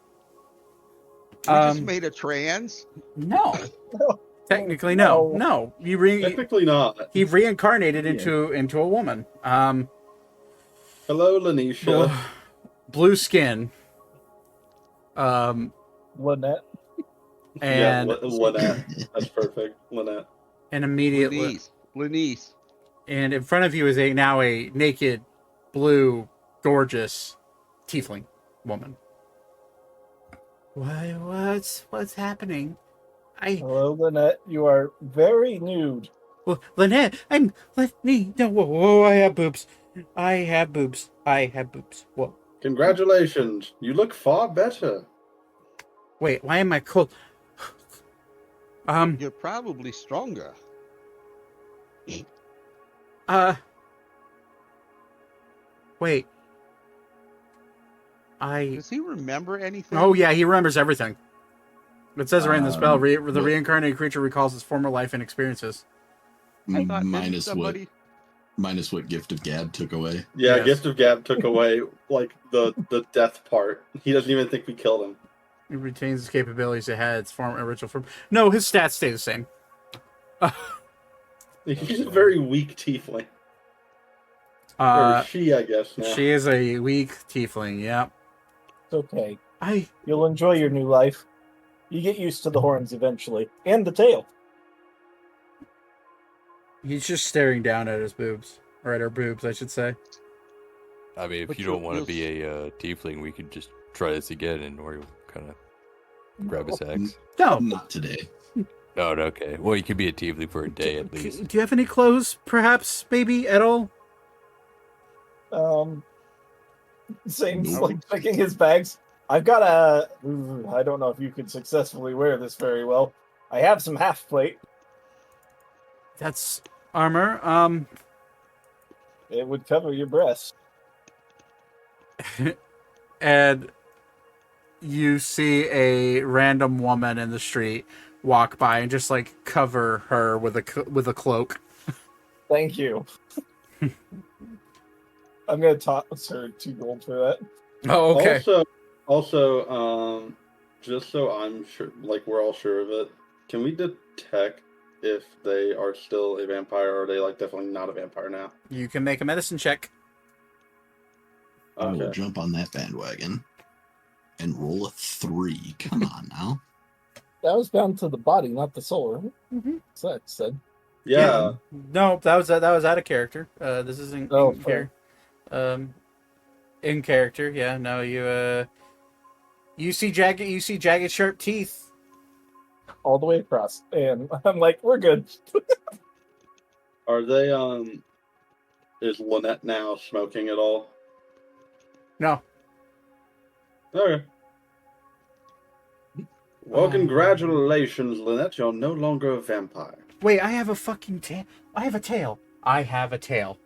just made a trans. No. Technically, no. No. Technically not. He reincarnated into a woman. Hello, Lanisha. Blue skin. Lynette. And yeah, Lynette. That's perfect. Lynette. and immediately Lenice. and in front of you is now a naked, blue, gorgeous tiefling woman. What's happening? Hello, Lynette. You are very nude. Well, Lynette, let me. No, whoa, I have boobs. I have boobs. I have boobs. Whoa. Congratulations. You look far better. Wait, why am I cold? You're probably stronger. Wait. I. Does he remember anything? Oh, yeah, he remembers everything. It says right in the spell, the what- reincarnated creature recalls its former life and experiences. I thought minus somebody... what Gift of Gab took away. Yeah, Yes. Gift of Gab took away like the death part. He doesn't even think we killed him. It retains its capabilities it had its original form. No, his stats stay the same. He's a very weak tiefling. Or she, I guess. Now. She is a weak tiefling, yeah. It's okay. You'll enjoy your new life. You get used to the horns eventually. And the tail. He's just staring down at his boobs. Or at her boobs, I should say. I mean, if But you don't you'll- want to be a tiefling, we could just try this again, and or kind of grab his axe. No. Not today. No, okay. Well, you could be a tiefling for a day at least. Do you have any clothes, perhaps, maybe, at all? Same, Nope. like checking his bags. I've got I don't know if you could successfully wear this very well. I have some half plate. That's armor. It would cover your breast. And you see a random woman in the street walk by and just like cover her with a cloak. Thank you. I'm gonna toss her 2 gold for that. Oh, okay. Also, just so I'm sure, like we're all sure of it, can we detect if they are still a vampire or are they like definitely not a vampire now? You can make a medicine check. I will Okay. jump on that bandwagon and roll a 3. Come on now. That was bound to the body, not the soul, right? Mm-hmm. So that said. Yeah. No, that was out of character. This is in fair. in character. Yeah. No, you see jagged sharp teeth. All the way across. And I'm like, we're good. Are they is Lynette now smoking at all? No. Okay. Well, congratulations, Lynette. You're no longer a vampire. Wait, I have a fucking tail. I have a tail. I have a tail.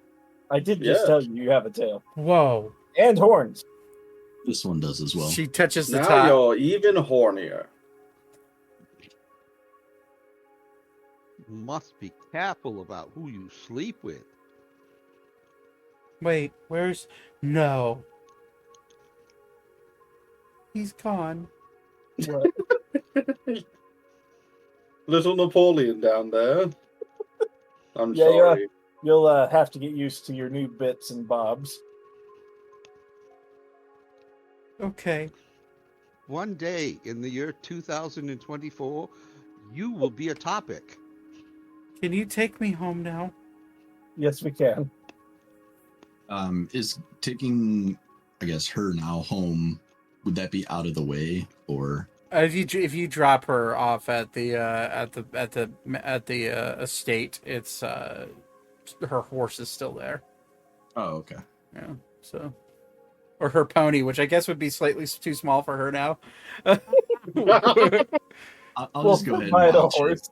I did just Yeah. tell you have a tail. Whoa. And horns. This one does as well. She touches the Now top. you're even hornier. Must be careful about who you sleep with. Wait, where's... No. He's gone. What? Little Napoleon down there. I'm Yeah, sorry. You'll have to get used to your new bits and bobs. Okay. One day in the year 2024, you will be a topic. Can you take me home now? Yes, we can. Is taking, I guess, her now home, would that be out of the way, or? If you drop her off at the estate, it's her horse is still there. Oh, okay. Yeah. So, or her pony, which I guess would be slightly too small for her now. I'll Well, just go ahead and ride a wild shape. horse.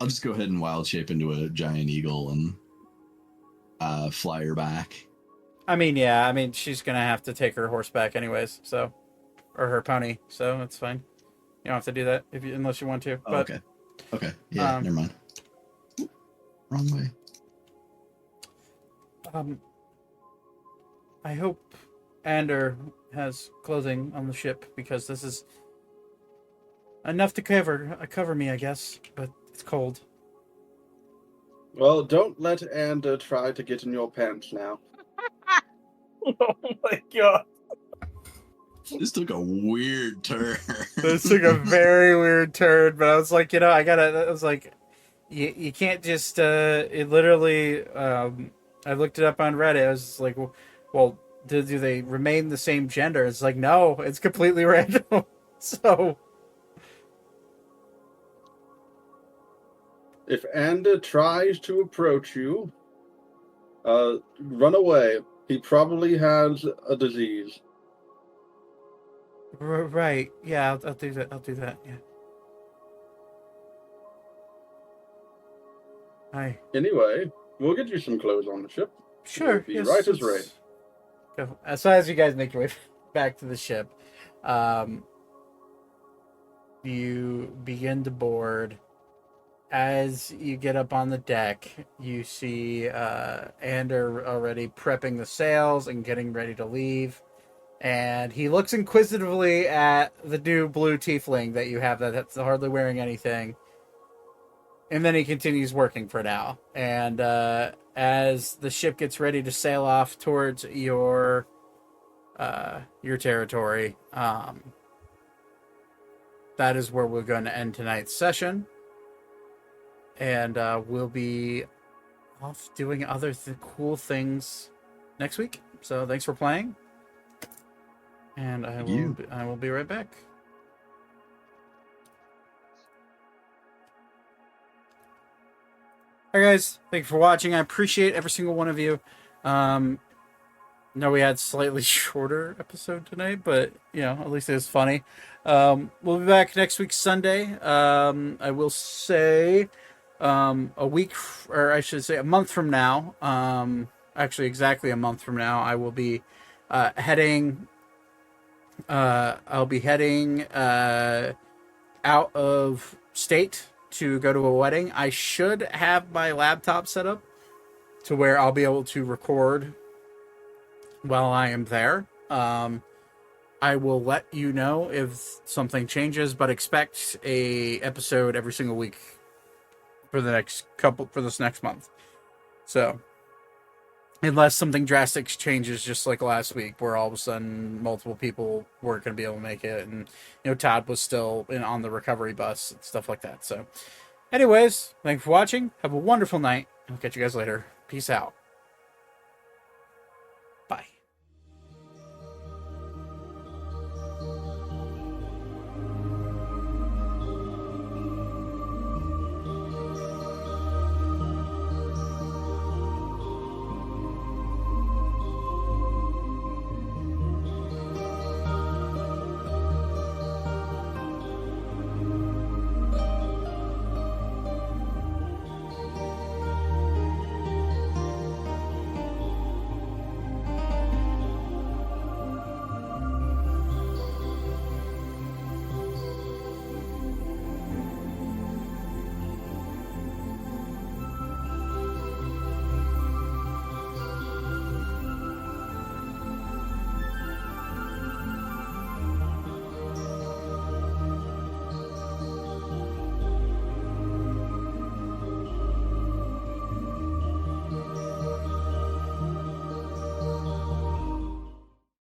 I'll just go ahead and wild shape into a giant eagle and fly her back. I mean, yeah. I mean, she's gonna have to take her horse back anyways. So, or her pony. So that's fine. You don't have to do that unless you want to. Oh, But okay. Okay. Yeah. Never mind. Wrong way. I hope Ander has clothing on the ship because this is enough to cover me, I guess. But it's cold. Well, don't let Ander try to get in your pants now. Oh my god. This took a weird turn. This took a very weird turn, but I was like, I was like, you can't just, it literally, I looked it up on Reddit. I was like, well, do they remain the same gender? It's like, no, it's completely random. So. if Anda tries to approach you, run away. He probably has a disease. Right. Yeah, I'll do that. I'll do that. Yeah. Hi. Anyway, we'll get you some clothes on the ship. Sure. You'll be Yes, right as let's rain. go. As soon as you guys make your way back to the ship, you begin to board. As you get up on the deck, you see Ander already prepping the sails and getting ready to leave. And he looks inquisitively at the new blue tiefling that you have that's hardly wearing anything. And then he continues working for now. And as the ship gets ready to sail off towards your territory, that is where we're going to end tonight's session. And we'll be off doing other cool things next week. So thanks for playing. And I will be right back. All right, guys. Thank you for watching. I appreciate every single one of you. No, we had slightly shorter episode tonight, but at least it was funny. We'll be back next week Sunday. I will say a week, or I should say a month from now. Actually, exactly a month from now, I will be heading. I'll be heading out of state to go to a wedding. I should have my laptop set up to where I'll be able to record while I am there. I will let you know if something changes, but expect a episode every single week for this next month. So, unless something drastic changes, just like last week, where all of a sudden multiple people weren't going to be able to make it, and Todd was still on the recovery bus and stuff like that. So, anyways, thanks for watching. Have a wonderful night. I'll catch you guys later. Peace out.